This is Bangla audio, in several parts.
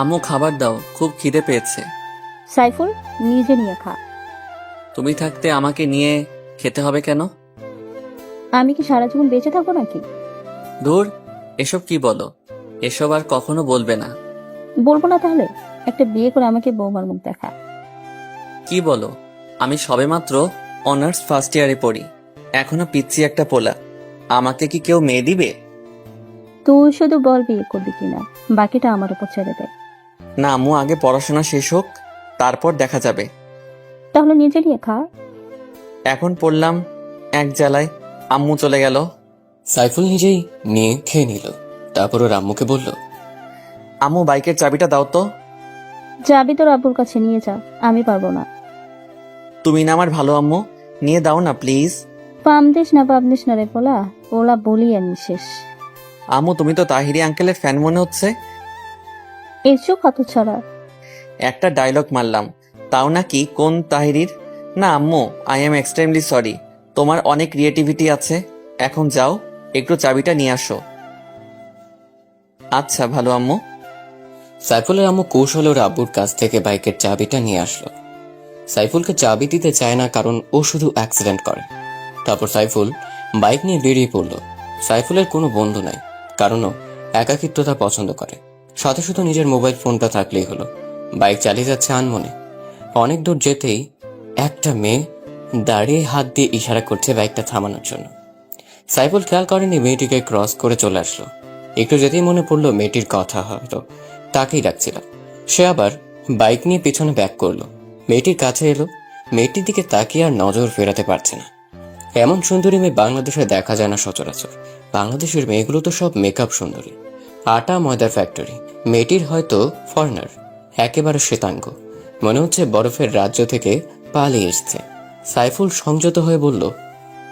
আম্মু খাবার দাও, খুব খিদে পেয়েছে। সাইফুল, নিজে নিয়ে খা। তুমি থাকতে আমাকে নিয়ে খেতে হবে কেন? আমি কি সারা জীবন বেঁচে থাকবো নাকি? ধুর, এসব কি বলো? এসব আর কখনো বলবে না। বলবো না তাহলে? একটা বিয়ে করে আমাকে বৌমার মুখ দেখা। কি বলো? আমি সবেমাত্র অনার্স ফার্স্ট ইয়ারে পড়ি, এখনো পিচ্ছি একটা পোলা। আমাকে কি কেউ মেয়ে দিবে? তুই শুধু বল বিয়ে করবি কিনা, বাকিটা আমার উপর ছেড়ে দে। না আম্মু, আগে পড়াশোনা শেষ হোক, তারপর দেখা যাবে। তাহলে নিজে নিয়ে খা। এখন পড়লাম এক জ্বালায়, আম্মু চলে গেল। সাইফুল নিজেই নিয়ে খেয়ে নিল। তারপর ওর আম্মুকে বলল, আম্মু বাইকের চাবিটা দাও তো। যাবি তোর আব্বুর কাছে নিয়ে যা, আমি পারবো না। তুমি না আমার ভালো আম্মু, নিয়ে দাও না প্লিজ। পামদিস না রে পোলা, ওলা বলি আমি শেষ। আম্মু তুমি তো তাহিরি আঙ্কেলের ফ্যান মনে হচ্ছে। এসো কত ছাড়া। একটা ডায়লগ মারলাম, তাও নাকি কোন তাহিরির? না আম্মু, আই এম এক্সট্রিমলি সরি। তোমার অনেক ক্রিয়েটিভিটি আছে। এখন যাও, একটু চাবিটা নিয়ে আসো। আচ্ছা ভালো আম্মু। সাইফুলের আম্মু কৌশলে ওর আব্বুর কাছ থেকে বাইকের চাবিটা নিয়ে আসলো। সাইফুলকে চাবি দিতে চায় না, কারণ ও শুধু অ্যাক্সিডেন্ট করে। তারপর সাইফুল বাইক নিয়ে বেরিয়ে পড়ল। সাইফুলের কোনো বন্ধু নাই, কারণ ও একাকিত্বতা পছন্দ করে। সাথে শুধু নিজের মোবাইল ফোনটা থাকলেই হলো। বাইক চালিয়ে যাচ্ছে আনমনে। অনেক দূর যেতেই একটা মেয়ে দাঁড়িয়ে হাত দিয়ে ইশারা করছে বাইকটা থামানোর জন্য। সাইফুল খেয়াল করেনি মেয়েটিকে ক্রস করে চলে আসলো। একটু যেতেই মনে পড়লো মেয়েটির কথা, হয়তো তাকেই ডাকছিল। সে আবার বাইক নিয়ে পেছনে ব্যাক করলো। মেয়েটির কাছে এলো। মেয়েটির দিকে তাকিয়ে আর নজর ফেরাতে পারছে না। এমন সুন্দরী মেয়ে বাংলাদেশে দেখা যায় না সচরাচর। বাংলাদেশের মেয়েগুলো তো সব মেকআপ সুন্দরী, আটা ময়দার ফ্যাক্টরি। মেয়েটির হয়তো ফরেনার, একেবারে শ্বেতাঙ্গ, মনে হচ্ছে বরফের রাজ্য থেকে পালিয়ে এসছে। সাইফুল সংযত হয়ে বলল,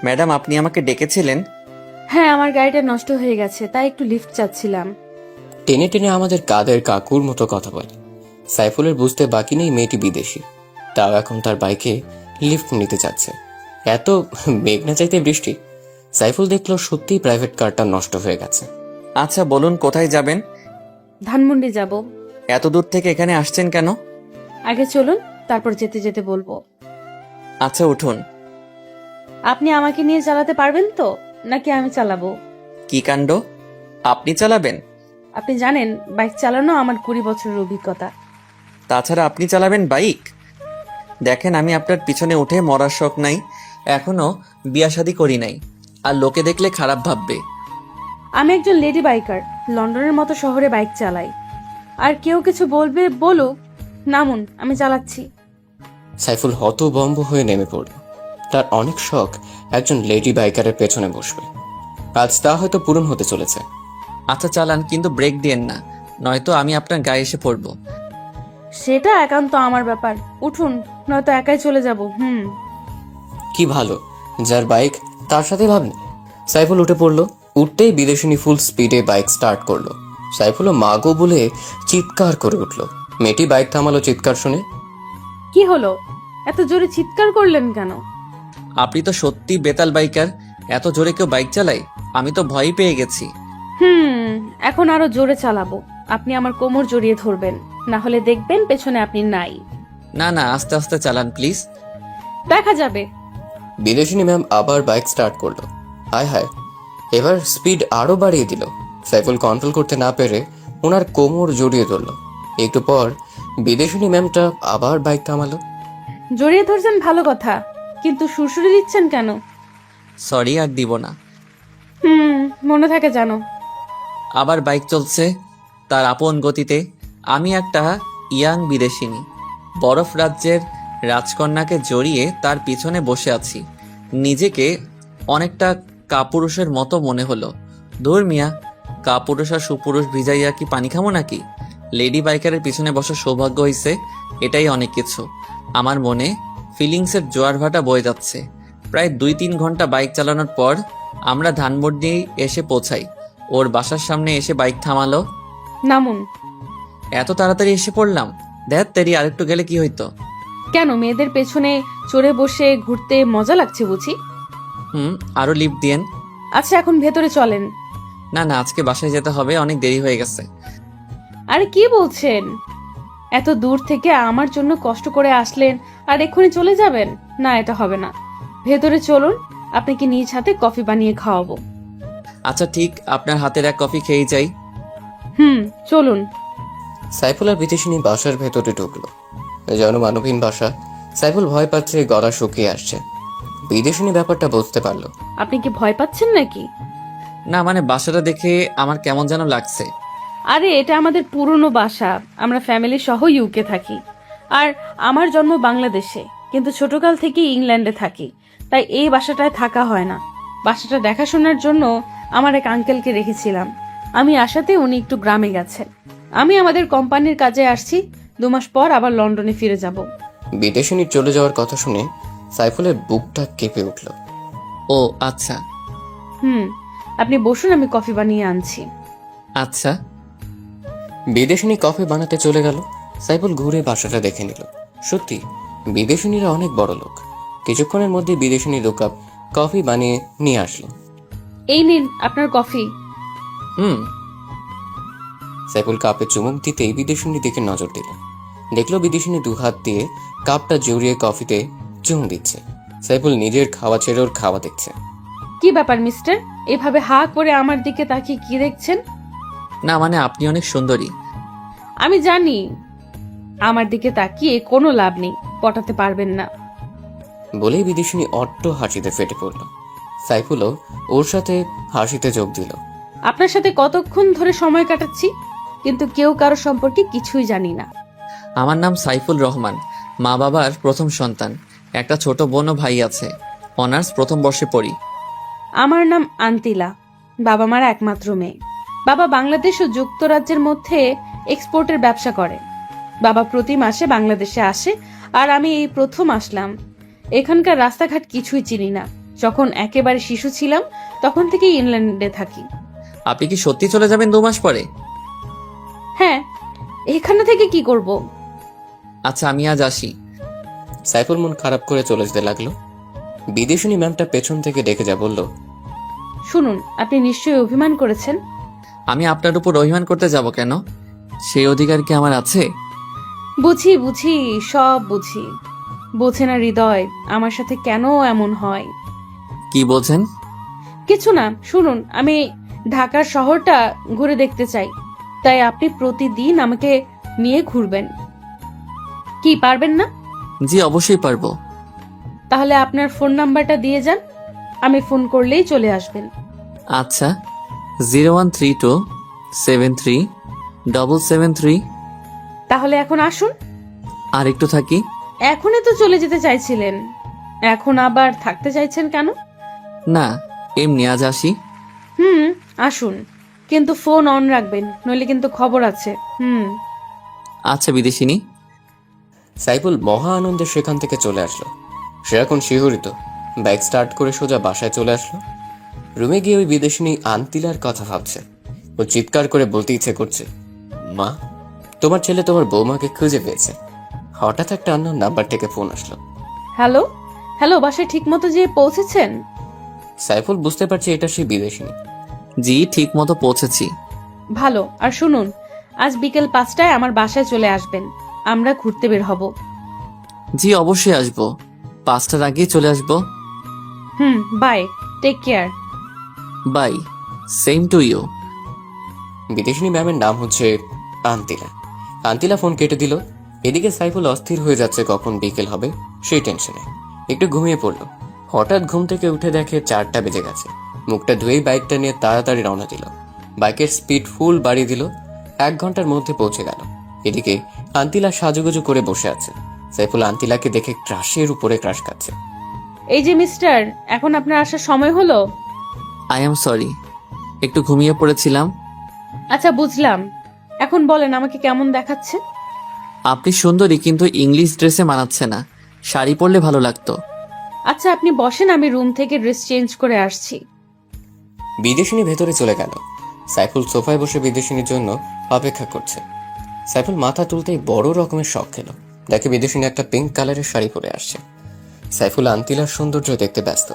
ম্যাডাম আপনি আমাকে ডেকেছিলেন? হ্যাঁ, আমার গাড়িটা নষ্ট হয়ে গেছে, তাই একটু লিফট চাচ্ছিলাম। টেনে টেনে আমাদের কাদের কাকুর মতো কথা বলে। সাইফুলের বুঝতে বাকি নেই মেয়েটি বিদেশি, তাও এখন তার বাইকে লিফট নিতে যাচ্ছে। এত মেঘ না চাইতে বৃষ্টি। সাইফুল দেখলো সত্যিই প্রাইভেট কারটা নষ্ট হয়ে গেছে। আচ্ছা বলুন কোথায় যাবেন? ধানমন্ডি যাব। এত দূর থেকে এখানে আসছেন কেন? আগে চলুন, তারপর যেতে যেতে বলবো। আচ্ছা উঠুন। আপনি আমাকে নিয়ে চালাতে পারবেন তো, নাকি আমি চালাবো? কি কাণ্ড, আপনি চালাবেন? আপনি জানেন বাইক চালানো আমার 20 বছরের অভিজ্ঞতা। তাছাড়া আপনি চালাবেন বাইক? দেখেন আমি আপনার পিছনে উঠে মরার শখ নাই, এখনো বিয়া শাদী করি নাই, আর লোকে দেখলে খারাপ ভাববে। আমি একজন লেডি বাইকার, লন্ডনের মতো শহরে বাইক চালাই। আর কেউ কিছু বলবে বলুক, নামুন, আমি চালাচ্ছি। সাইফুল হতভম্ব হয়ে নেমে পড়ল। তার অনেক শখ একজন লেডি বাইকারের পেছনে বসবে। আজ তা হয়তো পূরণ হতে চলেছে। আচ্ছা চালান, কিন্তু ব্রেক দিয়েন না, নয়তো আমি আপনার গায়ে এসে পড়বো। সেটা একান্ত আমার ব্যাপার। উঠুন, নয়তো একাই চলে যাব। কি ভালো, যার বাইক তার সাথে ভাব নেই। সাইফুল উঠে পড়লো। উঠতেই বিদেশিনী ফুল স্পিডে বাইক স্টার্ট করলো। সাইফুলও মাগো বলে চিৎকার করে উঠলো। মেয়েটি বাইক থামালো চিৎকার শুনে। কি হলো, এত জোরে চিৎকার করলেন কেন? আপনি তো সত্যি বেতাল বাইকার, এত জোরে কেউ বাইক চালায়? আমি তো ভয় পেয়ে গেছি। এখন আরো জোরে চালাবো। আপনি আমার কোমর জড়িয়ে ধরবেন, না হলে দেখবেন পেছনে আপনি নাই। না না, আস্তে আস্তে চালান প্লিজ। দেখা যাবে। বিদেশিনী ম্যাম আবার বাইক স্টার্ট করলো। হায় হায়, এবার স্পিড আরো বাড়িয়ে দিল। সাইফুল কন্ট্রোল করতে না পেরে ওনার কোমর জড়িয়ে ধরলো। একটু পর বিদেশিনী ম্যামটা আবার বাইক থামালো। জড়িয়ে ধরছেন ভালো কথা, কিন্তু সুরসুরি দিচ্ছেন কেন? সরি, আর দিব না। মনে থাকে জানো। আবার বাইক চলছে তার আপন গতিতে। আমি একটা ইয়াং বিদেশিনী, বরফ রাজ্যের রাজকন্যাকে জড়িয়ে তার পিছনে বসে আছি। নিজেকে অনেকটা কাপুরুষের মতো মনে হলো। ধুর মিয়া, কাপুরুষ আর সুপুরুষ ভিজাইয়া কি পানি খামো নাকি? লেডি বাইকারের পিছনে বসার সৌভাগ্য হয়েছে, এটাই অনেক কিছু। আমার মনে ফিলিংসের জোয়ার ভাটা বয়ে যাচ্ছে। প্রায় 2-3 ঘন্টা বাইক চালানোর পর আমরা ধানমন্ডি এসে পৌঁছাই। ওর বাসার সামনে এসে বাইক থামালো। নামুন। এত তাড়াতাড়ি এসে পড়লাম? দেখ তেরি, আরেকটু গেলে কি হইতো? কেন, মেয়েদের পেছনে চড়ে বসে ঘুরতে মজা লাগছে বুঝি? আরো লিফট দিয়েন। আচ্ছা, এখন ভেতরে চলেন। না না, আজকে বাসায় যেতে হবে, অনেক দেরি হয়ে গেছে। আরে কি বলছেন? এত দূর থেকে আমার জন্য কষ্ট করে আসলেন আর এক্ষুনি চলে যাবেন? না, এটা হবে না। ভেতরে চলুন, আপনাকে নিজ হাতে কফি বানিয়ে খাওয়াবো। আচ্ছা ঠিক, আপনার হাতের এক কফি খেয়েই যাই। চলুন। সাইফুল আর বিদেশিনী বাসার ভেতরে ঢুকলো। জনমানবহীন বাসা। সাইফুল ভয় পাচ্ছে, গলা শুকিয়ে আসছে। বিদেশিনী ব্যাপারটা বুঝতে পারলো। আপনি কি ভয় পাচ্ছেন নাকি? না মানে বাসাটা দেখে আমার কেমন যেন লাগছে। আরে এটা আমাদের পুরনো বাসা, আমরা ফ্যামিলি সহ ইউকে থাকি। আর আমার জন্ম বাংলাদেশে, কিন্তু ছোটকাল থেকে ইংল্যান্ডে থাকি, তাই এই বাসাটায় থাকা হয় না। বাসাটা দেখাশোনার জন্য আমার এক আঙ্কেলকে রেখেছিলাম। আমি আসাতে উনি একটু গ্রামে গেছেন। আমি আমাদের কোম্পানির কাজে আসছি, 2 মাস পর আবার লন্ডনে ফিরে যাব। বিদেশিনীর চলে যাওয়ার কথা শুনে সাইফুলের বুকটা কেঁপে উঠল। ও আচ্ছা। আপনি বসুন, আমি কফি বানিয়ে আনছি। আচ্ছা। বিদেশিনী কফি বানাতে চলে গেল। সাইফুল ঘুরে বাসাটা দেখে নিল। সত্যি বিদেশিনীরা অনেক বড় লোক। কিছুক্ষণের মধ্যে বিদেশিনী 2 কাপ কফি বানিয়ে নিয়ে আসলো। এই নিন আপনার কফি। সাইফুল কাপে চুমুক দিতেই বিদেশিনী দিকে নজর দিল। দেখলো বিদেশিনী 2 হাত দিয়ে কাপটা জড়িয়ে কফিতে চুমুক দিচ্ছে। সাইফুল নিজের খাওয়া ছেড়ে ওর খাওয়া দেখছে। কি ব্যাপার মিস্টার, এভাবে হা করে আমার দিকে তাকিয়ে কি দেখছেন? না মানে আপনি অনেক সুন্দরী। আমি জানি আমার দিকে তাকিয়ে কোনো লাভ নেই, পটাতে পারবেন না। বলেই বিদেশিনী অট্ট হাসিতে ফেটে পড়ল। সাইফুলও ওর সাথে হাসিতে যোগ দিল। আপনার সাথে কতক্ষণ ধরে সময় কাটাচ্ছি, কিন্তু কেউ কারো সম্পর্কে কিছুই জানি না। আমার নাম সাইফুল রহমান, মা বাবার প্রথম সন্তান। একটা ছোট বোন ও ভাই আছে। অনার্স প্রথম বর্ষে পড়ি। আমার নাম আন্তিলা, বাবা মার একমাত্র মেয়ে। বাবা বাংলাদেশ ও যুক্তরাজ্যের মধ্যে এক্সপোর্টের ব্যবসা করে। বাবা প্রতি মাসে বাংলাদেশে আসে, আর আমি এই প্রথম আসলাম। এখানকার রাস্তাঘাট কিছুই চিনি না। যখন একেবারে শিশু ছিলাম তখন থেকেই ইংল্যান্ডে থাকি। আপনি কি সত্যি চলে যাবেন 2 মাস পরে? হ্যাঁ, এখানে থেকে কি করব? আচ্ছা আমি আজ আসি। সাইফুল মন খারাপ করে চলে যেতে লাগলো। বিদেশিনী ম্যামটা পেছন থেকে ডেকে যা বলল, শুনুন, আপনি নিশ্চয়ই অভিমান করেছেন। আমি আপনার উপর অভিমান করতে যাব কেন? সেই অধিকার কি আমার আছে? বুঝি বুঝি, সব বুঝি। বোঝে না হৃদয় আমার সাথে কেন এমন হয়। কি বলছেন? কিছু না, শুনুন, আমি ঢাকার শহরটা ঘুরে দেখতে চাই, তাই আপনি প্রতিদিন আমাকে নিয়ে ঘুরবেন। কি পারবেন না? জি অবশ্যই পারবো। তাহলে আপনার ফোন নাম্বারটা দিয়ে যান, আমি ফোন করলেই চলে আসবেন। আচ্ছা 0132737773। তাহলে এখন আসুন। আর একটু থাকি। এখনই তো চলে যেতে চাইছিলেন, এখন আবার থাকতে চাইছেন কেন? না এমনি আজ আসি। আসুন, কিন্তু ফোন অন রাখবেন, নইলে কিন্তু খবর আছে। আচ্ছা বিদেশিনী। সাইফুল মহা আনন্দে সেখান থেকে চলে আসলো। সে এখন শিহরিত। বাইক স্টার্ট করে সোজা বাসায় চলে আসলো। রুমে গিয়ে ওই বিদেশিনী আন্তিলার কথা ভাবছে। ও চিৎকার করে বলতে ইচ্ছে করছে, মা, তোমার ছেলে তোমার বৌমাকে খুঁজে পেয়েছে। হঠাৎ একটা আননোন নাম্বার থেকে ফোন আসলো। হ্যালো হ্যালো, বাসায় ঠিক মতো যেয়ে পৌঁছেছেন? সাইফুল বুঝতে পারছে এটা সেই বিদেশিনী। জি ঠিক মতো পৌঁছেছি। ভালো। আর শুনুন, আজ বিকেল 5টায় আমার বাসায় চলে আসবেন, আমরা ঘুরতে বের হব। জি অবশ্যই আসবো, 5টার আগেই চলে আসবো। Bye, take care. Bye, same to you. বিদেশিনী ম্যামের নাম হচ্ছে আন্তিলা। আন্তিলা ফোন কেটে দিল। এদিকে সাইফুল অস্থির হয়ে যাচ্ছে কখন বিকেল হবে সেই টেনশনে একটু ঘুমিয়ে পড়লো। হঠাৎ ঘুম থেকে উঠে দেখে 4টা বেজে গেছে। মুখটা ধুয়েই বাইকটা নিয়ে তাড়াতাড়ি রওনা দিল। বাইকের স্পিড ফুল বাড়িয়ে দিল। 1 ঘন্টার মধ্যে পৌঁছে গেল। এদিকে আন্তিলা সাজুগুজু করে বসে আছে। সাইফুল আন্তিলাকে দেখে ক্রাশের উপরে ক্রাশ খাচ্ছে। এই যে মিস্টার, এখন আপনার আসার সময় হলো। আই এম সরি, একটু ঘুমিয়ে পড়েছিলাম। আচ্ছা বুঝলাম, এখন বলেন আমাকে কেমন দেখাচ্ছে? আপনি সুন্দরী, কিন্তু ইংলিশ ড্রেসে মানাচ্ছে না। শাড়ি পরলে ভালো লাগতো। আচ্ছা আপনি বসেন, আমি রুম থেকে ড্রেস চেঞ্জ করে আসছি। বিদেশিনী ভেতরে চলে গেল। সাইফুল সোফায় বসে বিদেশিনীর জন্য অপেক্ষা করছে। সাইফুল মাথা তুলতেই বড় রকমের শখ খেলো। দেখে বিদেশিনী একটা পিঙ্ক কালারের শাড়ি পরে আসছে। সাইফুল আন্তিলার সৌন্দর্য দেখতে ব্যস্ত।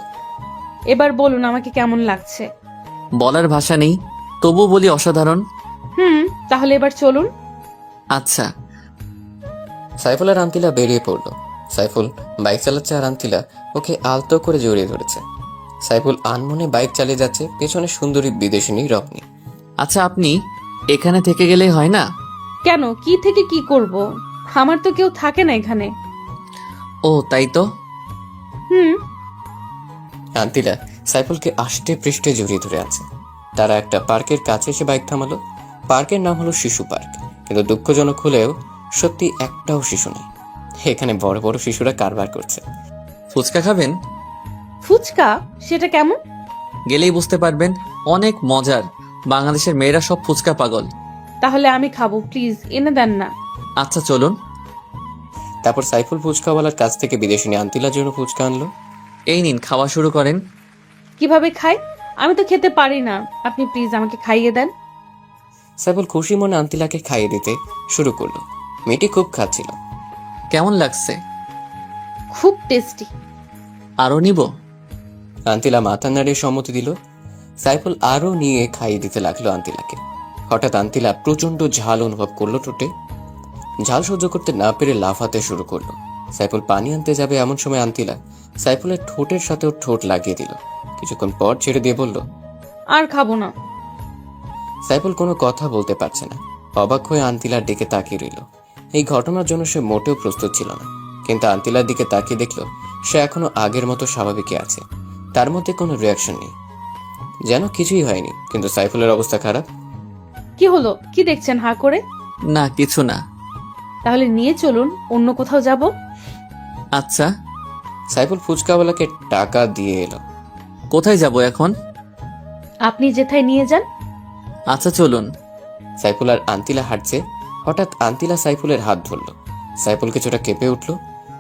এবার বলুন আমাকে কেমন লাগছে। বলার ভাষা নেই, তবু বলি অসাধারণ। তাহলে এবার চলুন, আচ্ছা। সাইফুল আর আন্তিলা বেরিয়ে পড়লো। সাইফুল বাইক চালাচ্ছে আর আন্তিলা ওকে আলতো করে জড়িয়ে ধরেছে। সাইফুল আনমনে বাইক চালিয়ে যাচ্ছে, পেছনে সুন্দরী বিদেশিনী রত্নী। আচ্ছা, আপনি এখানে থেকে গেলেই হয় না? কেন, কি থেকে কি করব? আমার তো কেউ থাকে না এখানে। ও তাই তো। হুম। আন্তিলা সাইফুলকে আষ্টে পৃষ্ঠে জড়িয়ে ধরে আছে। তারা একটা পার্কের কাছে এসে বাইক থামালো। পার্কের নাম হলো শিশু পার্ক, কিন্তু দুঃখজনক হলেও সত্যি একটাও শিশু নেই। এখানে বড় বড় শিশুরা কারবার করছে। ফুচকা খাবেন? ফুচকা? সেটা কেমন? গেলেই বুঝতে পারবেন, অনেক মজার। বাংলাদেশের মেয়েরা সব ফুচকা পাগল। তাহলে আমি খাবো, প্লিজ এনে দেন না। আচ্ছা চলুন। তারপর সাইফুল ফুচকাওয়ালার কাছ থেকে বিদেশিনী আন্তিলার জন্য ফুচকা আনলো। এই নিন, খাওয়া শুরু করেন। কিভাবে খাই? আমি তো খেতে পারি না, আপনি প্লিজ আমাকে খাইয়ে দেন। সাইফুল খুশি মনে আন্তিলাকে খাইয়ে দিতে শুরু করলো। মেয়েটি খুব খাচ্ছিল। কেমন লাগছে? খুব টেস্টি। আরো নিব? আন্তিলা মাথা নাড়িয়ে সম্মতি দিল। সাইফুল আরো নিয়ে খাইয়ে দিতে লাগলো আন্তিলাকে। হঠাৎ আন্তিলা প্রচন্ড ঝাল অনুভব করলো ঠোঁটে। ঝাল সহ্য করতে না পেরে লাফাতে শুরু করলো। সাইফুল পানি আনতে যাবে এমন সময় আন্তিলা সাইফুলের ঠোঁটের সাথেও ঠোঁট লাগিয়ে দিল। কিছুক্ষণ পর ছেড়ে দিয়ে বলল, আর খাবো না। সাইফুল কোনো কথা বলতে পারছে না। অবাক হয়ে আন্তিলার দিকে তাকিয়ে রইল। এই ঘটনার জন্য সে মোটেও প্রস্তুত ছিল না, কিন্তু আন্তিলার দিকে তাকিয়ে দেখল সে এখনো আগের মতো স্বাভাবিকই আছে। তার মধ্যে কোনো রিয়াকশন নেই, যেন কিছুই হয়নি। কিন্তু সাইফুলের অবস্থা খারাপ। কি হলো? কি দেখছেন হা করে? না, কিছু না। তাহলে নিয়ে চলুন, অন্য কোথাও যাব। আচ্ছা, সাইফুল ফুচকাওয়ালাকে টাকা দিয়ে এলো। কোথায় যাব এখন? আপনি যেথায় নিয়ে যান। আচ্ছা চলুন। সাইফুল আর আন্তিলা হাঁটছে। হঠাৎ আন্তিলা সাইফুলের হাত ধরল। সাইফুল কিছুটা কেঁপে উঠল,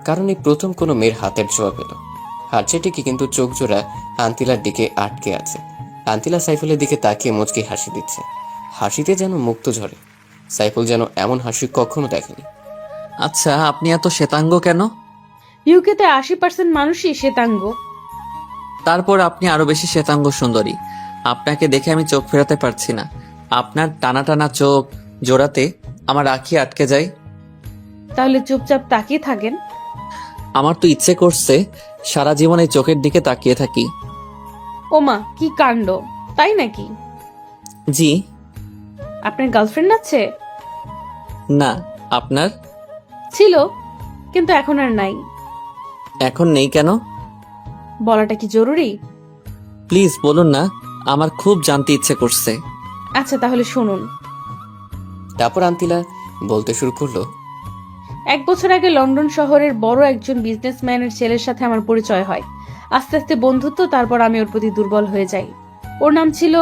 কারণ এই প্রথম কোনো মেয়ের হাতের ছোঁয়া পেল। হাঁটছে ঠিকই, কিন্তু চোখ জোড়া আন্তিলার দিকে আটকে আছে। আন্তিলা সাইফুলের দিকে তাকিয়ে মুচকি হাসি দিচ্ছে। হাসিতে যেন মুক্ত ঝরে। সাইফুল যেন এমন হাসি কখনো দেখেনি। আচ্ছা, আপনি এত শ্বেতাঙ্গ কেন? ইউকেতে 80% মানুষই শ্বেতাঙ্গ। তারপর আপনি আরো বেশি শ্বেতাঙ্গ সুন্দরী। আপনাকে দেখে আমি চোখ ফেরাতে পারছি না। আপনার টানা টানা চোখ জোড়াতে আমার আঁখি আটকে যায়। তাহলে চুপচাপ তাকিয়ে থাকেন। আমার তো ইচ্ছে করছে সারা জীবন এই চোখের দিকে তাকিয়ে থাকি। ওমা, কি কাণ্ড! তাই নাকি? জি। আপনার গার্লফ্রেন্ড আছে? না। আপনার? ছিল, কিন্তু এখন আর নাই। এখন নেই কেন? বলাটা কি জরুরি? প্লিজ বলুন না, আমার খুব জানতে ইচ্ছে করছে। আচ্ছা তাহলে শুনুন। তারপর আন্তিলা বলতে শুরু করলো, 1 বছর আগে লন্ডন শহরের বড় একজন বিজনেসম্যানের ছেলের সাথে আমার পরিচয় হয়। আস্তে আস্তে বন্ধুত্ব, তারপর আমি ওর প্রতি দুর্বল হয়ে যাই। ওর নাম ছিল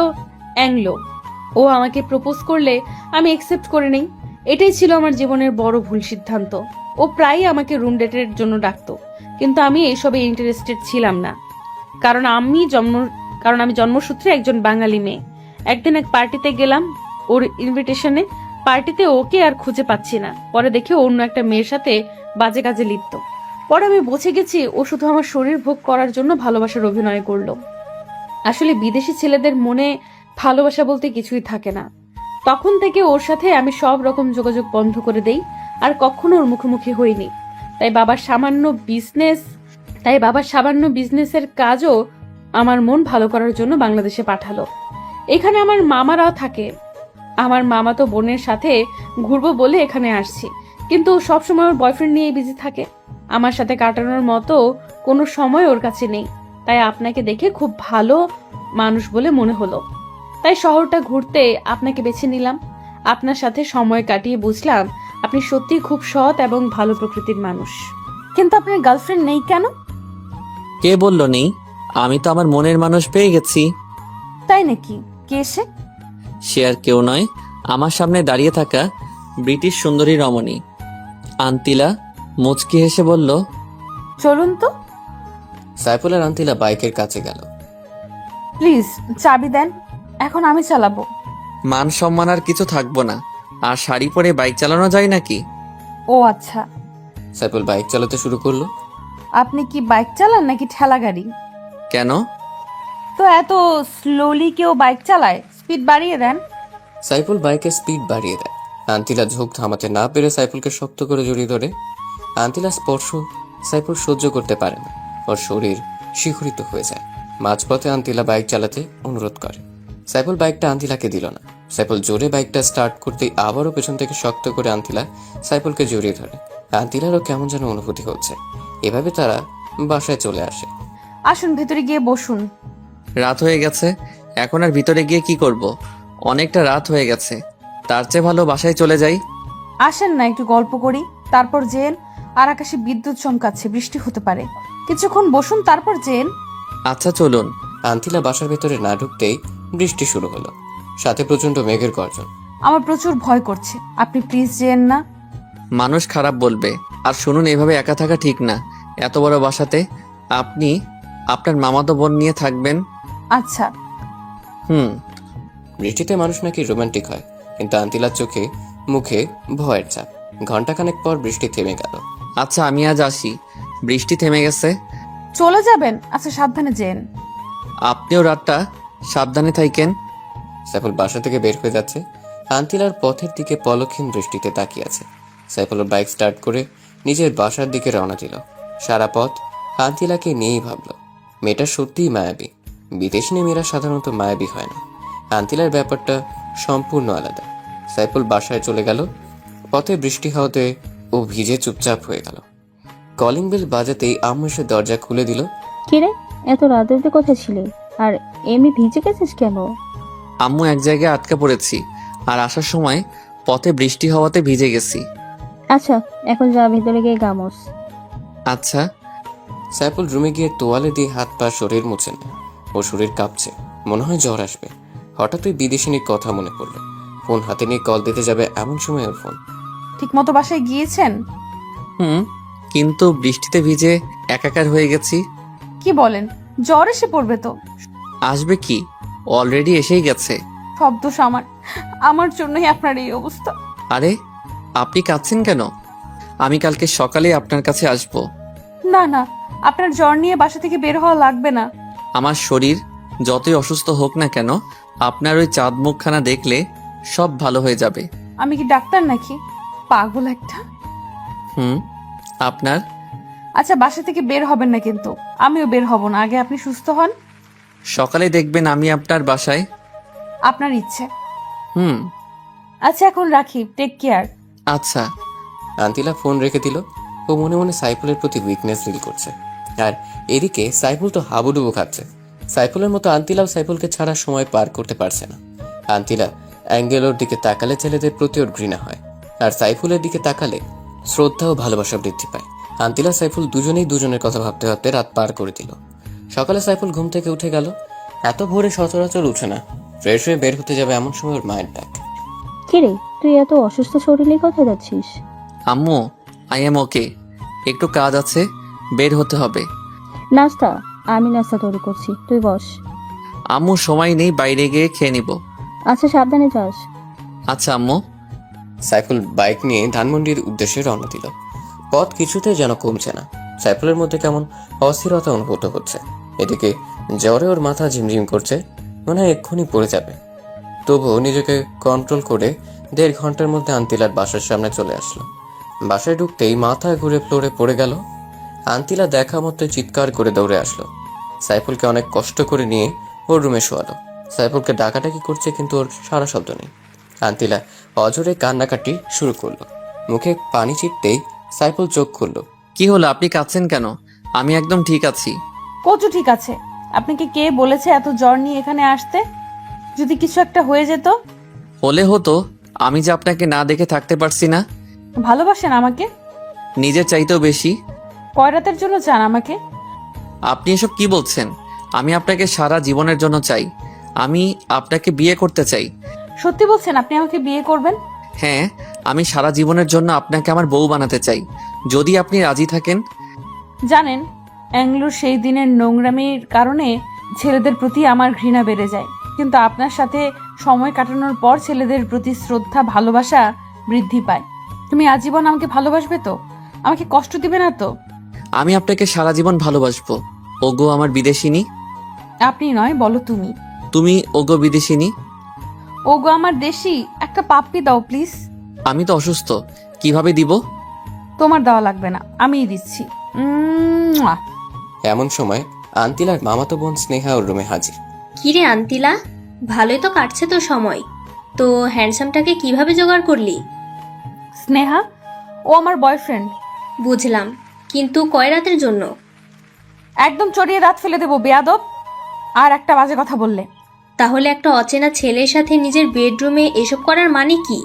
অ্যাংলো। ও আমাকে প্রপোজ করলে আমি অ্যাকসেপ্ট করে নেই। এটাই ছিল আমার জীবনের বড় ভুল সিদ্ধান্ত। ও প্রায়ই আমাকে রুম ডেটের জন্য ডাকতো, কিন্তু আমি এইসবে ইন্টারেস্টেড ছিলাম না। কারণ আমি জন্মসূত্রে একজন বাঙালি মেয়ে। একদিন এক পার্টিতে গেলাম ওর ইনভিটেশনে। পার্টিতে ওকে আর খুঁজে পাচ্ছি না। পরে দেখি অন্য একটা মেয়ের সাথে বাজে কাজে লিপ্ত। পরে আমি বুঝে গেছি ও শুধু আমার শরীর ভোগ করার জন্য ভালোবাসার অভিনয় করলো। আসলে বিদেশি ছেলেদের মনে ভালোবাসা বলতে কিছুই থাকে না। তখন থেকে ওর সাথে আমি সব রকম যোগাযোগ বন্ধ করে দেই, আর কখনো ওর মুখোমুখি হইনি। তাই বাবার সামান্য বিজনেসের কাজও আমার মন ভালো করার জন্য বাংলাদেশে পাঠালো। এখানে আমার মামারাও থাকে। আমার মামা তো বোনের সাথে ঘুরবো বলে এখানে আসছি, কিন্তু ও সবসময় ওর বয়ফ্রেন্ড নিয়ে বিজি থাকে। আমার সাথে কাটানোর মতো কোনো সময় ওর কাছে নেই। তাই আপনাকে দেখে খুব ভালো মানুষ বলে মনে হলো, তাই শহরটা ঘুরতে আপনাকে বেছে নিলাম। আপনার সাথে সময় কাটিয়ে বুঝলাম আপনি সত্যিই খুব সৎ এবং ভালো প্রকৃতির মানুষ। কিন্তু আপনার গার্লফ্রেন্ড নেই কেন? কে বলল নেই? আমি তো আমার মনের মানুষ পেয়ে গেছি। তাই নাকি? কে সে? সে আর কেউ নয়, আমার সামনে দাঁড়িয়ে থাকা ব্রিটিশ সুন্দরী রমণী। আন্তিলা মুচকি হেসে বলল, চলুন তো। সাইফুল আর আন্তিলা বাইকের কাছে গেল। প্লিজ চাবি দেন, এখন আমি চালাবো। মান সম্মান আর কিছু থাকবো না। আর শাড়ি পরে বাইক চালানো যায় নাকি? ও আচ্ছা। সাইফুল বাইক চালাতে শুরু করলো। আপনি কি বাইক চালান নাকি ঠেলা গাড়ি? কেন? তো এত স্লোলি কেউ বাইক চালায়? স্পিড বাড়িয়ে দেন। সাইফুল বাইকের স্পিড বাড়িয়ে দেয়। আন্তিলা ঝোঁক থামাতে না পেরে সাইফুলকে শক্ত করে জড়িয়ে ধরে। আন্তিলা স্পর্শ সাইফুল সহ্য করতে পারে না, ওর শরীর শিহরিত হয়ে যায়। মাঝপথে আন্তিলা বাইক চালাতে অনুরোধ করে। সাইফুল বাইকটা আন্তিলাকে দিল না। সাইফুল জোরে বাইকটা স্টার্ট করতেই আবারও পেছন থেকে শক্ত করে আন্তিলা সাইফুলকে জড়িয়ে ধরে। আন্তিলারও কেমন যেন অনুভূতি হচ্ছে। এভাবে তারা বাসায় চলে আসে। আসুন ভেতরে গিয়ে বসুন। রাত হয়ে গেছে, এখন আর ভিতরে গিয়ে কি করব? অনেকটা রাত হয়ে গেছে, তার চেয়ে ভালো বাসায় চলে যাই। আসেন না একটু গল্প করি, তারপর যেন। আর আকাশে বিদ্যুৎ চমকাচ্ছে, বৃষ্টি হতে পারে। কিছুক্ষণ বসুন, তারপর যেন। আচ্ছা চলুন। আন্তিলা বাসার ভেতরে না ঢুকতেই বৃষ্টি শুরু হলো, সাথে প্রচন্ড মেঘের গর্জন। আমার প্রচুর ভয় করছে, আপনি প্লিজ যেন না। মানুষ খারাপ বলবে। আর শুনুন, এভাবে একা থাকা ঠিক না। এত বড় বাসাতে আপনি আপনার মামাতো বোন নিয়ে থাকবেন। আচ্ছা। হুম। বৃষ্টিতে মানুষ নাকি রোমান্টিক হয়, কিন্তু আন্তিলার চোখে মুখে ভয়ের ছাপ। ঘন্টাখানেক পর বৃষ্টি থেমে গেল। আচ্ছা আমি আজ আসি, বৃষ্টি থেমে গেছে। চলে যাবেন? আচ্ছা সাবধানে যেন। আপনিও রাতটা সাবধানে থাকেন। সাইফুল বাসা থেকে বের হয়ে যাচ্ছে। আন্তিলার পথের দিকে পলকহীন দৃষ্টিতে তাকিয়ে আছে। সাইফুলের বাইক স্টার্ট করে নিজের বাসার দিকে রওনা দিল। সারা পথ আন্তিলাকে নিয়েই ভাবল, মেয়েটা সত্যিই মায়াবী। বিদেশি মেয়েরা সাধারণত মায়াবী হয় না। আন্তিলার ব্যাপারটা সম্পূর্ণ আলাদা। সাইফুল বাসায় চলে গেল। পথে বৃষ্টি হওয়াতে ও ভিজে চুপচাপ হয়ে গেল। কলিং বেল বাজাতেই আম্মু এসে দরজা খুলে দিল। কিরে, এত রাত অব্দি কোথায় ছিলি? আর এমনি ভিজে গেছিস কেন? আম্মু এক জায়গায় আটকা পড়েছি, আর আসার সময় পথে বৃষ্টি হওয়াতে ভিজে গেছি। আচ্ছা এখন যা ভেতরে গিয়ে গামোস। আচ্ছা। সাইফুল রুমে গিয়ে তোয়ালে দিয়ে হাত পা শরীর মুছেন। ও শরীর কাঁপছে, মনে হয় জ্বর আসবে। হঠাৎই বিদেশিনীর কথা মনে পড়ল। ফোন হাতে নিয়ে কল দিতে যাবে এমন সময় ওর ফোন। ঠিক মতো বাসায় গিয়েছেন? হুম, কিন্তু বৃষ্টিতে ভিজে একাকার হয়ে গেছি। কি বলেন? জ্বর এসে পড়বে তো। আসবে কি, অলরেডি এসেই গেছে। সব দোষ আমার, আমার জন্যই আপনার এই অবস্থা। আরে আপনি কাঁদছেন কেন? আমি কালকে সকালে আপনার কাছে আসব। না না, আপনার জ্বর নিয়ে বাসা থেকে বের হওয়া লাগবে না। আমার শরীর যতই অসুস্থ হোক না কেন, আপনার ওই চাঁদ মুখখানা দেখলে সব ভালো হয়ে যাবে। আমি কি ডাক্তার নাকি? পাগল একটা। হুম, আপনার। আচ্ছা বাসা থেকে বের হবেন না কিন্তু। আমিও বের হব না, আগে আপনি সুস্থ হন। সকালে দেখবেন আমি আপনার বাসায়। আপনার ইচ্ছে। হুম। আচ্ছা এখন রাখি, টেক কেয়ার। আচ্ছা। আন্তিলা ফোন রেখে দিল। ও মনে মনে সাইফুলের প্রতি উইকনেস ফিল করছে। আর এদিকে সাইফুল তো হাবুডুবু খাচ্ছে। সাইফুলের মতো আন্তিলাও সাইফুলকে ছাড়া সময় পার করতে পারছে না। আন্তিলা অ্যাঙ্গেলোর দিকে তাকালে ছেলেদের প্রতি ওর ঘৃণা হয়, আর সাইফুলের দিকে তাকালে শ্রদ্ধা ও ভালোবাসা বৃদ্ধি পায়। আন্তিলা সাইফুল দুজনেই দুজনের কথা ভাবতে ভাবতে রাত পার করে দিল। সকালে সাইফুল ঘুম থেকে উঠে গেল। এত ভোরে সচরাচর উঠে না। ফ্রেশ হয়ে বের হতে যাবে এমন সময় ওর মায়ের ডাক। কিরে, তুই এত অসুস্থ শরীরে কোথায় যাচ্ছিস? আম্মু, আই এম ওকে, একটু কাজ আছে, বের হতে হবে। নাস্তা? আমি নাস্তা তৈরি করছি, তুই বস। আম্মু সময় নেই, বাইরে গিয়ে খেয়ে নিব। আচ্ছা সাবধানে যাস। আচ্ছা আম্মু। সাইফুল বাইক নিয়ে ধানমন্ডির উদ্দেশ্যে রওনা দিল। পথ কিছুতেই যেন কমছে না। সাইফুলের মধ্যে কেমন অস্থিরতা অনুভূত হচ্ছে। এদিকে জ্বরে ওর মাথা ঝিমঝিম করছে, মনে হয় এক্ষুনি পড়ে যাবে। তবুও নিজেকে কন্ট্রোল করে 1.5 ঘন্টার মধ্যে আন্তিলার বাসার সামনে চলে আসলো। বাসায় ঢুকতেই মাথা ঘুরে ফ্লোরে পড়ে গেল। আন্তিলা দেখা মতো চিৎকার করে দৌড়ে আসলো। সাইফুলকে অনেক কষ্ট করে নিয়ে ওর রুমে শোয়ালো। সাইফুলকে ডাকাডাকি করছে, কিন্তু ওর সারা শব্দ নেই। আন্তিলা অজরে কান্নাকাটি শুরু করলো। মুখে পানি ছিটতেই সাইফুল চোখ খুলল। কি হলো, আপনি কাঁদছেন কেন? আমি একদম ঠিক আছি। কচু ঠিক আছে। আপনাকে কে বলেছে এত জ্বর নিয়ে এখানে আসতে? যদি কিছু একটা হয়ে যেত? হলে হতো, আমি যে আপনাকে না দেখে থাকতে পারছি না। ভালোবাসেন আমাকে? নিজের চাইতেও বেশি। কয় রাতের জন্য চান আমাকে? আপনি এসব কি বলছেন? আমি আপনাকে সারা জীবনের জন্য চাই। আমি আপনাকে বিয়ে করতে চাই। সত্যি বলছেন আপনি আমাকে বিয়ে করবেন? হ্যাঁ, আমি সারা জীবনের জন্য আপনাকে আমার বউ বানাতে চাই, যদি আপনি রাজি থাকেন। জানেন, অ্যাংলোর সেই দিনের নোংরামির কারণে ছেলেদের প্রতি আমার ঘৃণা বেড়ে যায়, কিন্তু আপনার সাথে সময় কাটানোর পর ছেলেদের প্রতি শ্রদ্ধা ভালোবাসা বৃদ্ধি পায়। তুমি আজীবন আমাকে ভালোবাসবে তো? আমাকে কষ্ট দিবে না তো? আমি আপনাকে সারা জীবন ভালোবাসবো। ওগো আমার বিদেশিনী। আপনি নয়, বলো তুমি। তুমি ওগো বিদেশিনী। ওগো আমার দেশি। একটা পাপ্পি দাও প্লিজ। আমি তো অসুস্থ, কিভাবে দিব? তোমার দেওয়া লাগবে না, আমিই দিচ্ছি। মুয়া। এমন সময় আন্তিলার মামাতো বোন স্নেহা ওর রুমে হাজির। কিরে আন্তিলা, ভালোই তো কাটছে তো সময়। তো হ্যান্ডসামটাকে কিভাবে জোগাড় করলি? স্নেহা, ও আমার বয়ফ্রেন্ড। বুঝলাম, কিন্তু কয় রাতের জন্য? একদম চড়িয়ে দাঁত ফেলে দেবো বেয়াদব, আর একটা বাজে কথা বললে। তাহলে একটা অচেনা ছেলের সাথে নিজের বেডরুমে এসব করার মানে কি?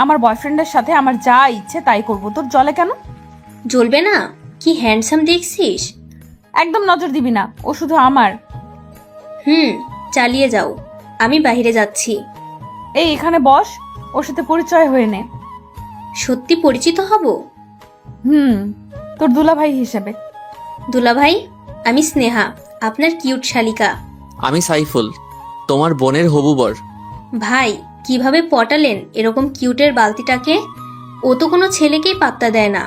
আমার বয়ফ্রেন্ডের সাথে আমার যা ইচ্ছে তাই করবো, তোর জলে কেন? জ্বলবে না? কি হ্যান্ডসাম দেখছিস? একদম নজর দিবি না, ও শুধু আমার। চালিয়ে যাও, আমি বাইরে যাচ্ছি। এই এখানে বস, ওর সাথে পরিচয় হয়ে নে। সত্যি পরিচিত হব? তোর দুলাভাই হিসেবে। দুলাভাই, আমি স্নেহা, আপনার কিউট শালিকা। আমি সাইফুল, তোমার বোনের হবু বর। ভাই, কিভাবে পটালেন এরকম কিউটের বালতিটাকে? ও তো কোনো ছেলেকেই পাত্তা দেয় না।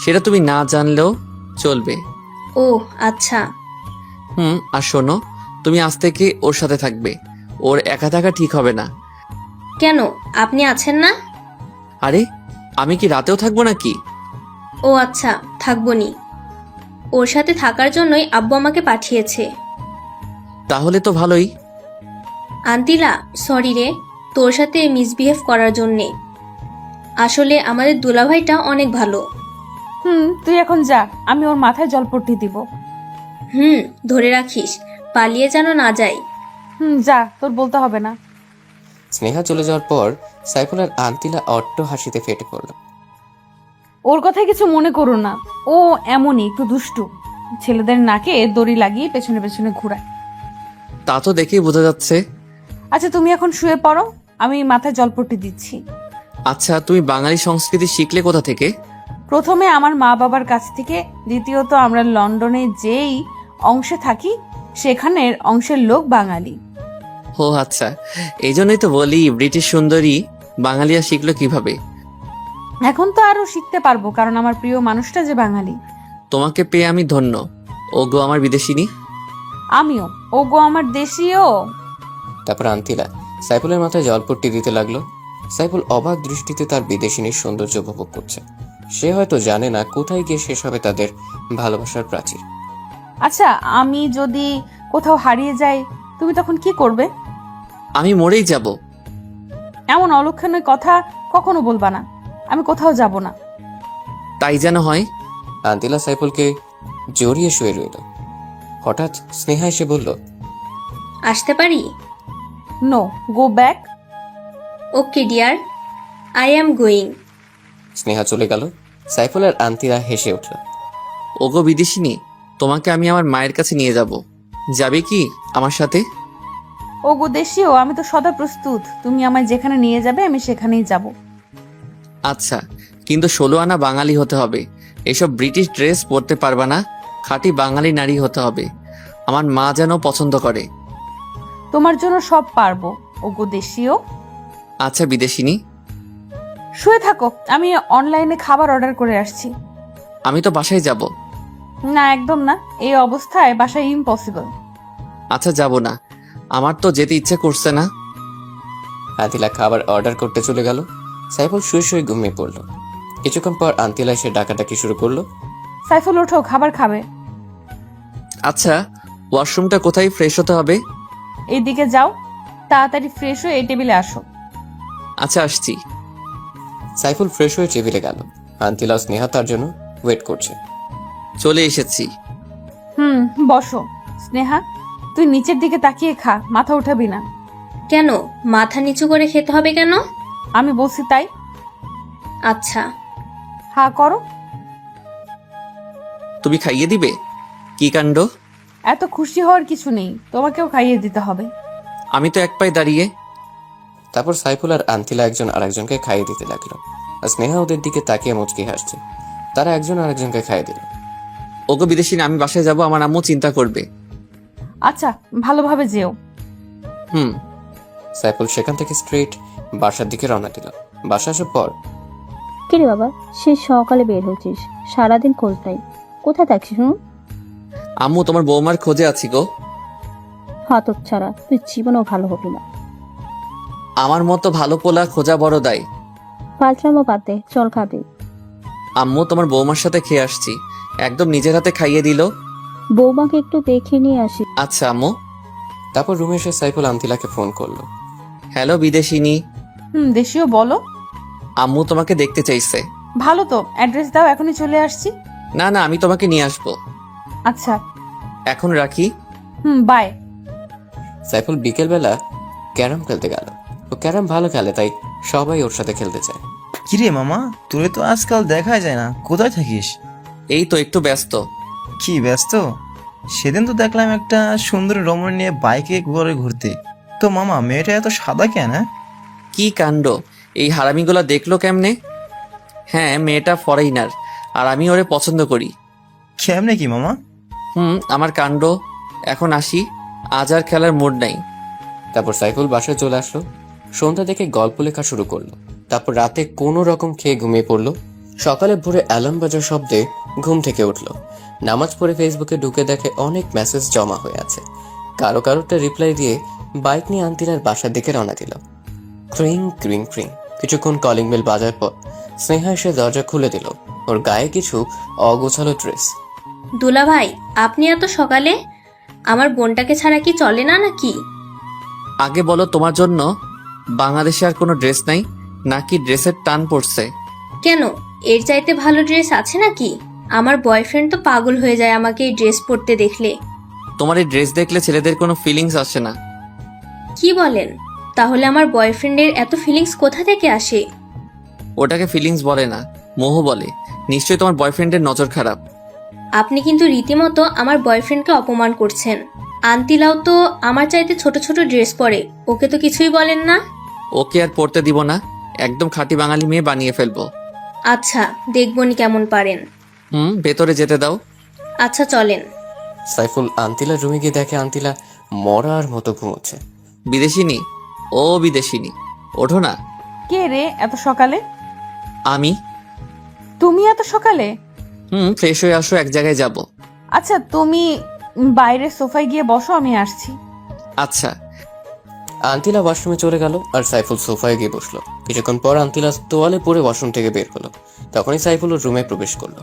সেটা তুমি না জানলেও চলবে। ও আচ্ছা। আর শোনো, তুমি আজ থেকে ওর সাথে থাকবে। ওর একা থাকা ঠিক হবে না। কেন, আপনি আছেন না? আরে, আমি কি রাতেও থাকবো নাকি? ও আচ্ছা, থাকবনি। ওর সাথে থাকার জন্যই আব্বু আমাকে পাঠিয়েছে। তাহলে তো ভালোই। আন্তিলা, সরি রে, তোর সাথে মিসবিহেভ করার জন্যে। আসলে আমাদের দুলাভাইটা অনেক ভালো। তুই এখন যা, আমি ওর মাথায় জলপট্টি দিব। ধরে রাখিস, পালিয়ে যেন না যায়। যা, তোর বলতে হবে না। স্নেহা চলে যাওয়ার পর সাইফুল আর আন্তিলা অট্ট হাসিতে ফেটে পড়ল। ওর কথায় কিছু মনে করো না, ও এমনই একটু দুষ্টু। ছেলেদের নাকে দড়ি লাগিয়ে পেছনে পেছনে ঘুরায়। তা তো দেখেই বোঝা যাচ্ছে। আচ্ছা, তুমি এখন শুয়ে পড়ো, আমি মাথায় জলপট্টি দিচ্ছি। আচ্ছা, তুমি বাঙালি সংস্কৃতি শিখলে কোথা থেকে? প্রথমে আমার মা বাবার কাছ থেকে, দ্বিতীয়ত আমরা লন্ডনে যেই অংশে থাকি সেখানের অংশের লোক বাঙালি। ও আচ্ছা, এই জন্যই তো বলি ব্রিটিশ সুন্দরী বাঙালিয়া শিখলো কিভাবে। এখন তো আরো শিখতে পারবো, কারণ আমার প্রিয় মানুষটা যে বাঙালি। তোমাকে পেয়ে আমি ধন্য। ও গো আমার বিদেশিনী। আমিও, ও গো আমার দেশীয়। তারপর আন্তিলা সাইফুলের মাথায় জলপট্টি দিতে লাগলো। সাইফুল অবাক দৃষ্টিতে তার বিদেশিনীর সৌন্দর্য উপভোগ করছে। সে হয়তো জানে না কোথায় গিয়ে শেষ হবে তাদের ভালোবাসার প্রাচীর। আচ্ছা, আমি যদি কোথাও হারিয়ে যাই, তুমি তখন কি করবে? আমি মরেই যাব। এমন অলক্ষণের কথা কখনো বলবা না। আমি কোথাও যাব না। তাই যেন হয়। আন্তিলা সাইফুলকে জড়িয়ে শুয়ে রইল। হঠাৎ স্নেহা এসে বলল, আসতে পারি? No, go back. Okay dear, I am going. Sneha চলে গেল। সাইফুল আর আন্তিলা হেসে উঠল। ও গো বিদেশিনী, তোমাকে আমি আমার মায়ের কাছে নিয়ে যাব। যাবে কি আমার সাথে? ও গো দেশীয়, আমি তো সদা প্রস্তুত। তুমি আমায় যেখানে নিয়ে যাবে আমি সেখানেই যাব। আচ্ছা, কিন্তু 16 আনা বাঙালি হতে হবে। এসব ব্রিটিশ ড্রেস পরতে পারবা না। খাঁটি বাঙালি নারী হতে হবে। আমার মা যেন পছন্দ করে। তোমার জন্য সব পারবো, ও গো দেশীয়। আচ্ছা বিদেশিনী। শুয়ে থাকো, আমি অনলাইনে খাবার অর্ডার করে আসছি। আমি তো বাসায় যাব। না, একদম না, এই অবস্থায় বাসায় ইম্পসিবল। আচ্ছা, যাব না। আমার তো যেতে ইচ্ছে করছে না। আন্তিলা খাবার অর্ডার করতে চলে গেল। সাইফুল শুয়ে শুয়ে ঘুমিয়ে পড়ল। কিছুক্ষণ পর আন্তিলা এসে ডাকাডাকি শুরু করলো। সাইফুল ওঠো, খাবার খাবে। আচ্ছা, ওয়াশরুমটা কোথায়? ফ্রেশ হতে হবে। এইদিকে যাও, তাড়াতাড়ি ফ্রেশ হয়ে এই টেবিলে আসো। আচ্ছা, আসছি। সাইফুল ফ্রেশ হয়ে টেবিলে গেল। আন্তিলা ও স্নেহা তার জন্য ওয়েট করছে। চলে এসেছি। বসো। স্নেহা, তুই নিচের দিকে তাকিয়ে খা, মাথা উঠাবি না। কেন, মাথা নিচু করে খেতে হবে কেন? আমি বলছি তাই। আচ্ছা। হা করো। তুমি খাইয়ে দিবে? কি কাণ্ড! এত খুশি হওয়ার কিছু নেই, তোমাকেও খাইয়ে দিতে হবে। আমি তো এক পায়ে দাঁড়িয়ে। তারপর সাইফুল আর আন্তিলা একজন আরেকজনকে খাইয়ে দিতে লাগলো। আর স্নেহা ওদের দিকে তাকিয়ে মুচকি হাসছে। তারা একজন আরেকজনকে খাইয়ে দিল। ওগো বিদেশিনী, আমি বাসায় যাব। আমার আম্মু চিন্তা করবে। আচ্ছা, ভালোভাবে যেও। সাইফুল সেখান থেকে স্ট্রেট বাসার দিকে রওনা দিল। বাসা আসার পর, কিরে বাবা, সেই সকালে বের হয়েছিস, সারাদিন খোঁজ নাই, কোথায় থাকছিস? আম্মু, তোমার বৌমার খোঁজে আছি গো। হাতক ছাড়া তুই জীবনেও ভালো হবি না। আমার মতো ভালো পোলা খোঁজা বড় দায়। পাল্টামো পাতে, চল খাবি। আম্মু তোমার বৌমার সাথে খেয়ে আসছি, একদম নিজের হাতে খাইয়ে দিল। বৌমাকে একটু দেখে নিয়ে আসি। আচ্ছা আম্মু। তারপর রুমে এসে সাইফুল আন্তিলাকে ফোন করলো। হ্যালো বিদেশিনী। দেশীয় বলো। আম্মু তোমাকে দেখতে চাইছে। ভালো তো, অ্যাড্রেস দাও, এখনই চলে আসছি। না না, আমি তোমাকে নিয়ে আসবো। আচ্ছা। এখন রাখি। বাই। সাইফুল বিকেলবেলা ক্যারাম খেলতে গেল। ও ক্যারাম ভালো খেলে, তাই সবাই ওর সাথে খেলতে চায়। কিরে মামা, তোরে তো আজকাল দেখাই যায় না, কোথায় থাকিস? এই তো একটু ব্যস্ত। কি ব্যস্ত? সেদিন তো দেখলাম একটা সুন্দর রমণ নিয়ে বাইকে করে ঘুরতে। তো মামা, মেয়েটা এত সাদা কেন? কি কাণ্ড, এই হারামিগুলা দেখলো কেমনে? হ্যাঁ, মেয়েটা ফরেইনার, আর আমি ওরে পছন্দ করি। কেমনে কি মামা? আমার কাণ্ড। এখন আসি, আজ আর খেলার মুড নাই। তারপর সাইফুল বাসায় চলে আসলো। সন্ধ্যা থেকে গল্প লেখা শুরু করলো। তারপর রাতে কোনো রকম খেয়ে ঘুমিয়ে পড়লো। সকালে ভোরে অ্যালার্ম বাজার শব্দে ঘুম থেকে উঠলো। নামাজ পড়ে ফেসবুকে ঢুকে দেখে অনেক মেসেজ জমা হয়ে আছে। কারো কারোটা রিপ্লাই দিয়ে বাইক নিয়ে আন্তিলার বাসার দিকে রওনা দিল। ক্রিং ক্রিং ক্রিং কিছুক্ষণ কলিং বেল বাজার পর স্নেহা এসে দরজা খুলে দিল। ওর গায়ে কিছু অগোছালো ড্রেস। দুলাভাই, আপনি এত সকালে? আমার বোনটাকে ছাড়া কি চলে না নাকি? আগে বলো, তোমার জন্য বাংলাদেশে আর কোনো ড্রেস নাই নাকি ড্রেসের টান পড়ছে? কেন, এর চাইতে ভালো ড্রেস আছে নাকি? আমার বয়ফ্রেন্ড তো পাগল হয়ে যায় আমাকে এই ড্রেস পরতে দেখলে। তোমার এই ড্রেস দেখলে ছেলেদের কোনো ফিলিংস আসে না। কি বলেন? তাহলে আমার বয়ফ্রেন্ডের এত ফিলিংস কোথা থেকে আসে? ওটাকে ফিলিংস বলে না, মোহ বলে। নিশ্চয়ই তোমার বয়ফ্রেন্ডের নজর খারাপ। আপনি কিন্তু রীতিমতো আমার বয়ফ্রেন্ডকে অপমান করছেন। আন্তিলাও তো আমার চাইতে ছোট ছোট ড্রেস পরে, ওকে তো কিছুই বলেন না। ওকে আর পড়তে দিব না, একদম খাঁটি বাঙালি মেয়ে বানিয়ে ফেলবো। আচ্ছা, দেখবনি কেমন পারেন। ভেতরে যেতে দাও। আচ্ছা চলেন। সাইফুল আন্তিলার রুমে গিয়ে দেখে আন্তিলা মরার মতো ঘুমোচ্ছে। বিদেশিনী, ও বিদেশিনী, ওঠো না। কে রে এত সকালে? আমি। তুমি এত সকালে? ফ্রেশ হয়ে আসো, এক জায়গায় যাব। আচ্ছা, তুমি বাইরে সোফায় গিয়ে বসো, আমি আসছি। আচ্ছা। আন্তিলা ওয়াশরুমে চলে গেল আর সাইফুল সোফায় গিয়ে বসলো। কিছুক্ষণ পর আন্তিলা তোয়ালে পরে ওয়াশরুম থেকে বের হলো। তখনই সাইফুল ওর রুমে প্রবেশ করলো।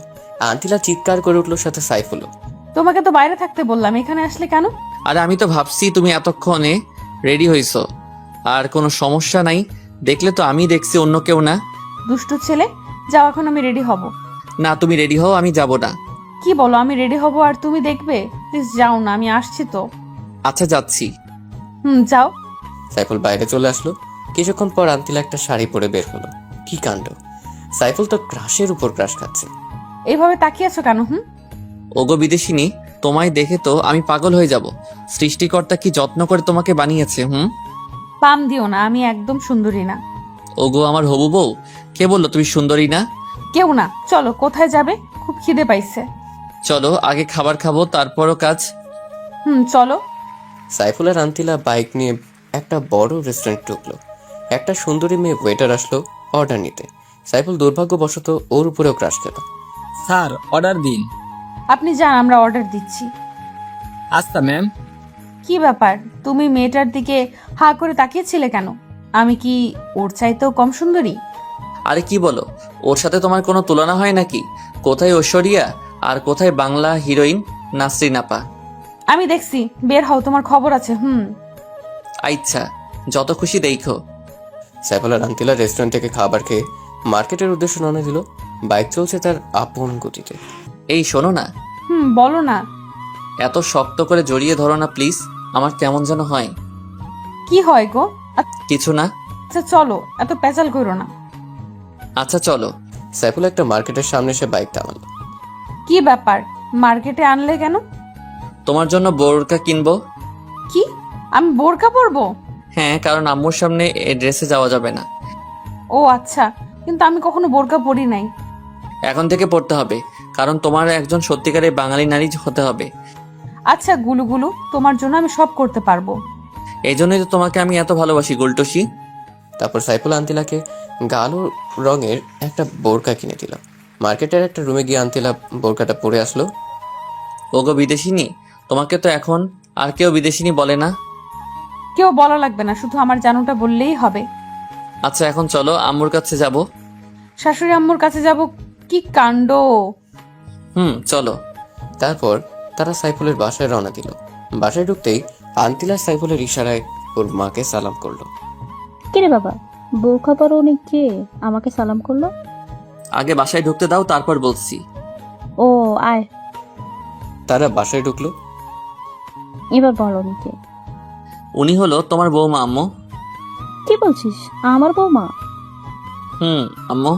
আন্তিলা চিৎকার করে উঠলো, সাথে সাইফুলও। তোমাকে তো বাইরে থাকতে বললাম, এখানে আসলে কেন? আরে আমি তো ভাবছি তুমি এতক্ষণে রেডি হইছো, আর কোনো সমস্যা নাই। দেখলে তো আমি দেখছি, অন্য কেউ না। দুষ্টু ছেলে, যাও, এখন আমি রেডি হব। না, তুমি রেডি হও, আমি যাব না। কি বলো, আমি রেডি হব আর তুমি দেখবে? প্লিজ যাও না, আমি আসছি তো। আচ্ছা, যাচ্ছি। যাও। সাইফুল বাইরে চলে আসলো। কিছুক্ষণ পর আন্তিলা একটা শাড়ি পরে বের হলো। কি কাণ্ড, সাইফুল তো ক্রাশের উপর ক্রাশ খাচ্ছে। এইভাবে তাকিয়ে আছো কেন? ওগো বিদেশিনী, তোমায় দেখে তো আমি পাগল হয়ে যাব। সৃষ্টিকর্তা কি যত্ন করে তোমাকে বানিয়েছে। পাম দিও না, আমি একদম সুন্দরী না। ওগো আমার হবু বউ, কে বললো তুমি সুন্দরী না? কেউ না। চলো, কোথায় যাবে? খুব খিদে পাইছে। চলো, আগে খাবার খাবো, তারপরও কাজ। চলো। সাইফুল আর আন্তিলা বাইক নিয়ে একটা বড় রেস্টুরেন্ট ঢুকলো। একটা সুন্দরী মেয়ে ওয়েটার আসলো অর্ডার নিতে। সাইফুল দুর্ভাগ্যবশত ওর উপরেও ক্রাশ খেলো। স্যার, অর্ডার দিন। আপনি যান, আমরা অর্ডার দিচ্ছি। আচ্ছা ম্যাম। কি ব্যাপার, তুমি মেয়েটার দিকে হা করে তাকিয়েছিলে কেন? আমি কি ওর চাইতেও কম সুন্দরী? আরে কি বলো, ওর সাথে তোমার কোনো তুলনা হয় নাকি? কোথায় ঐশ্বরিয়া আর কোথায় বাংলা হিরোইন নাসরিন আপা? আমি দেখছি, বের হও, তোমার খবর আছে। আচ্ছা, যত খুশি দেখো। সাইফুল আর আন্তিলা রেস্টুরেন্ট থেকে খাবার খেয়ে মার্কেটের উদ্দেশ্যে রওনা দিল। বাইক চলছে তার আপন গতিতে। এই শোনো না, বলো না। এত শক্ত করে জড়িয়ে ধরো না প্লিজ, আমার কেমন যেন হয়। কি হয় গো? কিছু না। আচ্ছা চলো, এত পেঁচাল করো না। আচ্ছা চলো। সাইফুল একটা মার্কেটের সামনে এসে বাইক থামালো। কি ব্যাপার, মার্কেটে আনলে কেন? তোমার জন্য বোরকা কিনবো। কি, আমি বোরকা পরবো? হ্যাঁ, কারণ আম্মুর সামনে এই ড্রেসে যাওয়া যাবে না। ও আচ্ছা, কিন্তু আমি কখনো বোরকা পরি নাই। এখন থেকে পড়তে হবে, কারণ তোমার একজন সত্যিকারের বাঙালি নারী হতে হবে। আচ্ছা গুলুগুলু, তোমার জন্য আমি সব করতে পারবো। এই জন্যই তো তোমাকে আমি এত ভালোবাসি গুলটসি। তারপর সাইফুল আন্তিলাকে গাঢ় রঙের একটা বোরকা কিনে দিল। মার্কেটের একটা রুমে গিয়ে আন্তিলা বোরকাটা পরে আসলো। ওগো বিদেশিনী, তোমাকে তো এখন আর কেউ বিদেশিনী বলে না। কেউ বলা লাগবে না, শুধু আমার জানুটা বললেই হবে। আচ্ছা এখন চলো, আম্মুর কাছে যাব। শাশুড়ি আম্মুর কাছে যাব, কি কাণ্ড। চলো। তারপর তারা সাইফুলের বাসায় রওনা দিল। বাসায় ঢুকতেই আন্তিলা সাইফুলের ইশারায় ওর মাকে সালাম করলো। কিরে বাবা, বোরখা পরো অনেক কে আমাকে সালাম করলো? আগে বাসায় ঢুকতে দাও, তারপর বলছি। ও আয়, তারা বাসায় ঢুকলো। এবার বলো কে। উনি হলো তোমার বৌমা আম্মু। কি বলছিস, আমার বৌমা? আম্মু।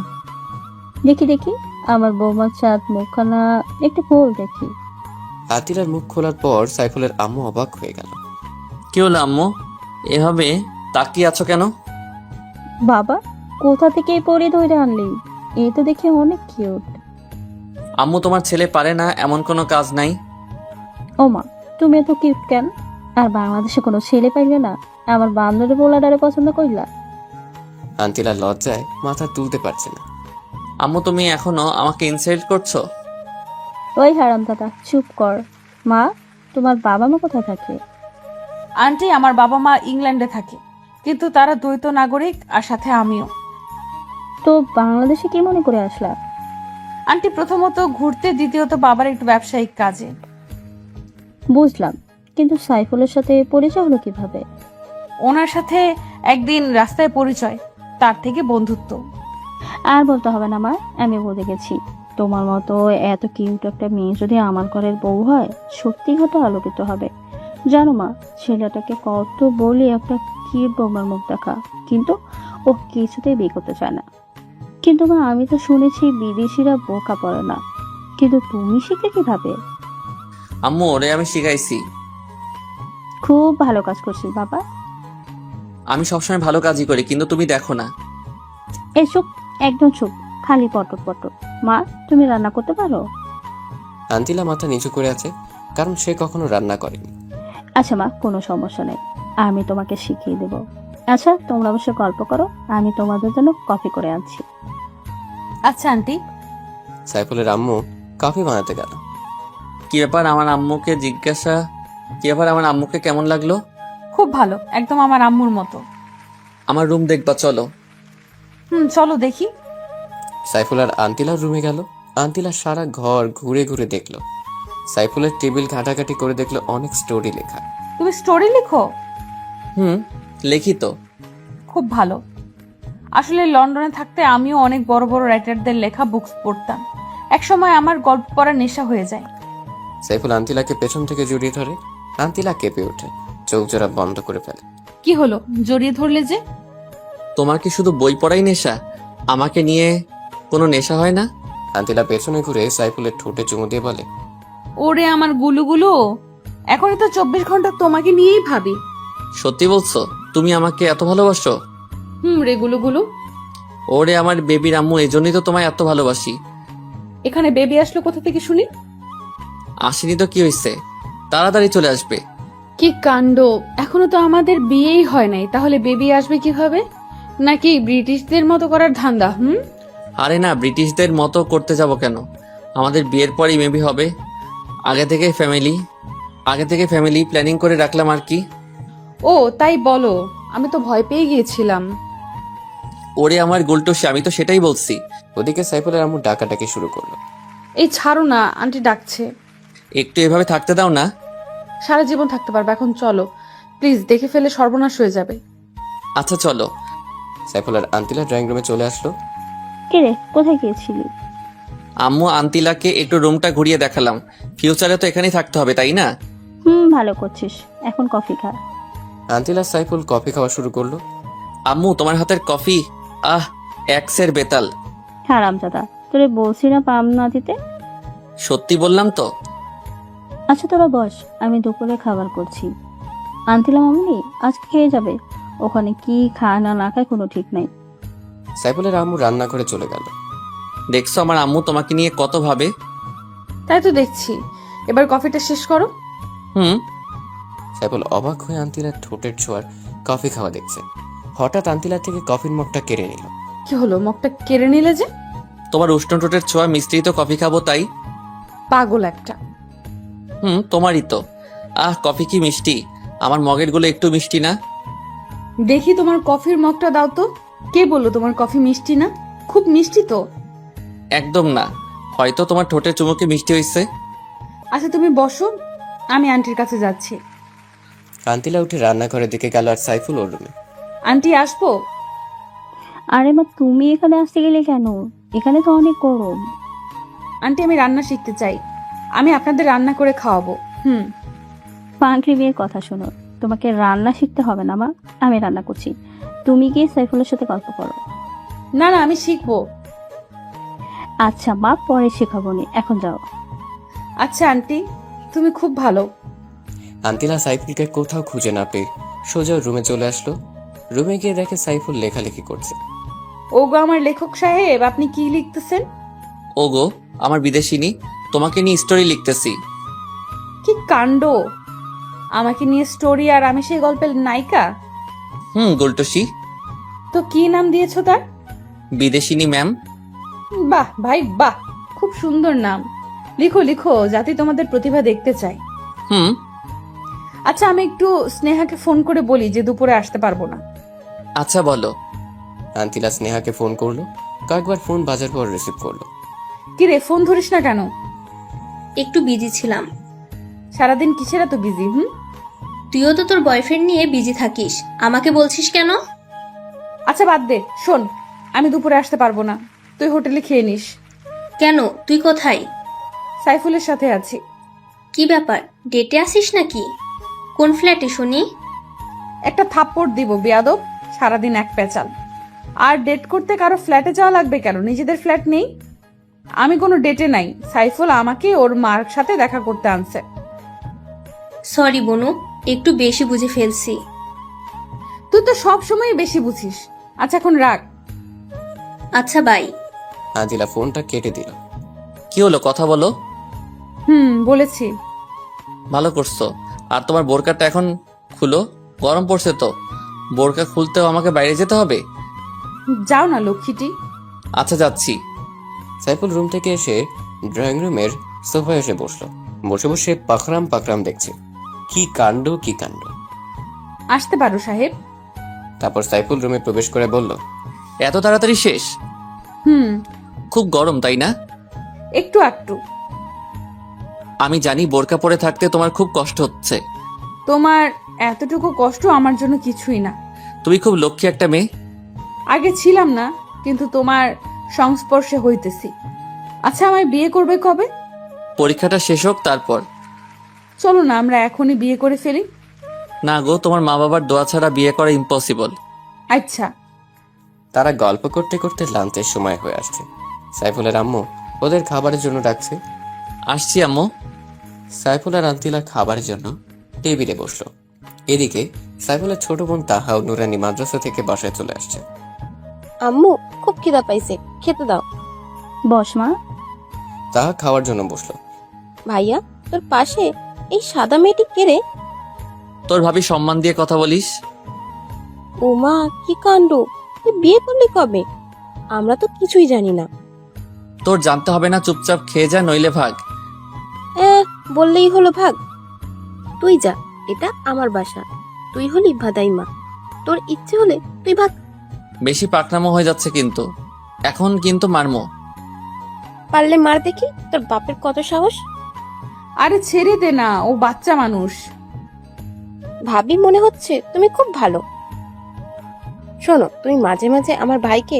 দেখি দেখি, আমার বৌমার চাঁদ মুখখানা একটু খোল দেখি। আন্তিলার মুখ খোলার পর সাইফুলের আম্মু অবাক হয়ে গেল। কি হলো আম্মু, এভাবে তাকিয়ে আছো কেন? বাবা, কোথা থেকে এই পরে ধরে আনলি? এ তো দেখে অনেক কিউট। আম্মু, তোমার ছেলে পারে না এমন কোনো কাজ নাই। ও মা, তুমি এত কিউট কেন? আর বাংলাদেশে কোনো ছেলে পাইলে না আমার বান্ধবী পোলাডারে পছন্দ কইলা? আন্তিলা লজ্জায় মাথা তুলতে পারছে না। আম্মু, তুমি এখনো আমাকে ইনসাল্ট করছো? ওই হারাম দাদা, চুপ কর। মা, তোমার বাবা মা কোথায় থাকে? আন্টি, আমার বাবা মা ইংল্যান্ডে থাকে, কিন্তু তারা দ্বৈত নাগরিক, আর সাথে আমিও। তো বাংলাদেশে কি মনে করে আসলা? আন্টি, প্রথমত ঘুরতে, দ্বিতীয়ত বাবার একটু ব্যবসায়িক কাজে। বুঝলাম, কিন্তু সাইফুলের সাথে পরিচয় হলো কিভাবে? ওনার সাথে একদিন রাস্তায় পরিচয়, তার থেকে বন্ধুত্ব। আর বলতে হবে না মা, আমি বুঝে গেছি। তোমার মতো এত কিউট একটা মেয়ে যদি আমার ঘরের বউ হয়, সত্যি হয়তো আলোকিত হবে। জানো মা, ছেলেটাকে কত বলি একটা কিউট বৌমার মুখ দেখা, কিন্তু ও কিছুতেই বিয়ে করতে চায় না। কিন্তু মা, আমি তো শুনেছি বিদেশিরা বোরকা পরে না, কিন্তু তুমি শিখলে কিভাবে? আম্মু, ওরে আমি শিখাইছি। খুব ভালো কাজ করছিস বাবা। আমি সবসময় ভালো কাজই করি, কিন্তু তুমি দেখো না। এই চুপ, একদম চুপ, খালি পটর পটর। মা, তুমি রান্না করতে পারো? আন্তিলা মাথা নিচু করে আছে, কারণ সে কখনো রান্না করেনি। আচ্ছা মা, কোনো সমস্যা নেই, আমি তোমাকে শিখিয়ে দেব। আচ্ছা, তোমরা অবশ্য গল্প করো, আমি তোমাদের জন্য কফি করে আনছি। আচ্ছা আন্টি। সাইফুলের আম্মু কফি বানাতে গেল। কি ব্যাপার, আমার আম্মুকে কেমন লাগলো? খুব ভালো, একদম আমার আম্মুর মতো। আমার রুম দেখবা, চলো। চলো দেখি। সাইফুল আর আন্তিলার রুমে গেল। আন্তিলা সারা ঘর ঘুরে ঘুরে দেখলো। সাইফুলের টেবিল ঘাটাঘাটি করে দেখলো অনেক স্টোরি লেখা। তুমি স্টোরি লিখো? লেখি তো। খুব ভালো। আসলে লন্ডনে থাকতে আমিও অনেক বড় বড় রাইটারদের লেখা বুকস পড়তাম। একসময় আমার গল্প পড়ার নেশা হয়ে যায়। সাইফুল আন্তিলাকে পেছন থেকে জড়িয়ে ধরে। আন্তিলা কেঁপে ওঠে, চোখ জোড়া বন্ধ করে ফেলে। কি হলো, জড়িয়ে ধরলে যে? তোমার কি শুধু বই পড়াই নেশা? আমাকে নিয়ে কোনো নেশা হয় না? আন্তিলা পেছনে ঘুরে সাইফুলের ঠোঁটে চুমু দিয়ে বলে, ওরে আমার গুলুগুলো, এখনই তো 24 ঘন্টা তোমাকে নিয়েই ভাবি। সত্যি বলছো? তুমি আমাকে এত ভালোবাসো? রে গুলুগুলো। ওরে আমার বেবির আম্মু, এজন্যই তো তোমায় এত ভালোবাসি। এখানে বেবি আসলো কোথা থেকে শুনি? আসেনি তো কি হয়েছে, তাড়াতাড়ি চলে আসবে। কি কাণ্ড, এখনো তো আমাদের বিয়েই হয় নাই, তাহলে বেবি আসবে কিভাবে? নাকি ব্রিটিশদের মতো করার ধান্দা? আরে না, ব্রিটিশদের মতো করতে যাব কেন? আমাদের বিয়ের পরই মেবি হবে। আগে থেকে ফ্যামিলি প্ল্যানিং করে রাখলাম আর কি। ও তাই বলো, আমি তো ভয় পেয়ে গিয়েছিলাম। ওরে আমার গোলটসে, আমি তো সেটাই বলছি। ওদিকে সাইফুলের আম্মু ডাকাডাকি শুরু করলো। এই ছাড়ো না, আন্টি ডাকছে। একটু এভাবে থাকতে দাও না। সারা জীবন থাকতে পারবে, এখন চলো প্লিজ, দেখে ফেলে সর্বনাশ হয়ে যাবে। আচ্ছা চলো। সাইফুলের আন্তিলা ড্রয়িং রুমে চলে আসলো। কে রে, কোথায় গিয়েছিলি? আম্মু, আন্তিলাকে একটু রুমটা ঘুরিয়ে দেখালাম। ফিউচারে তো এখানেই থাকতে হবে, তাই না? ভালো করছিস, এখন কফি খা। আন্তিলা সাইফুল কফি খাওয়া শুরু করলো। আম্মু, তোমার হাতের কফি এক্সের বেতাল। হারাম দাদা, তোরে বলছি না পাম না দিতে। সত্যি বললাম তো। আচ্ছা তোরা বস, আমি দুপুরে খাবার করছি। আনতিলাম মামনি আজকে খেয়ে যাবে, ওখানে কি খায় না না খায় কোনো ঠিক নাই। সাইফুলের আম্মু রান্না করে চলে গেল। দেখছো আমার আম্মু তোমাকে নিয়ে কত ভাবে। তাই তো দেখছি, এবার কফিটা শেষ করো। সাইফুল অবাক হয়ে আন্তিলার ঠোঁটের ছোঁয়ার কফি খাওয়া দেখছে। হঠাৎ আন্তিলা থেকে কফির মগটা কেড়ে নিল। কি হলো, মগটা কেড়ে নিলে যে? তোমার উষ্ণ ঠোঁটের ছোঁয়া মিষ্টি তো কফি খাবো তাই। পাগল একটা। তোমারই তো। কফি কি মিষ্টি? আমার মগের গুলো একটু মিষ্টি না? দেখি তোমার কফির মগটা দাও তো। কে বললো তোমার কফি মিষ্টি না? খুব মিষ্টি তো। একদম না, হয়তো তোমার ঠোঁটের চুমুকে মিষ্টি হয়েছে। আচ্ছা তুমি বসো, আমি আন্টির কাছে যাচ্ছি। আন্তিলা উঠে রান্নাঘরের দিকে গেল আর সাইফুল ওর রুমে। আন্টি আসবো? আরে মা, তুমি এখানে আসতে গেলে কেন? এখানে তো অনেক গরম। আন্টি আমি রান্না শিখতে চাই, আমি আপনাদের রান্না করে খাওয়াবো। পাগলি মেয়ের কথা শোনো, তোমাকে রান্না শিখতে হবে না মা, আমি রান্না করছি। তুমি গিয়ে সাইফুলের সাথে গল্প করো। না না, আমি শিখবো। আচ্ছা মা, পরে শেখাবো নি, এখন যাও। আচ্ছা আন্টি, তুমি খুব ভালো। আন্তিলা সাইফুলকে কোথাও খুঁজে না পেয়ে সোজা ওর রুমে চলে আসলো। রুমে গিয়ে দেখে সাইফুল লেখালেখি করছে। ওগো আমার লেখক সাহেব, আপনি কি লিখতেছেন? ওগো আমার বিদেশিনী, তোমাকে নিয়ে স্টোরি লিখতেছি। কি কাণ্ড! আমাকে নিয়ে স্টোরি, আর আমি সেই গল্পের নায়িকা? গোলটসি। তো কি নাম দিয়েছো তার? বিদেশিনী ম্যাম। বাহ ভাই বাহ, খুব সুন্দর নাম। লিখো লিখো, যাতে তোমাদের প্রতিভা দেখতে চাই। হুম। আচ্ছা আমি একটু স্নেহাকে ফোন করে বলি যে দুপুরে আসতে পারবো না। আচ্ছা বলো। আন্তিলা স্নেহাকে ফোন করলো। কয়েকবার ফোন বাজার পর রিসিভ করলো। কি রে, ফোন ধরিস না কেন? একটু বিজি ছিলাম। সারাদিন কিসের এত বিজি? তুইও তো তোর বয়ফ্রেন্ড নিয়ে বিজি থাকিস, আমাকে বলছিস কেন? আচ্ছা বাদ দে, শোন, আমি দুপুরে আসতে পারবো না, তুই হোটেলে খেয়ে নিস। কেন, তুই কোথায়? সাইফুলের সাথে আছি। কি ব্যাপার, ডেটে আসিস নাকি? কোন ফ্ল্যাটে শুনি? একটা থাপ্পড় দিব বেয়াদব, সারাদিন এক পেঁচাল। আর ডেট করতে কারো ফ্ল্যাটে যাওয়া লাগবে কেন? নিজেদের ফ্ল্যাট নেই? আমি কোনো ডেটে নাই, সাইফুল আমাকে ওর মার সাথে দেখা করতে আনছে। সরি বনু, একটু বেশি বুঝে ফেলছি। তুই তো সব সময় বেশি বুঝিস। আচ্ছা এখন রাখ। আচ্ছা বাই। আন্তিলা ফোনটা কেটে দিল। কি হলো, কথা বলো। বলেছি। ভালো করছো। আর তোমার বোরকাটা এখন খুলো, গরম পড়ছে তো। বোরকা খুলতেও আমাকে বাইরে যেতে হবে? যাও না লক্ষ্মীটি। আচ্ছা যাচ্ছি। সাইফুল রুম থেকে এসে ড্রয়িং রুমের সোফায় এসে বসলো। বসে বসে পাখরাম পাখরাম দেখছে। কি কাণ্ড কি কাণ্ড। আসতে পারো সাহেব। তারপর সাইফুল রুমে প্রবেশ করে বলল, এত তাড়াতাড়ি শেষ? খুব গরম তাই না? একটু একটু। আমি জানি বোরকা পরে থাকতে তোমার খুব কষ্ট হচ্ছে। তোমার এতটুকু কষ্ট আমার জন্য কিছুই না। তুমি খুব লক্ষ্মী একটা মেয়ে। আগে ছিলাম না, কিন্তু তোমার সংস্পর্শে হইতেছি। আচ্ছা আমায় বিয়ে করবে কবে? পরীক্ষাটা শেষ হোক তারপর। চলো না আমরা এখনই বিয়ে করে ফেলি। না গো, তোমার মা বাবার দোয়া ছাড়া বিয়ে করা ইম্পসিবল। আচ্ছা। তারা গল্প করতে করতে লাঞ্চের সময় হয়ে আসছে। সাইফুলের আম্মু ওদের খাবারের জন্য ডাকছে। আসছি আম্মু। সাইফুল আর আন্তিলা খাবারের জন্য টেবিলে বসলো। এদিকে সাইফুলের ছোট বোন তাহা ও নুরানি মাদ্রাসা থেকে বাসায় চলে আসছে। আম্মু খুব খিদা পাইছে, খেতে দাও। বস মা। তাহা খাওয়ার জন্য বসলো। ভাইয়া, তোর পাশে এই সাদা মেয়েটি কে রে? তোর ভাবি সম্মান দিয়ে কথা বলিস। ওমা কি কাণ্ড, তুই বিয়ে করলি কবে? আমরা তো কিছুই জানি না। তোর জানতে হবে না, চুপচাপ খেয়ে যা, নইলে ভাগ। বললেই হলো ভাগ? তুই যা, এটা আমার বাসা। তুই হলি ভাদাইমা, তোর ইচ্ছে হলে তুই ভাগ। বেশি পাকনামো হয়ে যাচ্ছে কিন্তু। এখন কিন্তু মারমো। পারলে মার দেখি, তোর বাপের কত সাহস। আরে ছেড়ে দে না, ও বাচ্চা মানুষ। ভাবি মনে হচ্ছে তুমি খুব ভালো। শোনো, তুমি মাঝে মাঝে আমার ভাইকে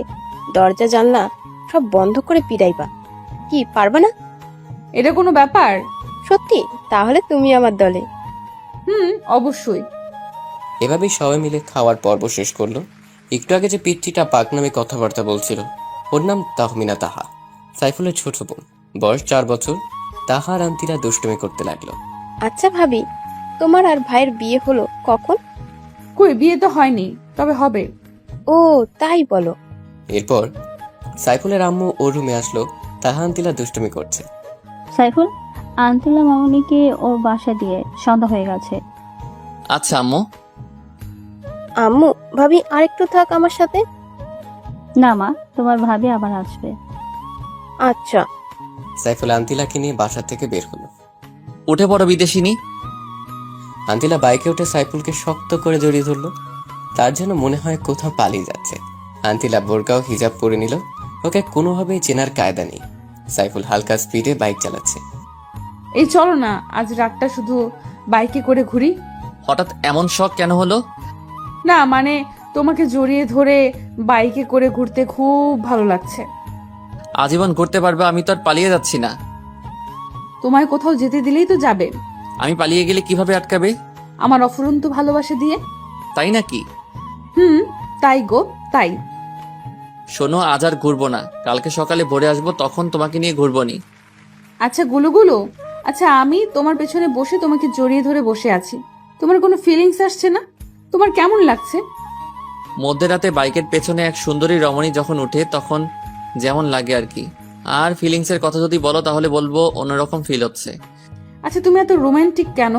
দরজা জানলা সব বন্ধ করে পিড়াইবা। কি পারবা না? এটা কোনো ব্যাপার? সত্যি? তাহলে তুমি আমার দলে। অবশ্যই। এভাবেই সবাই মিলে খাওয়ার পর্ব শেষ করলো। একটু আগে যে পিচ্চিটা পাকনামে কথাবার্তা বলছিল, ওর নাম তাহমিনা তাহা, সাইফুলের ছোট বোন। বয়স 4 বছর। তাহা আর আন্তিরা দুষ্টুমি করতে লাগলো। আচ্ছা ভাবি, তোমার আর ভাইয়ের বিয়ে হলো কখন? কই, বিয়ে তো হয়নি, তবে হবে। ও তাই বলো। এরপর সাইফুলের আম্মু ওর রুমে আসলো। তাহা আন্তিলা দুষ্টুমি করছে। সাইফুল, আন্টিলা মামনিকে ওর বাসা দিয়ে, সন্ধ্যা হয়ে গেছে। আচ্ছা আম্মু। আম্মু, ভাবি আরেকটু থাক আমার সাথে। না মা, তোমার ভাবি আবার আসবে। আচ্ছা। সাইফুল আন্তিলাকে নিয়ে বাসা থেকে বের হলো। উঠে পড়ো বিদেশিনী। আন্তিলা বাইকে উঠে সাইফুলকে শক্ত করে জড়িয়ে ধরলো। তার যেন মনে হয় কোথাও পালিয়ে যাচ্ছে। আন্তিলা বোরকা ও হিজাব পরে নিল। ওকে কোনোভাবেই চেনার কায়দা নেই। সাইফুল হালকা স্পিডে বাইক চালাচ্ছে। এই চলো না, আজ রাতটা শুধু বাইকে করে ঘুরি। হঠাৎ এমন শখ কেন হলো? না মানে তোমাকে জড়িয়ে ধরে বাইকে করে ঘুরতে খুব ভালো লাগছে। আজীবন ঘুরতে পারবে, আমি তো আর পালিয়ে যাচ্ছি না। তোমায় কোথাও যেতে দিলেই তো যাবে, আমি পালিয়ে গেলে কিভাবে আটকাবে? আমার অফুরন্ত ভালোবাসা দিয়ে। তাই নাকি? তাই গো তাই। শোনো, আজ আর ঘুরবো না, কালকে সকালে ভোরে আসবো, তখন তোমাকে নিয়ে ঘুরবো নি। আচ্ছা গুলো, আচ্ছা আমি তোমার পেছনে বসে তোমাকে জড়িয়ে ধরে বসে আছি, তোমার কোনো ফিলিংস আসছে না? তোমার কেমন লাগছে? মধ্যরাতে বাইকের পেছনে এক সুন্দরী রমণী যখন উঠে তখন যেমন লাগে আর কি। আর ফিলিংসের কথা যদি বলো তাহলে বলবো অন্যরকম ফিল হচ্ছে। আচ্ছা তুমি এত রোমান্টিক কেন?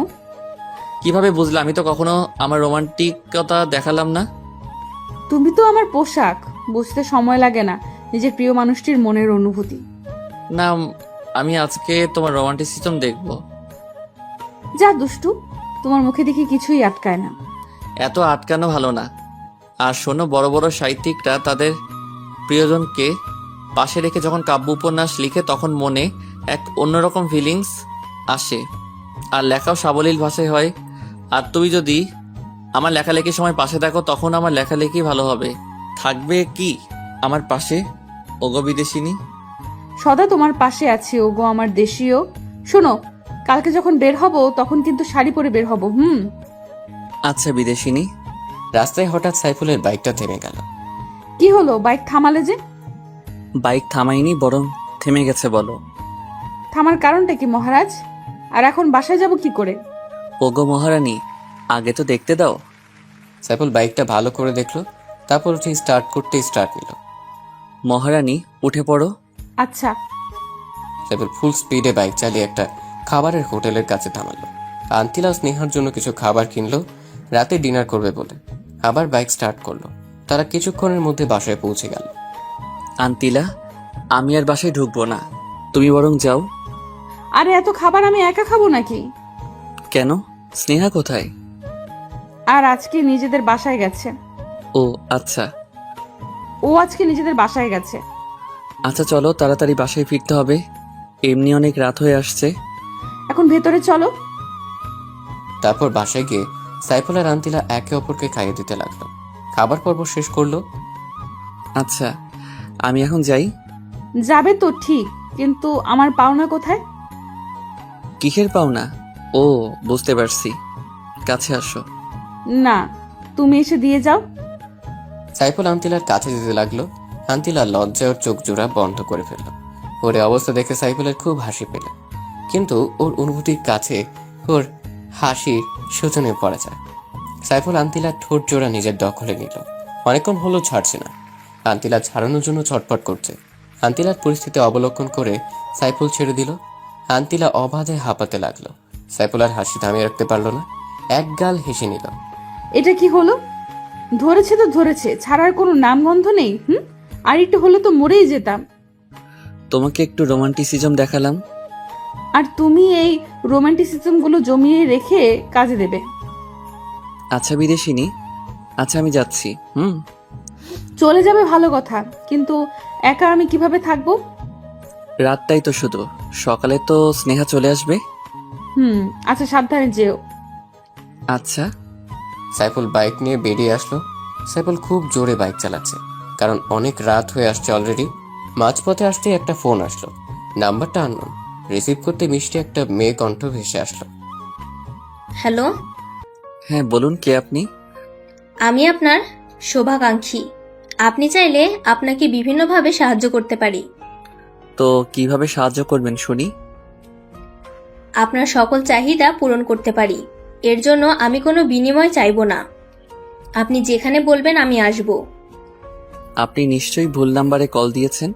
কিভাবে বুঝলে? আমি তো কখনো আমার রোমান্টিকতা দেখালাম না। তুমি তো আমার পোশাক, বুঝতে সময় লাগে না নিজের প্রিয় মানুষটির মনের অনুভূতি। না, আমি আজকে তোমার রোমান্টিসিজম দেখবো। যা দুষ্টু, তোমার মুখে দেখি কিছুই আটকায় না। এত আটকানো ভালো না। আর শোনো, বড় বড় সাহিত্যিকরা তাদের প্রিয়জনকে পাশে রেখে যখন কাব্য উপন্যাস লিখে তখন মনে এক অন্যরকম ফিলিংস আসে, আর লেখাও সাবলীল ভাষায় হয়। আর তুমি যদি আমার লেখালেখির সময় পাশে থাকো তখন আমার লেখালেখি ভালো হবে। থাকবে কি আমার পাশে, ওগো বিদেশিনী? সদা তোমার পাশে আছি ওগো আমার দেশীয়। শোনো, কালকে যখন বের হব তখন কিন্তু শাড়ি পরে বের হব। আচ্ছা বিদেশিনী। রাস্তায় হঠাৎ সাইফুলের বাইকটা থেমে গেল। কি হলো, বাইক থামালে যে? বাইক থামাইনি, বরং থেমে গেছে। বলো থামার কারণটা কি মহারাজ? আর এখন বাসায় যাব কি করে? ওগো মহারানী, আগে তো দেখতে দাও। সাইফুল বাইকটা ভালো করে দেখলো, তারপর উঠে স্টার্ট করতে স্টার্ট নিল। মহারানী উঠে পড়ো। আচ্ছা। সাইফুল ফুল স্পিডে বাইক চালিয়ে একটা খাবারের হোটেলের কাছে থামালো। আন্তিলা স্নেহার জন্য কিছু খাবার কিনলো, রাতে ডিনার করবে বলে। আবার বাইক স্টার্ট করলো। তারা কিছুক্ষণের মধ্যে বাসায় পৌঁছে গেল। আন্তিলা, আমি আর বাসায় ঢুকবো না, তুমি বরং যাও। আরে এত খাবার আমি একা খাবো নাকি? কেন? স্নেহা কোথায়? আর আজকে নিজেদের বাসায় গেছে। ও আচ্ছা। ও আজকে নিজেদের বাসায় গেছে। আচ্ছা চলো, তাড়াতাড়ি বাসায় ফিরতে হবে, এমনি অনেক রাত হয়ে আসছে। এখন ভেতরে চলো। তারপর বাসায় গিয়ে সাইফুল আর আন্তিলা একে অপরকে খাইয়ে দিতে লাগলো। খাবার পর্ব শেষ করলো। আচ্ছা আমি এখন যাই। যাবে তো ঠিক, কিন্তু আমার পাওনা কোথায়? কিসের পাওনা? ও বুঝতে পারছি, কাছে আসো। না, তুমি এসে দিয়ে যাও। সাইফুল আন্তিলার কাছে যেতে লাগলো। আন্তিলা লজ্জায় ওর চোখ জোড়া বন্ধ করে ফেললো। ওর এই অবস্থা দেখে সাইফুলের খুব হাসি পেল, কিন্তু ওর অনুভূতির কাছে ওর হাসি শোচনীয় পড়ে যায়। সাইফুল আন্তিলার ঠোঁট জোড়া নিজের দখলে নিল। অনেকক্ষণ হলো ছাড়ছে না। আন্তিলা ছাড়ানোর জন্য ছটফট করছে। আন্তিলার পরিস্থিতি অবলোকন করে সাইফুল ছেড়ে দিল। আন্তিলা অবাধে হাঁপাতে লাগলো। সাইফুল আর হাসি থামিয়ে রাখতে পারলো না, এক গাল হেসে নিল। এটা কি হলো? ধরেছে তো ধরেছে, ছাড়ার কোনো নামগন্ধ নেই। আর একটু হলে তো মরেই যেতাম। তোমাকে একটু রোমান্টিসিজম দেখালাম। আর তুমি এই রোমান্টিসিজম গুলো জমিয়ে রেখে কাজে দেবে। আচ্ছা বিদেশিনী, আচ্ছা আমি যাচ্ছি। চলে যাবে ভালো কথা, কিন্তু একা আমি কিভাবে থাকবো? রাতটাই তো শুধু, সকালে তো স্নেহা চলে আসবে। আচ্ছা সাবধানে যেও। আচ্ছা। সাইফুল বাইক নিয়ে বেরিয়ে আসলো। সাইফুল খুব জোরে বাইক চালাচ্ছে, কারণ অনেক রাত হয়ে আসছে অলরেডি। মাঝপথে আসতে একটা ফোন আসলো। নাম্বারটা আননোন। রিসিভ করতে মিষ্টি একটা মেয়ে কণ্ঠ ভেসে আসলো। হ্যালো, হ্যাঁ বলুন, কে আপনি? আমি আপনার শুভাকাঙ্ক্ষী। আপনি চাইলে আপনাকে বিভিন্নভাবে সাহায্য করতে পারি। তো কিভাবে সাহায্য করবেন শুনি। আপনার সকল চাহিদা পূরণ করতে পারি। এর জন্য আমি কোনো বিনিময় চাইবো না। আপনি যেখানে বলবেন আমি আসব। আপনি নিশ্চয়ই ভুল নাম্বারে কল দিয়েছেন।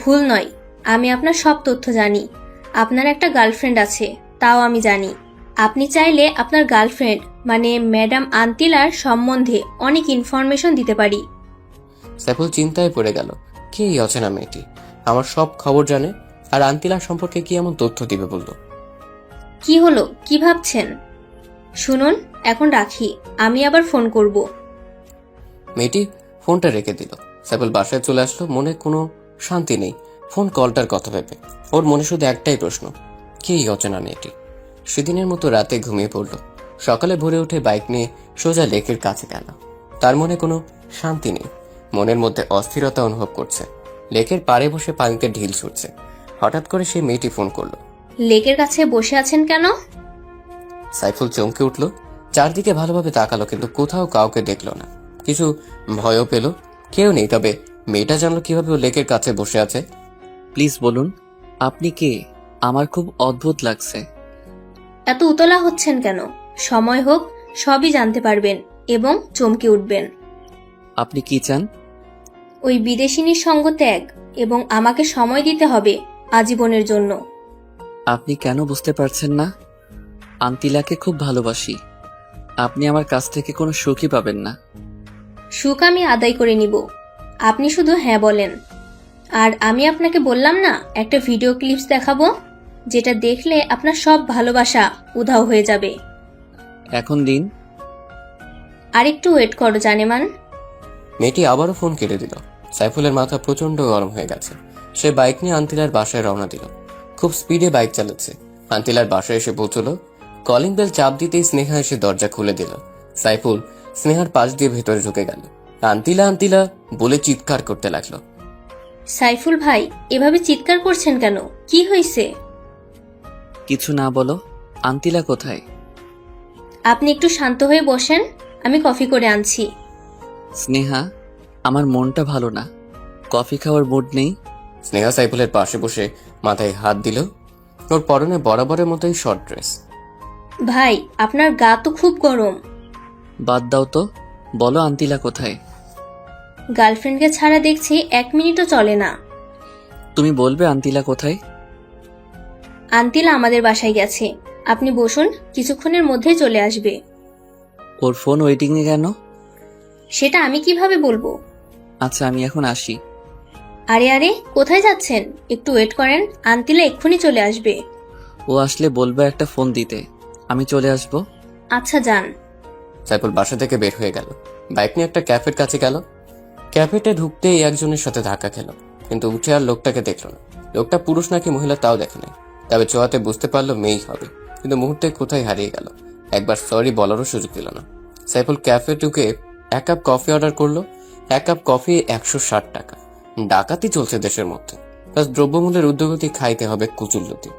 ভুল নয়, আমি আপনার সব তথ্য জানি। আপনার একটা গার্লফ্রেন্ড আছে, তাও আমি জানি। আপনি চাইলে আপনার গার্লফ্রেন্ড মানে ম্যাডাম আন্তিলার সম্বন্ধে অনেক ইনফরমেশন দিতে পারি। সাইফুল চিন্তায় পড়ে গেল, কে এই অচেনা মেয়েটি? আমার সব খবর জানে, আর আন্তিলার সম্পর্কে কি এমন তথ্য দিবে বলল? কি হলো, কি ভাবছেন? শুনুন, এখন রাখি, আমি আবার ফোন করব। মেয়েটি ফোনটা রেখে দিল। সাইফুল বাসায় চলে আসলো, মনে কোনো শান্তি নেই ফোন কলটার কথা ভেবে। ওর মনে শুধু একটাই প্রশ্ন, কি এই অচেনা মেয়েটি? সেদিনের মতো রাতে ঘুমিয়ে পড়লো। সকালে ভোরে উঠে বাইক নিয়ে সোজা লেকের কাছে গেল। তার মনে কোনো শান্তি নেই, মনের মধ্যে অস্থিরতা অনুভব করছে। লেকের পাড়ে বসে পানিতে ঢিল ছুটছে। হঠাৎ করে সেই মেয়েটি ফোন করলো। লেকের কাছে বসে আছেন কেন? সাইফুল চমকে উঠল, চারদিকে ভালোভাবে তাকালো, কিন্তু কোথাও কাউকে দেখলো না। কিছু ভয়ও পেল, কেউ নেই। তবে মেয়েটা জানলো কিভাবে ও লেকের কাছে বসে আছে। প্লিজ বলুন, আপনি কে? আমার খুব অদ্ভুত লাগছে। এত উতলা হচ্ছেন কেন? সময় হোক, সবই জানতে পারবেন এবং চমকে উঠবেন। আপনি কি চান? ওই বিদেশিনীর সঙ্গ ত্যাগ এবং আমাকে সময় দিতে হবে আজীবনের জন্য। আপনি কেন বুঝতে পারছেন না? আন্তিলাকে খুব ভালোবাসি। আপনি আমার কাছ থেকে কোনো সুখই পাবেন না। সুখ আমি আদায় করে নিব, আপনি শুধু হ্যাঁ বলেন। আর আমি আপনাকে বললাম না, একটা ভিডিও ক্লিপস দেখাবো, যেটা দেখলে আপনার সব ভালোবাসা উধাও হয়ে যাবে। এখন দিন। আরেকটু ওয়েট করো জানেমান। মেয়েটি আবারও ফোন কেটে দিল। সাইফুলের মাথা প্রচন্ড গরম হয়ে গেছে। সে বাইক নিয়ে আন্তিলার বাসায় রওনা দিল। খুব স্পিডে বাইক চালাচ্ছে। আন্তিলার বাসায় এসে পৌঁছলো। কলিং বেল চাপ দিতেই স্নেহা এসে দরজা খুলে দিল। সাইফুল স্নেহার পাশ দিয়ে ভেতরে ঢুকে গেল। আন্তিলা আন্তিলা বলে চিৎকার করতে লাগলো। সাইফুল ভাই, এভাবে চিৎকার করছেন কেন? কি হয়েছে? কিছু না বলো। আন্তিলা কোথায়? আপনি একটু শান্ত হয়ে বসেন, আমি কফি করে আনছি। স্নেহা, আমার মনটা ভালো না। কফি খাওয়ার মুড নেই। স্নেহা সাইফুলের পাশে বসে মাথায় হাত দিল। ওর পরনে বরাবরের মতোই শর্ট ড্রেস। ভাই, আপনার গা তো খুব গরম। বাদ দাও তো, বলো আন্তিলা কোথায়? গার্লফ্রেন্ডকে ছাড়া দেখছি 1 মিনিটও চলে না। তুমি বলবে আন্তিলা কোথায়? আন্তিলা আমাদের বাসায় গেছে। আপনি বসুন, কিছুক্ষণের মধ্যেই চলে আসবে। ওর ফোন ওয়েটিংয়ে কেন? সেটা আমি কিভাবে বলবো? আচ্ছা, আমি এখন আসি। আরে আরে, কোথায় যাচ্ছেন? একটু ওয়েট করেন, আন্তিলা এক্ষুনি চলে আসবে। ও আসলে বলবে একটা ফোন দিতে। আমি চলে আসবো। আচ্ছা যান। সাইফুল বাসা থেকে বের হয়ে গেল। বাইক নিয়ে একটা ক্যাফের কাছে গেল। ক্যাফেতে ঢুকতেই একজনের সাথে ধাক্কা খেল, কিন্তু উঠে আর লোকটাকে দেখলো না। লোকটা পুরুষ নাকি মহিলা তাও দেখে নাই। তবে চোয়াতে বুঝতে পারলো মেয়েই হবে, কিন্তু মুহূর্তে কোথায় হারিয়ে গেল। একবার সরি বলারও সুযোগ দিল না। সাইফুল ক্যাফে ঢুকে 1 কাপ কফি অর্ডার করলো। 1 কাপ কফি 160 টাকা। ডাকাতি চলছে দেশের মধ্যে, প্লাস দ্রব্যমূল্যের ঊর্ধ্বগতি খাইতে হবে কুচুল্লতি।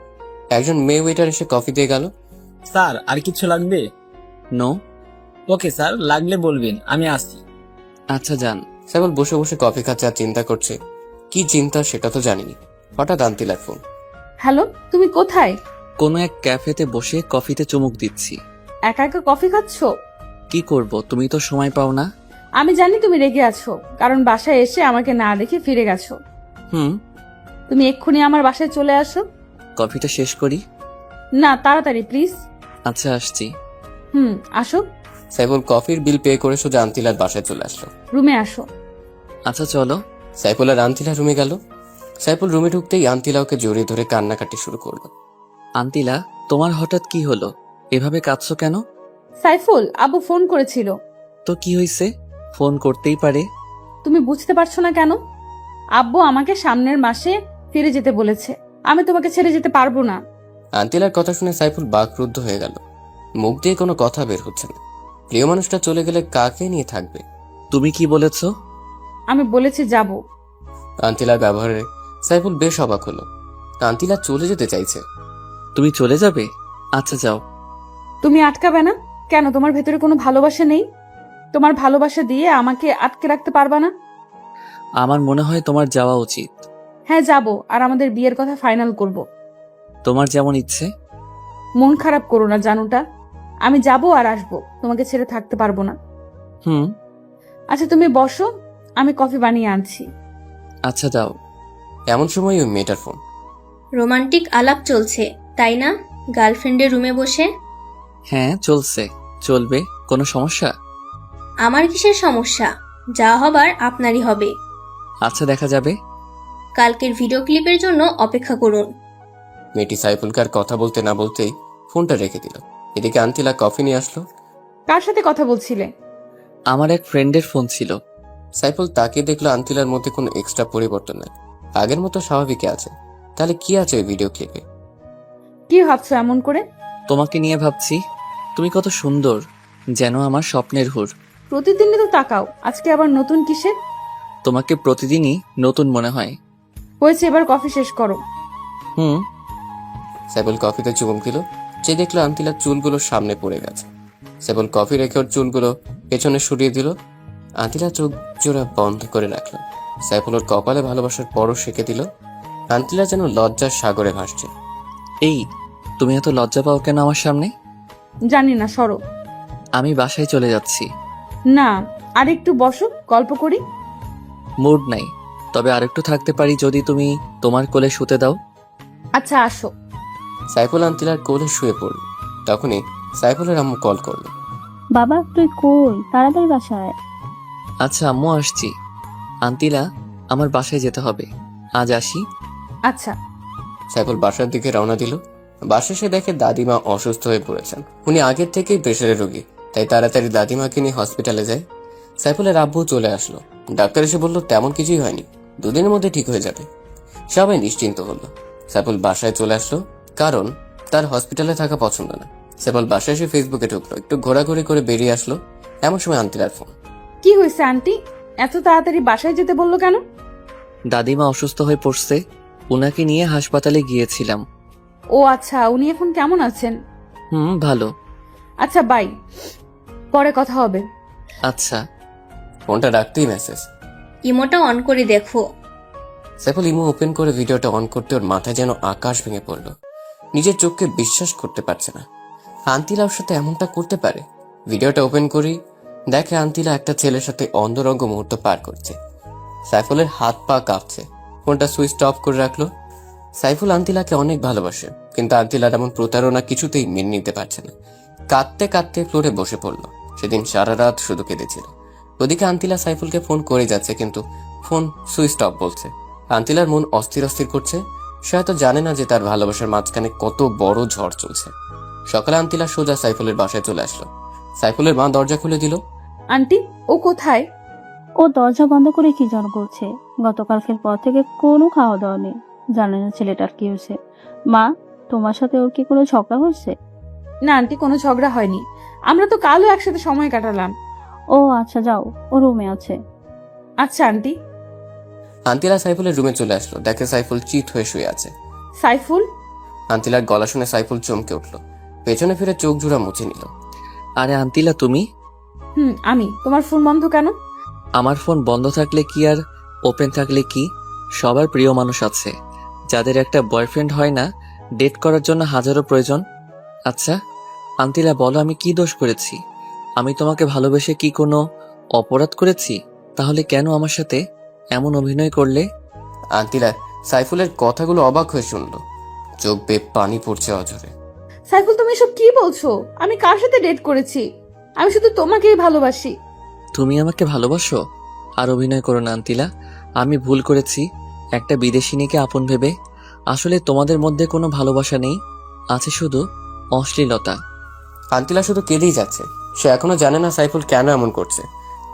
একজন মেয়ে ওয়েটার এসে কফি দিয়ে গেল। স্যার আর কিছু লাগবে? নো। ওকে স্যার, লাগলে বলবেন, আমি আসছি। আচ্ছা যান। সাইফুল বসে বসে কফি খাচ্ছে আর চিন্তা করছে। কি চিন্তা সেটা তো জানিনি। হঠাৎ আন্তিলার ফোন। হ্যালো, তুমি কোথায়? কোনো এক ক্যাফেতে বসে কফিতে চুমুক দিচ্ছি। একা একা কফি খাচ্ছো? কি করব, তুমি তো সময় পাও না। আমি জানি তুমি রেগে আছো, কারণ বাসায় এসে আমাকে না দেখে ফিরে গেছো। হুম। তুমি এক্ষুনি আমার বাসায় চলে আসো। কফিটা শেষ করি। না, তাড়াতাড়ি প্লিজ। আচ্ছা, আসছি। আসো। সাইফুল কফির বিল পে করে সোজা আন্তিলার বাসায় চলে আসলো। রুমে আসো। আচ্ছা চলো। সাইফুল আর আন্তিলা রুমে গেল। সাইফুল রুমে ঢুকতেই আন্তিলা ওকে জড়িয়ে ধরে কান্নাকাটি শুরু করলো। আন্তিলা, তোমার হঠাৎ কি হলো? এভাবে কাঁদছো কেন? সাইফুল, আব্বু ফোন করেছিল। তো কি হয়েছে? ফোন করতেই পারে। তুমি বুঝতে পারছো না কেন? আব্বু আমাকে সামনের মাসে ফিরে যেতে বলেছে। আমি তোমাকে ছেড়ে যেতে পারবো না। আন্তিলার কথা শুনে সাইফুল বাকরুদ্ধ হয়ে গেল। মুখ দিয়ে কোনো কথা বের হচ্ছে না। প্রিয় মানুষটা চলে গেলে কাকে নিয়ে থাকবে? তুমি কি বলেছো? আমি বলেছি যাব। আন্তিলার ব্যবহারে সাইফুল বেশ অবাক হলো। আন্তিলা চলে যেতে চাইছে। তুমি চলে যাবে? আচ্ছা যাও। তুমি আটকাবে না কেন? তোমার ভেতরে কোনো ভালোবাসা নেই? তোমার ভালোবাসা দিয়ে আমাকে আটকে রাখতে পারবা না? আমার মনে হয় তোমার যাওয়া উচিত। হ্যাঁ যাব, আর আমাদের বিয়ের কথা ফাইনাল করব। তোমার যেমন ইচ্ছে। মন খারাপ করো না জানুটা, আমি যাব আর আসবো, তোমাকে ছেড়ে থাকতে পারবো না। হুম। আচ্ছা তুমি বসো, আমি কফি বানিয়ে আনছি। আচ্ছা দাও। এমন সময় ওই মেয়েটার ফোন। রোমান্টিক আলাপ চলছে তাই না, গার্লফ্রেন্ডের রুমে বসে? হ্যাঁ চলছে। চলবে, কোনো সমস্যা? আমার কিসের সমস্যা? যা হবার আপনারই হবে। আচ্ছা দেখা যাবে। কালকের ভিডিও ক্লিপের জন্য অপেক্ষা করুন। মেয়েটি সাইফুলকে আর কথা বলতে না বলতেই ফোনটা রেখে দিল। এদিকে আন্তিলা কফি নিয়ে আসলো। কার সাথে কথা বলছিলে? আমার এক ফ্রেন্ডের ফোন ছিল। সাইফুল তাকিয়ে দেখলো আন্তিলার মধ্যে কোনো এক্সট্রা পরিবর্তন নেই, আগের মতো স্বাভাবিকই আছে। তাহলে কি আছে ওই ভিডিও ক্লিপে? কি ভাবছো এমন করে? তোমাকে নিয়ে ভাবছি, তুমি কত সুন্দর, যেন আমার স্বপ্নের হুর। প্রতিদিনই তো তাকাও, আজকে আবার নতুন কিসের? তোমাকে প্রতিদিনই নতুন মনে হয়। হয়েছে, এবার কফি শেষ করো। হুম। সাইফুল কফিতে চুমুক দিল, যে দেখলো আন্তিলার চুলগুলো সামনে পড়ে গেছে। সাইফুল কফি রেখে ওর চুলগুলো পেছনে সরিয়ে দিল। আন্তিলা চোখ জোড়া বন্ধ করে রাখলো। সাইফুল ওর কপালে ভালোবাসার পরশ শেখে দিল। আন্তিলা যেন লজ্জার সাগরে ভাসছে। এই, তুমি এত লজ্জা পাও কেন আমার সামনে? জানি না, সরো। আমি বাসায় চলে যাচ্ছি। না, আর একটু বসো, গল্প করি। মুড নাই, তবে আরেকটু থাকতে পারি যদি তুমি তোমার কোলে শুতে দাও। আচ্ছা, আসো। সাইফুল আন্তিলার কোলে শুয়ে পড়ল। তখনই সাইফুলের আম্মু কল করলো। বাবা তুই কই, তাড়াতাড়ি বাসায়। আচ্ছা আম্মু, আসছি। আন্তিলা, আমার বাসায় যেতে হবে, আজ আসি। আচ্ছা। সাইফুল বাসার দিকে রওনা দিল। বাসে সে দেখে দাদিমা অসুস্থ হয়ে পড়েছেন। উনি আগের থেকেই প্রেশারের রোগী, তাই তাড়াতাড়ি দাদিমাকে নিয়ে হসপিটালে যায়। সাইফুলের আব্বু চলে আসলো। ডাক্তার এসে বলল তেমন কিছুই হয়নি, 2 দিনের মধ্যে ঠিক হয়ে যাবে। সবাই নিশ্চিন্ত হলো। সাইফুল বাসায় চলে আসলো, কারণ তার হসপিটালে থাকা পছন্দ না। সাইফুল বাসায় এসে ফেসবুকে ঢুকলো, একটু ঘোরাঘুরি করে বেরিয়ে আসলো। এমন সময় আন্তিলার ফোন। কি হয়েছে আন্টি, এত তাড়াতাড়ি বাসায় যেতে বললো কেন? দাদিমা অসুস্থ হয়ে পড়ছে, উনাকে নিয়ে হাসপাতালে গিয়েছিলাম। ও আচ্ছা, উনি এখন কেমন আছেন? ভালো। আচ্ছা বাই, পরে কথা হবে। আচ্ছা। ফোনটা রাখতেই মেসেজ। ইমোটা অন করে দেখো। সাইফুল ইমো ওপেন করে ভিডিওটা অন করতে ওর মাথায় যেন আকাশ ভেঙে পড়লো। নিজের চোখকে বিশ্বাস করতে পারছে না, আন্তিলা ওর সাথে এমনটা করতে পারে। ভিডিওটা ওপেন করি, দেখে আন্তিলা একটা ছেলের সাথে অন্ধরঙ্গ মুহূর্ত পার করছে। সাইফুলের হাত পা কাঁপছে। ফোনটা সুইচ অফ করে রাখলো। সাইফুল আন্তিলাকে অনেক ভালোবাসে, কিন্তু আন্তিলার এমন প্রতারণা কিছুতেই মেনে নিতে পারছে না। কাঁদতে কাঁদতে ফ্লোরে বসে পড়লো। সেদিন সারা রাত শুধু কেঁদেছিল। ওদিকে আন্তিলা সাইফুলকে ফোন করে যাচ্ছে, কিন্তু ফোন সুইচ অফ বলছে। আন্তিলার মন অস্থির অস্থির করছে। সে হয়তো জানে না যে তার ভালোবাসার মাঝখানে কত বড় ঝড় চলছে। সকালে আন্তিলা সোজা সাইফুলের বাসায় চলে আসলো। সাইফুলের মা দরজা খুলে দিল। আন্টি, ও কোথায়? ও দরজা বন্ধ করে কি যেন করছে। গতকালকের পর থেকে কোনো খাওয়া দাওয়া নেই, জানে না ছেলেটার কি হয়েছে। মা, তোমার সাথে ওর কি কোনো ঝগড়া হয়েছে? না আন্টি, কোনো ঝগড়া হয়নি, আমরা তো কালও একসাথে সময় কাটালাম। ও আচ্ছা, যাও, ও রুমে আছে। আচ্ছা আন্টি। আন্তিলা সাইফুলের রুমে চলে আসলো, দেখে সাইফুল চিত হয়ে শুয়ে আছে। সাইফুল? আন্তিলার গলা শুনে সাইফুল চমকে উঠলো। পেছনে ফিরে চোখ জোড়া মুছে নিল। আরে আন্তিলা, তুমি? আমি। তোমার ফোন বন্ধ কেন? আমার ফোন বন্ধ থাকলে কি আর ওপেন থাকলে কি? সবার প্রিয় মানুষ আছে, যাদের একটা বয়ফ্রেন্ড হয় না, ডেট করার জন্য হাজারো প্রয়োজন। আচ্ছা আন্তিলা, বলো আমি কি দোষ করেছি? আমি তোমাকে ভালোবেসে কি কোনো অপরাধ করেছি? তাহলে কেন আমার সাথে এমন অভিনয় করলে? আন্তিলা সাইফুলের কথাগুলো অবাক হয়ে শুনলো। চোখ বেয়ে পানি পড়ছে অঝরে। সাইফুল, তুমি এসব কি বলছো? আমি কার সাথে ডেট করেছি? আমি শুধু তোমাকেই ভালোবাসি। তুমি আমাকে ভালোবাসো? আর অভিনয় করো না আন্তিলা, আমি ভুল করেছি একটা বিদেশিনীকে আপন ভেবে। আসলে তোমাদের মধ্যে কোনো ভালোবাসা নেই, আছে শুধু অশ্লীলতা। আন্তিলা শুধু কেঁদেই যাচ্ছে। সে এখনো জানে না সাইফুল কেন এমন করছে।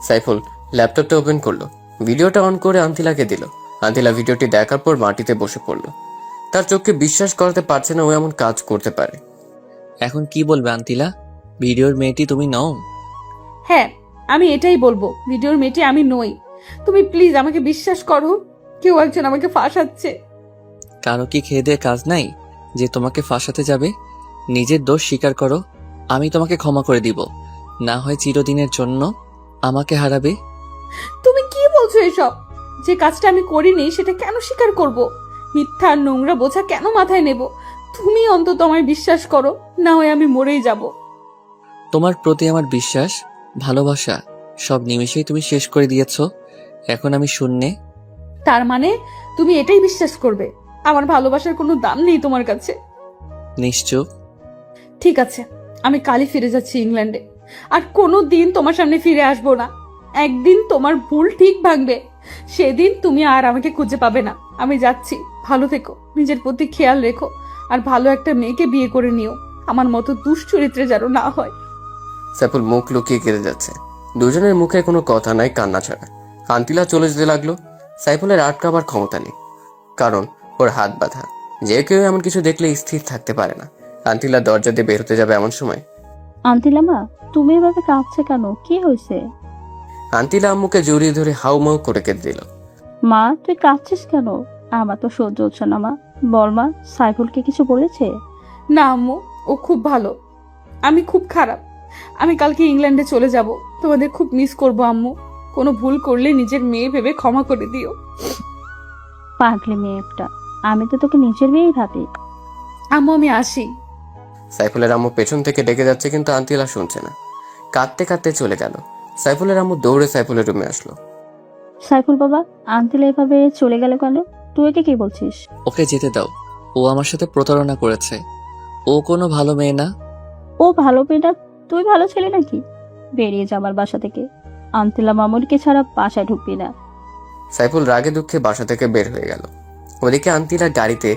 সাইফুল ল্যাপটপটা ওপেন করলো, ভিডিওটা অন করে আন্তিলাকে দিল। আন্তিলা ভিডিওটি দেখার পর মাটিতে বসে পড়লো। তার চোখকে বিশ্বাস করতে পারছে না ও এমন কাজ করতে পারে। এখন কি বলবে আন্তিলা? ভিডিওর মেয়েটি তুমি নও? হ্যাঁ, আমি এটাই বলবো, ভিডিওর মেয়েটি আমি নই। তুমি প্লিজ আমাকে বিশ্বাস করো, কেউ একজন আমাকে ফাঁসাচ্ছে। কারো কি খেয়ে দিয়ে কাজ নাই যে তোমাকে ফাঁসাতে যাবে? নিজের দোষ স্বীকার করো, আমি তোমাকে ক্ষমা করে দিব। না হয় চিরদিনের জন্য আমাকে হারাবে। তুমি কি বলছো এসব? যে কাজটা আমি করিনি সেটা কেন স্বীকার করব? মিথ্যা আর নোংরা বোঝা কেন মাথায় নেব? তুমি অন্তত আমায় বিশ্বাস করো, না হয় আমি মরেই যাব। তোমার প্রতি আমার বিশ্বাস, ভালোবাসা সব নিমেষেই তুমি শেষ করে দিয়েছো। এখন আমি শূন্যে। তার মানে তুমি এটাই বিশ্বাস করবে আমার ভালোবাসার কোনো দাম নেই তোমার কাছে? নিশ্চুপ। ঠিক আছে, আমি কালই ফিরে যাচ্ছি ইংল্যান্ডে। আর কোনো দিন তোমার সামনে ফিরে আসবো না। একদিন তোমার ভুল ঠিক ভাঙবে, সেদিন তুমি আর আমাকে খুঁজে পাবে না। আমি যাচ্ছি, ভালো থেকো, নিজের প্রতি খেয়াল রেখো, আর ভালো একটা মেয়েকে বিয়ে করে নিও, আমার মতো দুশ্চরিত্রে যেন না হয়। সাইফুল মুখ লুকিয়ে কেঁদে যাচ্ছে। দুজনের মুখে কোনো কথা নাই, কান্না ছাড়া। আন্তিলা চলে যেতে লাগলো। সাইফুলের আটকাবার ক্ষমতা নেই, কারণ ওর হাত বাঁধা। যে কেউ এমন কিছু দেখলে স্থির থাকতে পারে না। আন্তিলা দরজা দিয়ে বের হতে যাবে এমন সময় আন্তিলামা, তুমি এভাবে কাঁদছে কেন? কি হয়েছে? আন্তিলা আম্মুকে জড়িয়ে ধরে হাউমাউ করে কেঁদে দিল। মা, তুই কাঁদছিস কেন? আমার তো সহ্য হচ্ছে না মা। বল মা, সাইফুলকে কিছু বলেছে? না আম্মু, ও খুব ভালো। আমি খুব খারাপ। আমি কালকে ইংল্যান্ডে চলে যাব। তোমাদের খুব মিস করব আম্মু। কোনো ভুল করলে নিজের মেয়ে ভেবে ক্ষমা করে দিও। পাগলি মেয়ে একটা। আমি তো তোকে নিজের মেয়েই ভাবি। আম্মু আমি আসি। সাইফুলের আম্মু পেছন থেকে ডেকে যাচ্ছে, কিন্তু আন্তিলা শুনছে না। কাঁদতে কাঁদতে চলে গেল। সাইফুলের আম্মু দৌড়ে সাইফুলের রুমে আসলো। সাইফুল বাবা, আন্তিলা এভাবে চলে গেল কেন? তুই একে কি বলছিস? ওকে যেতে দাও। ও আমার সাথে প্রতারণা করেছে। ও কোনো ভালো মেয়ে না। ও ভালো মেয়েটা, তুই ভালো ছেলে নাকি? বেরিয়ে যা আমার বাসা থেকে। আন্তিলা মামুনিকে ছাড়া বাসায় ঢুকবি না। সাইফুল রাগে দুঃখে বাসা থেকে বের হয়ে গেল। ওদিকে আন্তিলা গাড়িতে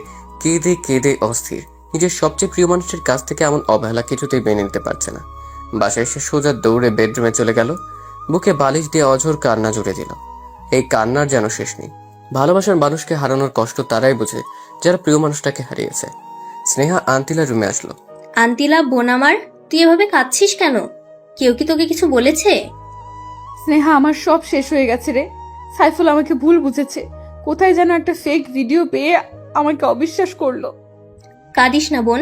কেঁদে কেঁদে অস্থির। নিজের সবচেয়ে প্রিয় মানুষের কাছ থেকে এমন অবহেলা কিছুতেই মেনে নিতে পারছে না। বাসায় এসে সোজা দৌড়ে বেডরুমে চলে গেল। বুকে বালিশ দিয়ে অঝোর কান্না জুড়ে দিল। এই কান্নার যেন শেষ নেই। ভালোবাসার মানুষকে হারানোর কষ্ট তারাই বোঝে যারা প্রিয় মানুষটাকে হারিয়েছে। স্নেহা আন্তিলার রুমে আসলো। আন্তিলা বোন আমার, তুই এভাবে কাঁদছিস কেন? কেউ কি তোকে কিছু বলেছে? স্নেহা, আমার সব শেষ হয়ে গেছে রে। সাইফুল আমাকে ভুল বুঝেছে। কোথায় যেন একটা ফেক ভিডিও পেয়ে আমাকে অবিশ্বাস করলো। কাঁদিস না বোন।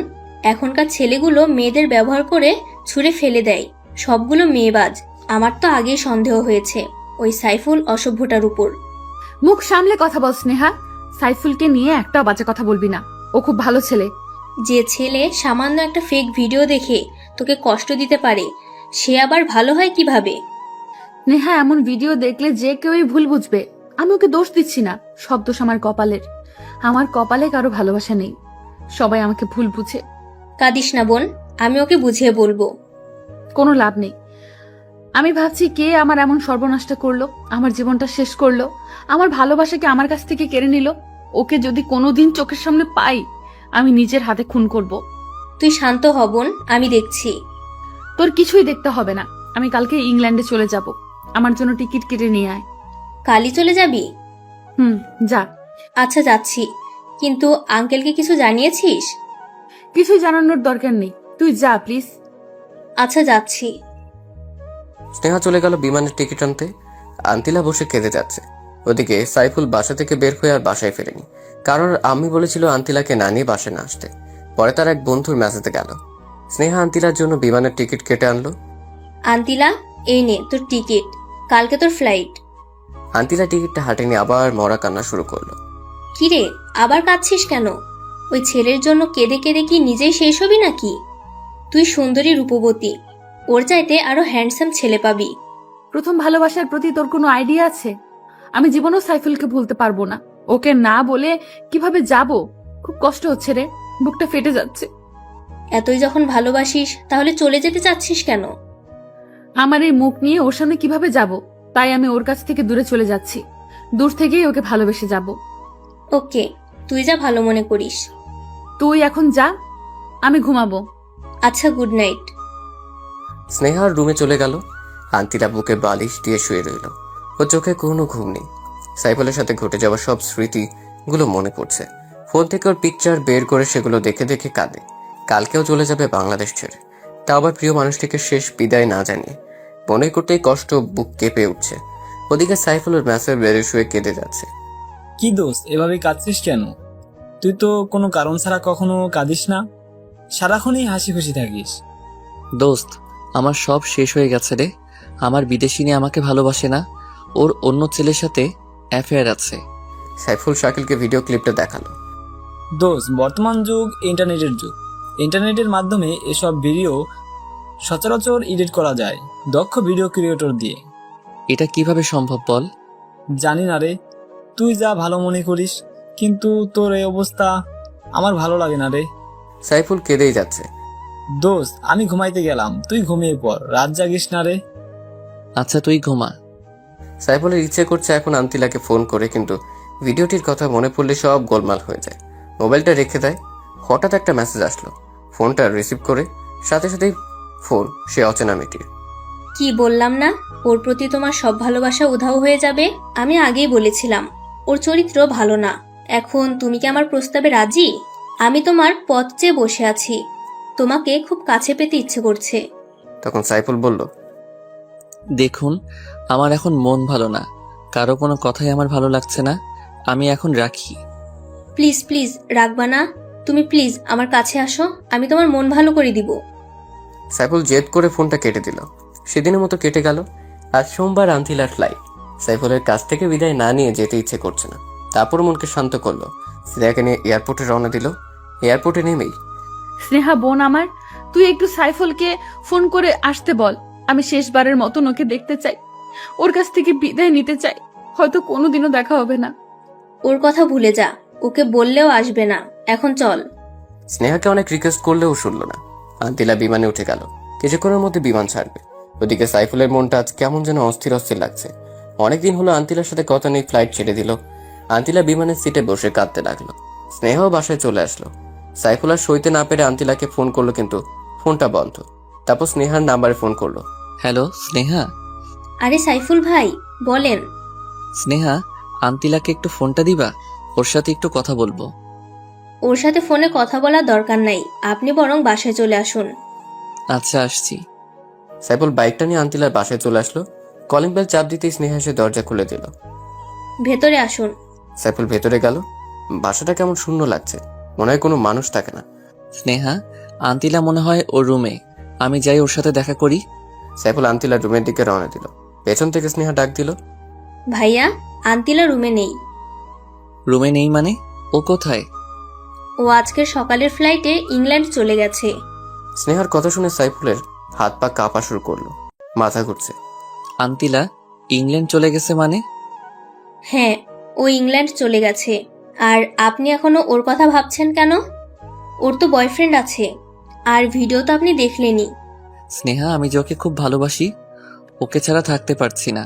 এখনকার ছেলেগুলো মেয়েদের ব্যবহার করে ছুঁড়ে ফেলে দেয়। সবগুলো মেয়েবাজ। আমার তো আগেই সন্দেহ হয়েছে ওই সাইফুল অসভ্যটার উপর। মুখ সামলে কথা বল স্নেহা। সাইফুলকে নিয়ে একটা বাজে কথা বলবি না। ও খুব ভালো ছেলে। যে ছেলে সামান্য একটা ফেক ভিডিও দেখে তোকে কষ্ট দিতে পারে, সে আবার ভালো হয় কিভাবে? নেহা, এমন ভিডিও দেখলে যে কেউই ভুল বুঝবে। আমি ওকে দোষ দিচ্ছি না। সব দোষ আমার কপালের। আমার কপালে কারো ভালোবাসা নেই। সবাই আমাকে ভুল বুঝে। কাঁদিস না বোন, আমি ওকে বুঝিয়ে বলবো। কোনো লাভ নেই। আমি ভাবছি কে আমার এমন সর্বনাশটা করলো, আমার জীবনটা শেষ করলো, আমার ভালোবাসাকে আমার কাছ থেকে কেড়ে নিল। ওকে যদি কোনোদিন চোখের সামনে পাই, আমি নিজের হাতে খুন করব। তুই শান্ত হ বোন, আমি দেখছি। তোর কিছুই দেখতে হবে না। আমি কালকে ইংল্যান্ডে চলে যাব। আমার জন্য টিকিট কেটে নিয়ে আয়। কালই চলে যাবি? যা। আচ্ছা যাচ্ছি, কিন্তু আঙ্কেলকে কিছু জানিয়েছিস? কিছুই জানানোর দরকার নেই, তুই যা প্লিজ। আচ্ছা যাচ্ছি। স্নেহা চলে গেল বিমানের টিকিট আনতে। আন্তিলা বসে কেঁদে যাচ্ছে। ওদিকে সাইফুল বাসা থেকে বের হয়ে আর বাসায় ফেরেনি, কারণ আমি বলেছিল আন্তিলাকে না নিয়ে বাসায় না আসতে। পরে তার এক বন্ধুর মেসেজে গেল। স্নেহা আন্তিলার জন্য বিমানের টিকিট কেটে আনলো। আন্তিলা, এই নে তোর টিকিট। কালকে তোর ফ্লাইট। আন্তিলা টিকিটটা হাতে নিয়ে আবার মরা কান্না শুরু করলো। কিরে, আবার কাঁদছিস কেন? ওই ছেলের জন্য কেঁদে কেঁদে কি নিজেই শেষ হবি নাকি? তুই সুন্দরী রূপবতী, ওর চাইতে আরো হ্যান্ডসাম ছেলে পাবি। প্রথম ভালোবাসার প্রতি তোর কোনো আইডিয়া আছে? আমি জীবনেও সাইফুলকে ভুলতে পারবো না। ওকে না বলে কিভাবে যাব? খুব কষ্ট হচ্ছে রে, বুকটা ফেটে যাচ্ছে। এতই যখন ভালোবাসিস তাহলে চলে যেতে চাচ্ছিস কেন? আমার এই মুখ নিয়ে ওর সামনে কিভাবে যাব? তাই আমি ওর কাছ থেকে দূরে চলে যাচ্ছি। দূর থেকেই ওকে ভালোবেসে যাব। ওকে, তুই যা ভালো মনে করিস। তুই এখন যা, আমি ঘুমাবো। আচ্ছা, গুড নাইট। স্নেহার রুমে চলে গেল। আন্তিলা বুকে বালিশ দিয়ে শুয়ে রইল। ওর চোখে কোনো ঘুম নেই। সাইফুলের সাথে ঘটে যাওয়া সব স্মৃতিগুলো মনে পড়ছে। ফোন থেকে ওর পিকচার বের করে সেগুলো দেখে দেখে কাঁদে। কালকেও চলে যাবে বাংলাদেশ ছেড়ে, তা আবার প্রিয় মানুষটিকে শেষ বিদায় না জানিয়ে। মনে করতেই কষ্ট, বুক কেঁপে উঠছে। ওদিকে সাইফুলের মেসেজ বেড়ে শুয়ে কেঁদে যাচ্ছে। কি দোস্ত, এভাবে কাঁদছিস কেন? তুই তো কোনো কারণ ছাড়া কখনো কাঁদিস না। সারাক্ষণই হাসি খুশি থাকিস। দোস্ত, আমার সব শেষ হয়ে গেছে রে। আমার বিদেশিনী আমাকে ভালোবাসে না, ওর অন্য ছেলের সাথে অ্যাফেয়ার আছে। সাইফুল শাকিলকে ভিডিও ক্লিপটা দেখালো। দোস্ত, বর্তমান যুগ ইন্টারনেটের যুগ। ইন্টারনেটের মাধ্যমে এসব ভিডিও সচরাচর এডিট করা যায় দক্ষ ভিডিও ক্রিয়েটর দিয়ে। এটা কিভাবে সম্ভব বল? জানি না রে, তুই যা ভালো মনে করিস, কিন্তু তোর এই অবস্থা আমার ভালো লাগে না রে। সাইফুল কেঁদেই যাচ্ছে। দোস্ত, আমি ঘুমাইতে গেলাম, তুই ঘুমিয়ে পড়, রাত জাগিস না রে। আচ্ছা, তুই ঘুমা। সাইফুলের ইচ্ছে করছে এখন আন্তিলাকে ফোন করে, কিন্তু ভিডিওটির কথা মনে পড়লে সব গোলমাল হয়ে যায়। মোবাইলটা রেখে দেয়। হঠাৎ একটা মেসেজ আসলো। ফোনটা রিসিভ করে সাথে সাথেই ফোন সে অচেনা মেয়েটির। কি কি বললাম না, ওর প্রতি তোমার সব ভালোবাসা উধাও হয়ে যাবে। আমি আগেই বলেছিলাম ওর চরিত্র ভালো না। এখন তুমি কি আমার প্রস্তাবে রাজি? আমি তোমার পথ চেয়ে বসে আছি, তোমাকে খুব কাছে পেতে ইচ্ছে করছে। তখন সাইফুল বলল, দেখুন, আমার এখন মন ভালো না, কারো কোনো কথাই আমার ভালো লাগছে না, আমি এখন রাখি। প্লিজ প্লিজ রাখবা না, তুমি প্লিজ আমার কাছে আসো, আমি তোমার মন ভালো করে দিব। সাইফুল জেদ করে ফোনটা কেটে দিল। সেদিনের মতো কেটে গেল। আজ সোমবার আন্তিলার ফ্লাইট। সাইফুলের কাছ থেকে বিদায় না নিয়ে যেতে ইচ্ছে করছে না। তারপর মনকে শান্ত করলো। স্নেহাকে নিয়ে এয়ারপোর্টে রওনা দিল। এয়ারপোর্টে নেমেই, স্নেহা বোন আমার, তুই একটু সাইফুলকে ফোন করে আসতে বল। আমি শেষবারের মতন ওকে দেখতে চাই, ওর কাছ থেকে বিদায় নিতে চাই। হয়তো কোনোদিনও দেখা হবে না। ওর কথা ভুলে যা, ওকে বললেও আসবে না, এখন চল। স্নেহাকে অনেক রিকোয়েস্ট করলেও শুনল না। আন্তিলা বিমানে উঠে গেল। কিছুক্ষণের মধ্যে বিমান ছাড়বে। ওদিকে সাইফুলের মনটা আজ কেমন যেন অস্থির অস্থির লাগছে। অনেকদিন হলো আন্তিলার সাথে কথা নেই, ফ্লাইট ছেড়ে দিল। আন্তিলা বিমানের সিটে বসে কাঁদতে লাগলো। স্নেহাও বাসায় চলে আসলো। সাইফুল আর সইতে না পেরে আন্তিলাকে ফোন করলো, কিন্তু ফোনটা বন্ধ। তারপর স্নেহার নাম্বারে ফোন করলো। হ্যালো স্নেহা। আরে সাইফুল ভাই, বলেন। স্নেহা, আন্তিলাকে একটু ফোনটা দিবা, ওর সাথে একটু কথা বলবো। ওর সাথে ফোনে কথা বলার দরকার নাই, আপনি বরং বাসায় চলে আসুন। আচ্ছা, আসছি। সাইফুল বাইকটা নিয়ে আন্তিলার বাসায় চলে আসলো। কলিং বেল চাপ দিতেই স্নেহা এসে দরজা খুলে দিল। ভেতরে আসুন। সাইফুল ভেতরে গেল। বাসাটা কেমন শূন্য লাগছে, মনে হয় কোনো মানুষ থাকে না। স্নেহা, আন্তিলা মনে হয় ওর রুমে, আমি যাই ওর সাথে দেখা করি। সাইফুল আন্তিলার রুমের দিকে রওনা দিল। পেছন থেকে স্নেহা ডাক দিল, ভাইয়া, আন্তিলা রুমে নেই। রুমে নেই মানে? ও কোথায়? ও আজকের সকালের ফ্লাইটে ইংল্যান্ড চলে গেছে। স্নেহার কথা শুনে সাইফুলের হাত পা কাঁপা শুরু করলো, মাথা ঘুরছে। আন্তিলা ইংল্যান্ড চলে গেছে মানে? হ্যাঁ, ও ইংল্যান্ড চলে গেছে। আর আপনি এখনো ওর কথা ভাবছেন কেন? ওর তো বয়ফ্রেন্ড আছে, আর ভিডিও তো আপনি দেখলেনই। স্নেহা, আমি যে ওকে খুব ভালোবাসি, ওকে ছাড়া থাকতে পারছি না।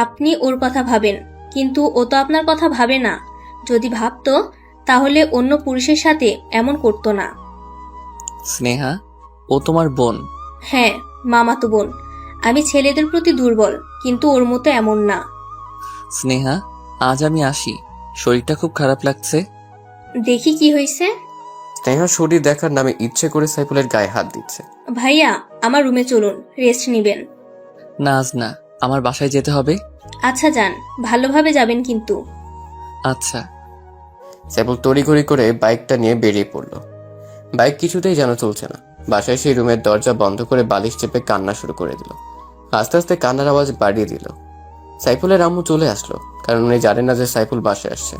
আপনি ওর কথা ভাবেন, কিন্তু ও তো আপনার কথা ভাবে না। যদি ভাবতো তাহলে অন্য পুরুষের সাথে এমন করতো না। স্নেহা, ও তোমার বোন। হ্যাঁ, মামাতো বোন। আমি ছেলেদের প্রতি দুর্বল, কিন্তু ওর মতো এমন না। স্নেহা, আজ আমি আসি, শরীরটা খুব খারাপ লাগছে। দেখি কি হয়েছে। স্নেহা শরীর দেখার নামে ইচ্ছে করে সাইফুলের গায়ে হাত দিচ্ছে। ভাইয়া, আমার রুমে চলুন, রেস্ট নিবেন। না আজ না, আমার বাসায় যেতে হবে। আচ্ছা যান, ভালোভাবে যাবেন কিন্তু। আচ্ছা। সাইফুল তড়িঘড়ি করে বাইকটা নিয়ে বেরিয়ে পড়লো। বাইক কিছুতেই যেন চলছে না। বাসায় সেই রুমের দরজা বন্ধ করে বালিশ চেপে কান্না শুরু করে দিল। আস্তে আস্তে কান্নার আওয়াজ বাড়িয়ে দিল। সাইফুলের আম্মু চলে আসলো, কারণ উনি জানেন না যে সাইফুল বাসায় আসছে।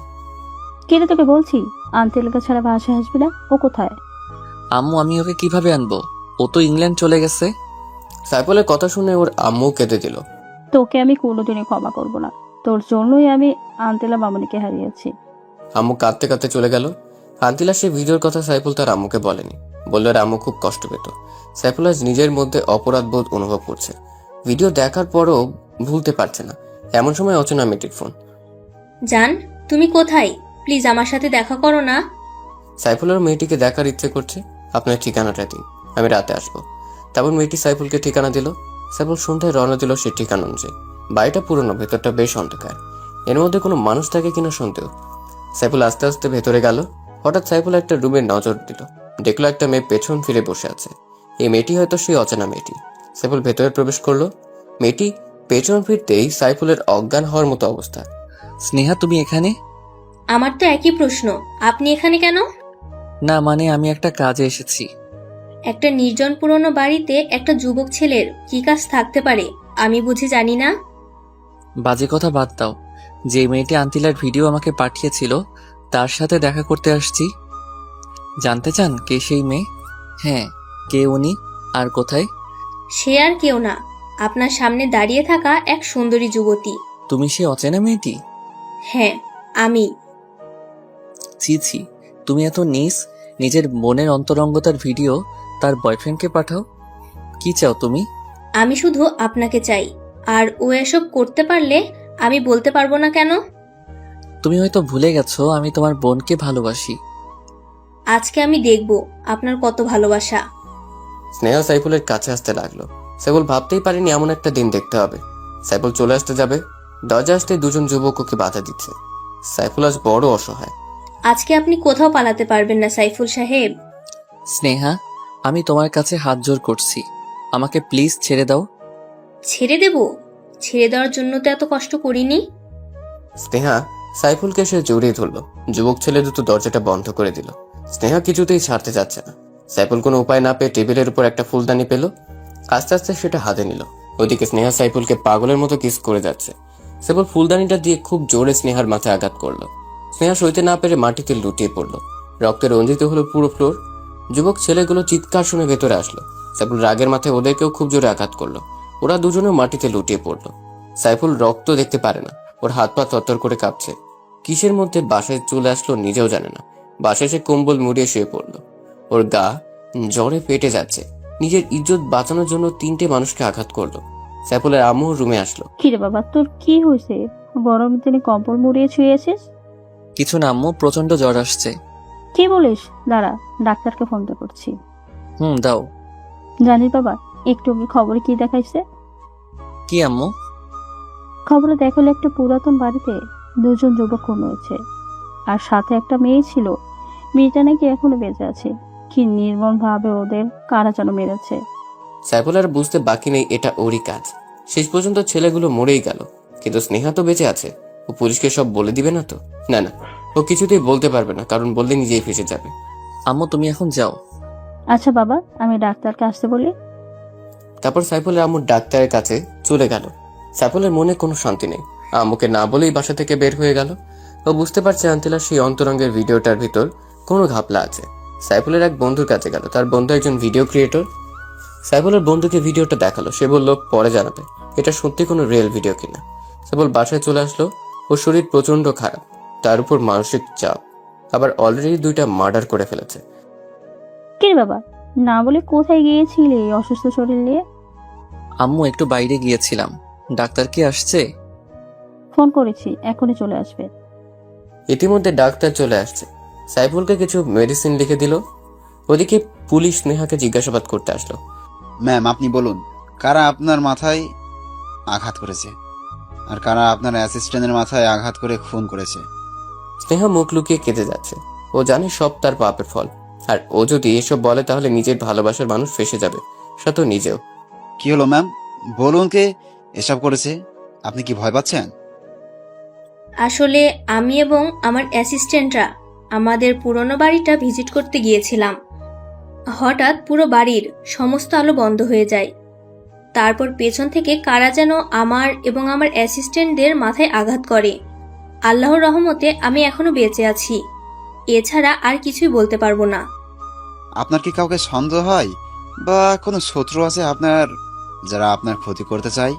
কেটে তোকে বলছি আন্টিলকে ছাড়া বাসায় আসবি না। ও কোথায়? আম্মু, আমি ওকে কিভাবে আনবো? ও তো ইংল্যান্ড চলে গেছে। সাইফুলের কথা শুনে ওর আম্মু কেঁদে দিল। তোকে আমি কোনোদিনই ক্ষমা করব না, তোর জন্যই আমি আন্টিলা মামনিকে হারিয়েছি। আম্মু কাঁদতে কাঁদতে চলে গেল। আন্তিলা সে ভিডিওর কথা সাইফুল তার আম্মুকে বলেনি। বলল আর আম্মু খুব কষ্ট পেত। সাইফুল আজ নিজের মধ্যে অপরাধ বোধ অনুভব করছে। ভিডিও দেখার পরও ভুলতে পারছে না। এমন সময় অচেনা মেয়েটির ফোন। জান, তুমি কোথায়? প্লিজ আমার সাথে দেখা করো না। সাইফুলের মেয়েটিকে দেখার ইচ্ছে করছে। আপনার ঠিকানাটা দিন, আমি রাতে আসবো। তারপর মেয়েটি সাইফুলকে ঠিকানা দিল। সাইফুল সন্ধ্যায় রওনা দিল সে ঠিকানা অনুযায়ী। বাড়িটা পুরনো, ভেতরটা বেশ অন্ধকার। এর মধ্যে কোনো মানুষ থাকে কিনা সন্দেহ। সাইফুল আস্তে আস্তে ভেতরে গেল। হঠাৎ সাইফুল একটা রুমে নজর দিল। দেখলো একটা মেয়ে পেছন ফিরে বসে আছে। এই মেয়েটি হয়তো সেই অচেনা মেয়েটি। সাইফুল ভেতরে প্রবেশ করলো। মেয়েটি পেছন ফিরতেই সাইফুলের অজ্ঞান হওয়ার মতো অবস্থা। স্নেহা, তুমি এখানে? আমার তো একই প্রশ্ন, আপনি এখানে কেন? না মানে আমি একটা কাজে এসেছি। একটা নির্জন পুরনো বাড়িতে একটা যুবক ছেলের কি কাজ থাকতে পারে আমি বুঝি জানি না। বাজে কথা বাদ দাও। যে মেয়েটি আন্তিলার ভিডিও আমাকে পাঠিয়েছিল তার সাথে দেখা করতে আসছি। জানতে চান কে সেই মেয়ে? হ্যাঁ, কে উনি আর কোথায়? সে আর কেউ না, আপনার সামনে দাঁড়িয়ে থাকা এক সুন্দরী যুবতী। তুমি সে অচেনা মেয়েটি? হ্যাঁ, আমি। ছি ছি, তুমি এত নিস, নিজের বোনের অন্তরঙ্গতার ভিডিও তার বয়ফ্রেন্ডকে পাঠাও। কি চাও তুমি? আমি শুধু আপনাকে চাই, আর ও এসব করতে পারলে আমি বলতে পারবো না কেন। তুমি হয়তো ভুলে গেছো আমি তোমার বোনকে ভালোবাসি। আজকে আমি দেখব আপনার কত ভালোবাসা। স্নেহা সাইফুলের কাছে আসতে লাগলো। সাইফুল ভাবতেই পারেনি এমন একটা দিন দেখতে হবে। সাইফুল চলে আসতে যাবে, দরজা আসতে দুজন যুবক ওকে বাধা দিচ্ছে। সাইফুল আজ বড় অসহায়। আজকে আপনি কোথাও পালাতে পারবেন না সাইফুল সাহেব। স্নেহা, আমি তোমার কাছে হাত জোর করছি, আমাকে প্লিজ ছেড়ে দাও। ছেড়ে দেব? ছেড়ে দেওয়ার জন্য তো এত কষ্ট করিনি। স্নেহা সাইফুলকে সে জড়িয়ে ধরল। যুবক ছেলে দুটো দরজাটা বন্ধ করে দিল। স্নেহা কিছুতেই ছাড়তে চাচ্ছে না। সাইফুল কোনো উপায় না পেয়ে টেবিলের উপর একটা ফুলদানি পেল, আস্তে আস্তে সেটা হাতে নিল। ওইদিকে স্নেহা সাইফুলকে পাগলের মতো কিস করে যাচ্ছে। সাইফুল ফুলদানিটা দিয়ে খুব জোরে স্নেহার মাথায় আঘাত করলো। স্নেহা সইতে না পেরে মাটিতে লুটিয়ে পড়লো। রক্তে রঞ্জিত হলো পুরো ফ্লোর। যুবক ছেলেগুলো চিৎকার শুনে ভেতরে আসলো। সাইফুল রাগের মাথায় ওদেরকেও খুব জোরে আঘাত করলো। ওরা দুজনেও মাটিতে লুটিয়ে পড়লো। সাইফুল রক্ত দেখতে পারে না, ওর হাত পা তরতর করে কাঁপছে। কিসের মধ্যে বাসায় চলে আসলো নিজেও জানে না। বাসায় সে কম্বল মুড়িয়ে শুয়ে পড়লো। ওর গা জ্বরে ফেটে যাচ্ছে। নিজের ইজ্জত বাঁচানোর জন্য 3টে মানুষকে আঘাত করলো। সাইফুলের আম্মু রুমে আসলো। কিরে বাবা, তোর কি হয়েছে? গরম দিনে কম্বল মুড়িয়ে শুয়েছিস? কিছু না আম্মু, প্রচন্ড জ্বর আসছে। কি বলিস? দাঁড়া, ডাক্তারকে ফোন করছি। দাও। জানিস বাবা, একটু আগে খবরে কি দেখাইছে? কি আম্মু? খবরে দেখালো একটা পুরাতন বাড়িতে 2জন যুবক খুন হয়েছে, আর সাথে একটা মেয়ে ছিল। মেয়েটা নাকি এখনো বেঁচে আছে। কি নির্মম ভাবে ওদের কারা যেন মেরেছে। সাইফুল আর বুঝতে বাকি নেই এটা ওরই কাজ। শেষ পর্যন্ত ছেলেগুলো মরেই গেল, কিন্তু স্নেহা তো বেঁচে আছে। ও পুলিশকে সব বলে দিবে না তো? না না, ও কিছুতেই বলতে পারবে না, কারণ বললে নিজেই ফেসে যাবে। আম্মু তুমি এখন যাও। আচ্ছা বাবা, আমি ডাক্তারকে আসতে বলি। তারপর সাইফুলের আম্মু ডাক্তারের কাছে চলে গেল। সাইফুলের মনে কোনো শান্তি নেই। আম্মুকে না বলেই বাসা থেকে বের হয়ে গেল। ও বুঝতে পারছে আন্তিলার সেই অন্তরঙ্গের ভিডিওটার ভিতর কোনো ঘাপলা আছে। সাইফুলের এক বন্ধুর কাছে গেল। তার বন্ধু একজন ভিডিও ক্রিয়েটর। সাইফুলের বন্ধুকে ভিডিওটা দেখালো। সে বলল পরে জানাবে এটা সত্যি কোনো রিয়েল ভিডিও কিনা। সাইফুল বাসায় চলে আসলো। ওর শরীর প্রচন্ড খারাপ, তার উপর মানসিক চাপ, আবার অলরেডি 2টা মার্ডার করে ফেলেছে। কিরে বাবা, না বলে কোথায় গিয়েছিলি এই অসুস্থ শরীর নিয়ে? আম্মু একটু বাইরে গিয়েছিলাম। ডাক্তার কি আসছে? ফোন করেছি, এখনই চলে আসবে। ইতিমধ্যে ডাক্তার চলে আসছে। সাইফুলকে কিছু মেডিসিন লিখে দিল। ওদিকে পুলিশ স্নেহাকে জিজ্ঞাসাবাদ করতে আসলো। ম্যাম, আপনি বলুন, কারা আপনার মাথায় আঘাত করেছে আর কারা আপনার অ্যাসিস্ট্যান্টের মাথায় আঘাত করে খুন করেছে? স্নেহা মুখ লুকিয়ে কেঁদে যাচ্ছে। ও জানে সব তার পাপের ফল, আর ও যদি এসব বলে তাহলে নিজের ভালোবাসার মানুষ ফেসে যাবে, সাথে নিজেও। কি হলো ম্যাম, বলুন কে এসব করেছে? আপনি কি ভয় পাচ্ছেন? আসলে আমি এবং আমার অ্যাসিস্ট্যান্টরা আমাদের পুরনো বাড়িটা ভিজিট করতে গিয়েছিলাম। হঠাৎ পুরো বাড়ির সমস্ত আলো বন্ধ হয়ে যায়। তারপর পেছন থেকে কারা যেন আমার এবং আমার অ্যাসিস্ট্যান্টদের মাথায় আঘাত করে। আল্লাহর রহমতে আমি এখনো বেঁচে আছি। এছাড়া আর কিছুই বলতে পারবো না। আপনার কি কাউকে সন্দেহ হয় বা কোনো শত্রু আছে আপনার, যারা আপনার ক্ষতি করতে চায়?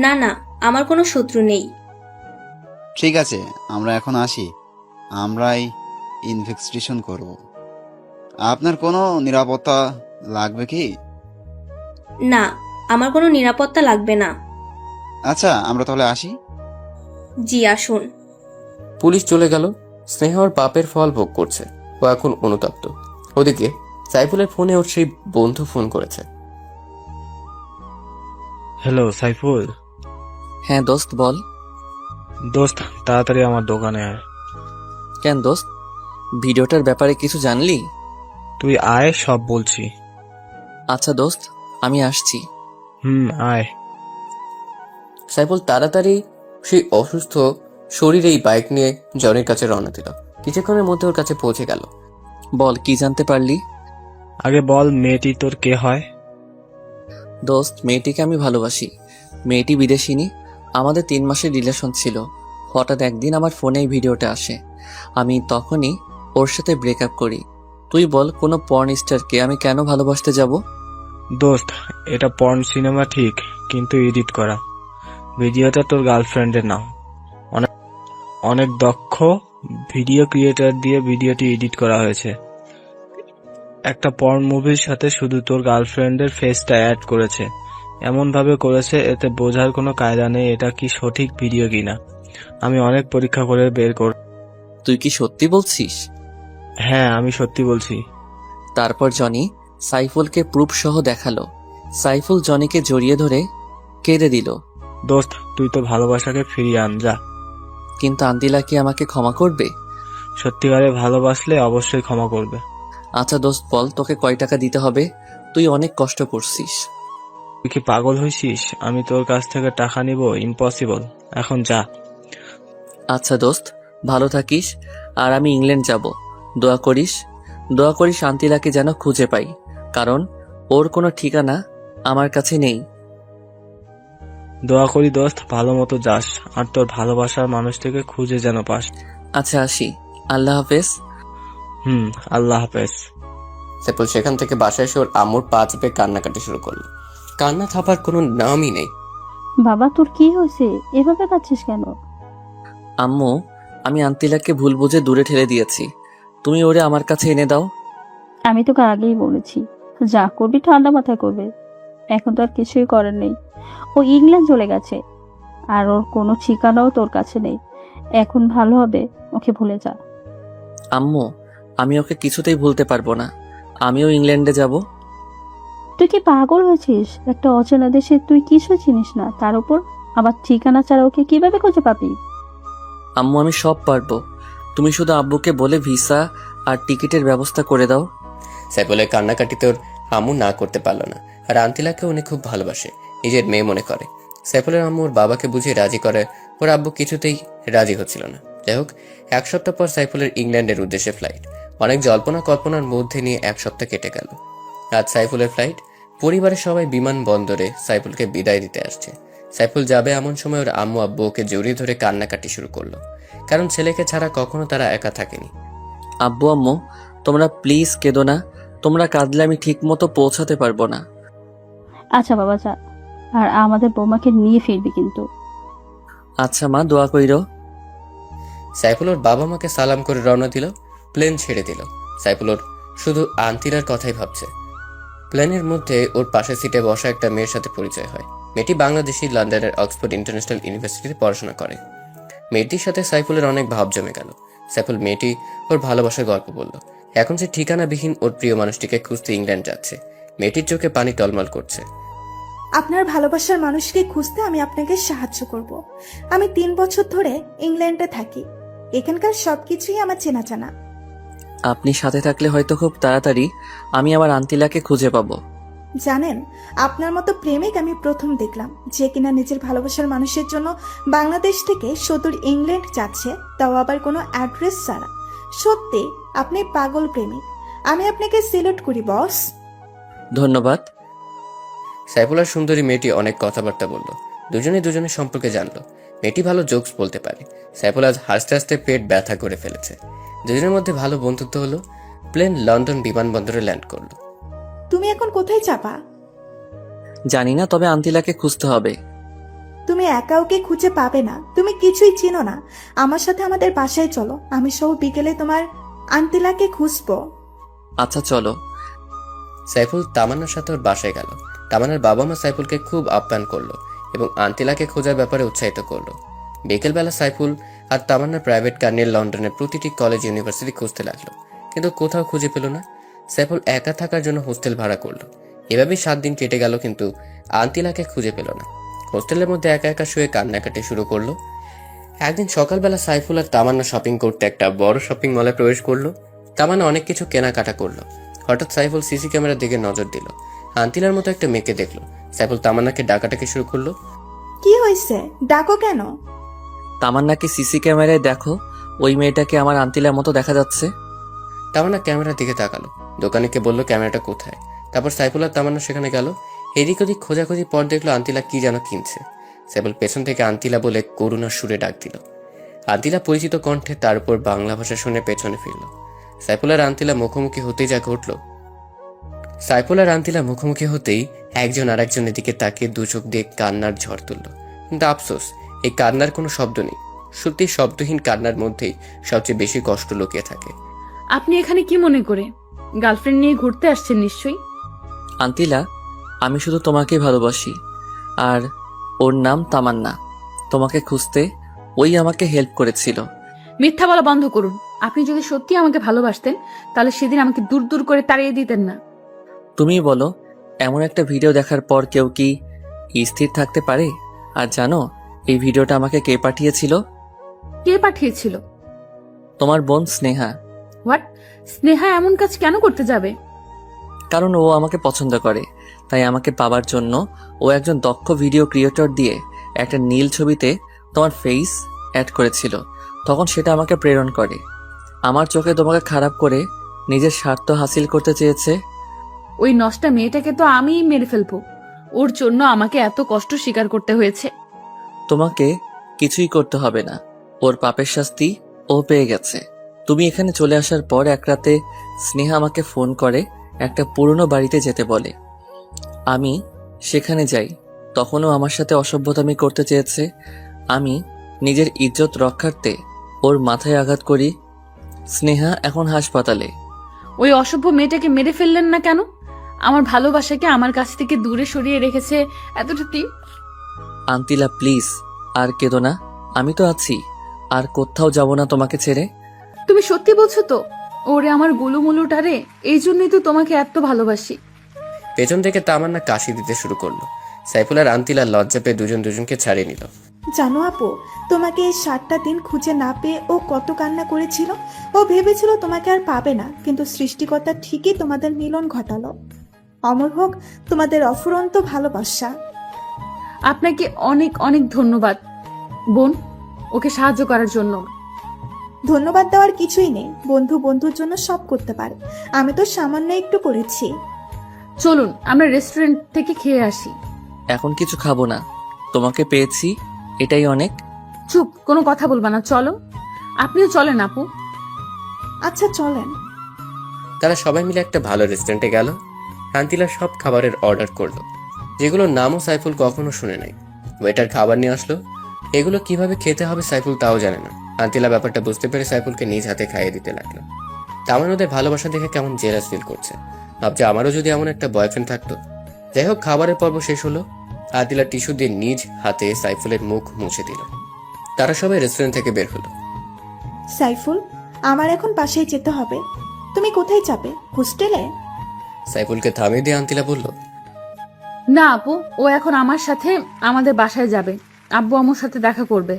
না না, আমার কোনো শত্রু নেই। ঠিক আছে, আমরা এখন আসি। আমরাই ইনভেস্টিগেশন করব। আপনার কোনো নিরাপত্তা লাগবে কি? না, আমার কোনো নিরাপত্তা লাগবে না। আচ্ছা, আমরা তাহলে আসি। জি আসুন। পুলিশ চলে গেল। স্নেহা ওর পাপের ফল ভোগ করছে। ও এখন অনুতপ্ত। ওদিকে সাইফুলের ফোনে ওর সেই বন্ধু ফোন করেছে। হ্যালো সাইফুল। হ্যাঁ দোস্ত বল। দোস্ত তাড়াতাড়ি আমার দোকানে আয়। কেন দোস্ত, ভিডিওটার ব্যাপারে কিছু জানলি? তুই আয়, সব বলছি। আচ্ছা দোস্ত, আমি আসছি। আয়। সাইফুল তাড়াতাড়ি সেই অসুস্থ শরীরেই বাইক নিয়ে জনের কাছে রওনা দিল। কিছুক্ষণের মধ্যে ওর কাছে পৌঁছে গেল। বল, কি জানতে পারলি? আগে বল, মেয়েটি তোর কে হয়? দোস্ত, মেয়েটিকে আমি ভালোবাসি। মেয়েটি বিদেশিনী। আমাদের 3 মাসের রিলেশন ছিল। হঠাৎ একদিন আমার ফোনে এই ভিডিওটা আসে। আমি তখনই ওর সাথে ব্রেকআপ করি। তুই বল, কোনো পর্ন স্টারকে আমি কেন ভালোবাসতে যাব? দোস্ত, এটা পর্ন সিনেমা ঠিক, কিন্তু এডিট করা। ভিডিওটা তোর গার্লফ্রেন্ডের নাও। অনেক দক্ষ ভিডিও ক্রিয়েটর দিয়ে ভিডিওটি এডিট করা হয়েছে। একটা পর্ন মুভির সাথে শুধু তোর গার্লফ্রেন্ডের ফেসটা অ্যাড করেছে। এমন ভাবে করেছে এতে বোঝার কোনো কায়দা নেই এটা কি সঠিক ভিডিও কিনা। আমি অনেক পরীক্ষা করে বের করব। তুই কি সত্যি বলছিস? হ্যাঁ, আমি সত্যি বলছি। তারপর জনি সাইফুলকে প্রুফ সহ দেখালো। সাইফুল জনিকে জড়িয়ে ধরে কেঁদে দিল। দোস্ত, তুই তো ভালোবাসাকে ফিরিয়ে আন যা। কিন্তু আন্তিলা কি আমাকে ক্ষমা করবে? সত্যিকারে ভালোবাসলে অবশ্যই ক্ষমা করবে। আচ্ছা দোস্ত, বল তোকে কয় টাকা দিতে হবে? তুই অনেক কষ্ট করছিস। তুই কি পাগল হয়েছিস? আমি তোর কাছ থেকে টাকা নিব? ইম্পসিবল। এখন যা। আচ্ছা দোস্ত, ভালো থাকিস। আর আমি ইংল্যান্ড যাব। দোয়া করিস আন্তিলাকে যেন খুঁজে পাই, কারণ ওর কোনো ঠিকানা আমার কাছে নেই। দোয়া করি দোস্ত, ভালো মতো যাস আর তোর ভালোবাসার মানুষটিকে খুঁজে যেন পাস। আচ্ছা আসি, আল্লাহ হাফেজ। আল্লাহ হাফেজ। সাইফুল সেখান থেকে বাসায় এসে ওর আম্মুর পা চেপে কান্নাকাটি শুরু করলো। কান্না থামার কোনো নামই নেই। বাবা, তোর কি হয়েছে? এভাবে কাঁদছিস কেন? আম্মু, আমি আন্তিলাকে ভুল বুঝে দূরে ঠেলে দিয়েছি। তুমি ওরে আমার কাছে এনে দাও। আমি তোকে আগেই বলেছি, যা করবি ঠান্ডা মাথায় করবে। এখন তো আর কিছুই করার নেই। ও ইংল্যান্ড চলে গেছে, আর ওর কোনো ঠিকানাও তোর কাছে নেই। এখন ভালো হবে ওকে ভুলে যা। আম্মু, আমি ওকে কিছুতেই ভুলতে পারবো না। আমিও ইংল্যান্ডে যাব। তুই কি পাগল হয়েছিস? একটা অচেনা দেশে তুই কিছু চিনিস না, তার উপর আবার ঠিকানা ছাড়া ওকে কিভাবে খুঁজে পাবি? আম্মু, আমি সব পারবো। তুমি শুধু আব্বুকে বলে ভিসা আর টিকিটের ব্যবস্থা করে দাও। সাইফুলের কান্নাকাটিতে ওর আম্মু না করতে পারলো না। আর আন্তিলাকে উনি খুব ভালোবাসে, নিজের মেয়ে মনে করে। সাইফুলের আম্মু ওর বাবাকে বুঝিয়ে রাজি করে, ওর আব্বু কিছুতেই রাজি হচ্ছিল না। যাই হোক, 1 সপ্তাহ পর সাইফুলের ইংল্যান্ডের উদ্দেশ্যে ফ্লাইট। অনেক জল্পনা কল্পনার মধ্যে নিয়ে 1 সপ্তাহ কেটে গেল। আজ সাইফুলের ফ্লাইট। পরিবারের সবাই বিমানবন্দরে সাইফুলকে বিদায় দিতে আসছে। সাইফুল যাবে এমন সময় ওর আম্মু আব্বু ওকে জড়িয়ে ধরে কান্নাকাটি শুরু করলো, কারণ ছেলেকে ছাড়া কখনো তারা একা থাকেনি। আব্বু আম্মু, তোমরা প্লিজ কেঁদো না। তোমরা কাঁদলে আমি ঠিক মতো পৌঁছাতে পারবো না। আচ্ছা বাবা, যা। আর আমাদের বৌমাকে নিয়ে ফিরবি কিন্তু। আচ্ছা মা, দোয়া কইরো। সাইফুল ওর বাবা মাকে সালাম করে রওনা দিল। প্লেন ছেড়ে দিল। সাইফুল ওর শুধু আন্তিলার কথাই ভাবছে। প্লেনের মধ্যে ওর পাশের সিটে বসা একটা মেয়ের সাথে পরিচয় হয়। মেয়েটি বাংলাদেশি, লন্ডনের অক্সফোর্ড ইন্টারন্যাশনাল ইউনিভার্সিটিতে পড়াশোনা করে। মেয়েটির সাথে সাইফুলের অনেক ভাব জমে গেল। সাইফুল মেয়েটি ওর ভালোবাসার গল্প বলল। এখন সে ঠিকানাবিহীন ওর প্রিয় মানুষটিকে খুঁজতে ইংল্যান্ড যাচ্ছে। মেয়েটির চোখে পানি টলমল করছে। আপনার ভালোবাসার মানুষকে খুঁজতে আমি আপনাকে সাহায্য করব। আমি 3 বছর ধরে ইংল্যান্ডে থাকি। এখানকার সবকিছুই আমার চেনা জানা। আপনি সাথে থাকলে হয়তো খুব তাড়াতাড়ি আমি আমার আন্তিলাকে খুঁজে পাবো। জানেন, আপনার মতো প্রেমিক আমি প্রথম দেখলাম, যে কিনা নিজের ভালোবাসার মানুষের জন্য বাংলাদেশ থেকে সুদূর ইংল্যান্ড যাচ্ছে, তাও আবার কোনো অ্যাড্রেস ছাড়া। সত্যি আপনি পাগল প্রেমিক। আমি আপনাকে সেলুট করি বস। ধন্যবাদ। সাইফুল আর সুন্দরী মেয়েটি অনেক কথাবার্তা বলল। দুজনের সম্পর্কে জানলো। মেয়েটি ভালো জোকস বলতে পারে। সাইফুল আজ হাসতে হাসতে পেট ব্যথা করে ফেলেছে। দুজনের মধ্যে ভালো বন্ধুত্ব হলো। প্লেন লন্ডন বিমানবন্দরে ল্যান্ড করলো। তুমি এখন কোথায় যাবা? জানি না, তবে আন্তিলাকে খুঁজতে হবে। তুমি একা ওকে খুঁজে পাবে না। তুমি কিছুই চিনো না। আমার সাথে আমাদের বাসায় চলো, আমি সব বিকেলে তোমার আন্তিলাকে খুঁজবো। আচ্ছা চলো। সাইফুল তামান্নার সাথে ওর বাসায় গেল। তামান্নার বাবা মা সাইফুলকে খুব আপ্যায়ন করলো এবং আন্তিলাকে খোঁজার ব্যাপারে উৎসাহিত করলো। বিকেলবেলা সাইফুল আর তামান্নার প্রাইভেট কার নিয়ে লন্ডনের প্রতিটি কলেজ ইউনিভার্সিটি খুঁজতে লাগলো, কিন্তু কোথাও খুঁজে পেল না। সাইফুল একা থাকার জন্য হোস্টেল ভাড়া করলো। এভাবেই 7 দিন কেটে গেল, কিন্তু আন্তিলাকে খুঁজে পেল না। হোস্টেলের মধ্যে একা একা শুয়ে কান্নাকাটি শুরু করলো। একদিন সকালবেলা সাইফুল আর তামান্না শপিং করতে একটা বড় শপিং মলে প্রবেশ করলো। তামান্না অনেক কিছু কেনাকাটা করলো। হঠাৎ সাইফুল সিসি ক্যামেরার দিকে নজর দিল। আন্তিলার মতো একটা মেয়েকে দেখলো। সাইফুল তামান্নাকে ডাকাটাকি শুরু করলো। কি হয়েছে? ডাকো কেন? তামান্নাকে সিসি ক্যামেরায় দেখো, ওই মেয়েটাকে আমার আন্তিলার মতো দেখা যাচ্ছে। তামান্না ক্যামেরার দিকে তাকালো। দোকানিকে বলল ক্যামেরাটা কোথায়। তারপর সাইফুল আর তামান্না সেখানে গেল। এদিক ওদিক খোঁজাখুঁজি পর দেখলো আন্তিলা কি যেন কিনছে। সাইফুল পেছন থেকে আন্তিলা বলে করুণার সুরে ডাক দিল। আন্তিলা পরিচিত কণ্ঠে, তার উপর বাংলা ভাষা শুনে পেছনে ফিরল। সাইফুল আর আন্তিলা মুখোমুখি হতেই যা ঘটল। সাইফুল আর আন্তিলা মুখোমুখি হতেই একজন আর একজনের দিকে তাকিয়ে 2 চোখ দিয়ে কান্নার ঝড় তুলল। কিন্তু আফসোস, এই কান্নার কোনো শব্দ নেই। সত্যি শব্দহীন কান্নার মধ্যেই সবচেয়ে বেশি কষ্ট লুকিয়ে থাকে। আপনি এখানে কি মনে করে? গার্লফ্রেন্ড নিয়ে ঘুরতে আসছেন নিশ্চয়ই। আন্তিলা, আমি শুধু তোমাকেই ভালোবাসি, আর ওর নাম তামান্না। তোমাকে খুঁজতে ওই আমাকে হেল্প করেছিল। মিথ্যা বলা বন্ধ করুন। আপনি যদি সত্যি আমাকে ভালোবাসতেন তাহলে সেদিন আমাকে দূর দূর করে তাড়িয়ে দিতেন না। তুমি বলো, এমন একটা ভিডিও দেখার পর কেউ কি স্থির থাকতে পারে? আর জানো এই ভিডিওটা আমাকে কে পাঠিয়েছিল? কে পাঠিয়েছিল? তোমার বোন স্নেহা। হোয়াট? স্নেহা এমন কাজ কেন করতে যাবে? কারণ ও আমাকে পছন্দ করে, তাই আমাকে পাবার জন্য ও একজন দক্ষ ভিডিও ক্রিয়েটর দিয়ে একটা নীল ছবিতে তোমার ফেস অ্যাড করেছিল। তখন সেটা আমাকে প্রেরণ করে। আমার চোখে তোমাকে খারাপ করে নিজের স্বার্থ হাসিল করতে চেয়েছে। ওই নষ্টা মেয়েটাকে তো আমিই মেরে ফেলবো। ওর জন্য আমাকে এত কষ্ট স্বীকার করতে হয়েছে। তোমাকে কিছুই করতে হবে না, ওর পাপের শাস্তি ও পেয়ে গেছে। তুমি এখানে চলে আসার পর এক রাতে স্নেহা আমাকে ফোন করে একটা পুরনো বাড়িতে যেতে বলে। আমি সেখানে যাই। তখনও আমার সাথে অসভ্যতামি করতে চেয়েছে। আমি নিজের ইজ্জত রক্ষার্থে ওর মাথায় আঘাত করি। স্নেহা এখন হাসপাতালে। ওই অসভ্য মেয়েটাকে মেরে ফেললেন না কেন? আমার ভালোবাসাকে আমার কাছ থেকে দূরে সরিয়ে রেখেছে এতটা দিন। আন্তিলা প্লিজ, আর কেঁদো না। আমি তো আছি, আর কোথাও যাব না তোমাকে ছেড়ে। তুমি সত্যি বলছো তো? ওরে আমার গুলুমুলুটারে, এই জন্যই তো তোমাকে এত ভালোবাসি। পেছন থেকে তামান্না কাশি দিতে শুরু করলো। সাইফুল আর আন্তিলা লজ্জা পেয়ে দুজন দুজনকে ছাড়িয়ে নিল। জানো আপু, তোমাকে এই 7টা দিন খুঁজে না পেয়ে ও কত কান্না করেছিল। ও ভেবেছিল তোমাকে আর পাবে না, কিন্তু সৃষ্টিকর্তা ঠিকই তোমাদের মিলন ঘটালো। অমর হোক তোমাদের অফুরন্ত ভালোবাসা। আপনাকে অনেক অনেক ধন্যবাদ বোন, ওকে সাহায্য করার জন্য। ধন্যবাদ দেওয়ার কিছুই নেই, বন্ধু বন্ধুর জন্য সব করতে পারে। আমি তো সামান্য একটু করেছি। চলুন আমরা রেস্টুরেন্ট থেকে খেয়ে আসি। এখন কিছু খাবো না, তোমাকে পেয়েছি, এটাই অনেক। চুপ, কোনো কথা বলবা না, চলো। আপনিও চলেন আপু। আচ্ছা চলেন। তারা সবাই মিলে একটা ভালো রেস্টুরেন্টে গেল। আন্তিলা সব খাবারের অর্ডার করলো, যেগুলোর নামও সাইফুল কখনো শুনে নাই। ওয়েটার খাবার নিয়ে আসলো। এগুলো কিভাবে খেতে হবে সাইফুল তাও জানে না। আন্তিলা ব্যাপারটা বুঝতে পেরে সাইফুলকে নিজ হাতে খাইয়ে দিতে লাগলো। তামান ওদের ভালোবাসা দেখে কেমন জেলাস ফিল করছে, ভাবছে আমারও যদি এমন একটা বয়ফ্রেন্ড থাকতো। যাই হোক, খাবারের পর্ব শেষ হলো। আন্তিলা টিস্যু দিয়ে নিজ হাতে সাইফুলের মুখ মুছে দিল। তারা সবাই রেস্টুরেন্ট থেকে বের হলো। সাইফুল, আমার এখন বাসায় যেতে হবে। তুমি কোথায় যাবে? হোস্টেলে? সাইফুলকে থামিয়ে দিয়ে আন্তিলা বলল, না আপু, ও এখন আমার সাথে আমাদের বাসায় যাবে। আব্বু আমার সাথে দেখা করবে।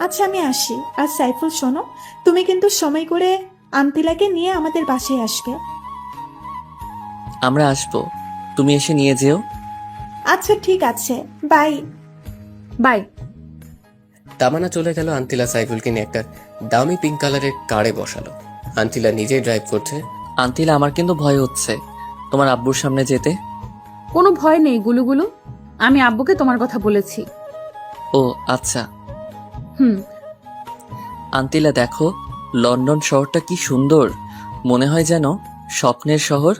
আচ্ছা আমি আসি। আর সাইফুল শোনো, তুমি কিন্তু সময় করে আন্তিলাকে নিয়ে আমাদের বাসায় আসবে। আমরা আসবো, তুমি এসে নিয়ে যেও। আচ্ছা ঠিক আছে, বাই। বাই। তামান্না চলে গেল। আন্তিলা সাইফুলকে নিয়ে একটা দামি পিঙ্ক কালারের কারে বসালো। আন্তিলা নিজেই ড্রাইভ করছে। আন্তিলা, আমার কিন্তু ভয় হচ্ছে তোমার আব্বুর সামনে যেতে। কোনো ভয় নেই গুলুগুলু, আমি আব্বুকে তোমার কথা বলেছি। ও আচ্ছা। হুম। আন্তিলা দেখো, লন্ডন শহরটা কি সুন্দর, মনে হয় যেন স্বপ্নের শহর।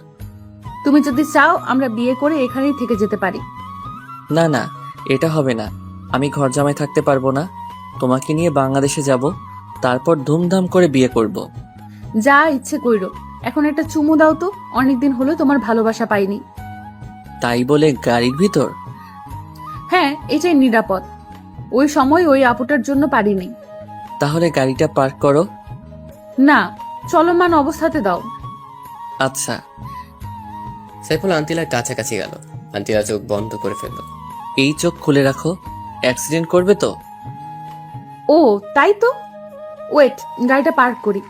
তুমি যদি চাও আমরা বিয়ে করে এখানেই থেকে যেতে পারি। না না, এটা হবে না। আমি ঘর জামাই থাকতে পারবো না। তোমাকে নিয়ে বাংলাদেশে যাব, তারপর ধুমধাম করে বিয়ে করব। যা ইচ্ছে কইরো, এখন একটা চুমু দাও তো, অনেকদিন হলো তোমার ভালোবাসা পাইনি। তাই বলে গাড়ির ভিতর? হ্যাঁ, এটাই নিরাপদ। ওই সময় ওই আপুটার জন্য পারিনি। তাহলে গাড়িটা পার্ক করো। না, চলমান অবস্থাতে দাও। আচ্ছা। সাইফুল আন্তিলার কাছাকাছি গেল। আন্তিলা চোখ বন্ধ করে ফেলল। এই চোখ খুলে রাখো, অ্যাক্সিডেন্ট করবে তো। ও তাই তো, ওয়েট, গাড়িটা পার্ক করি।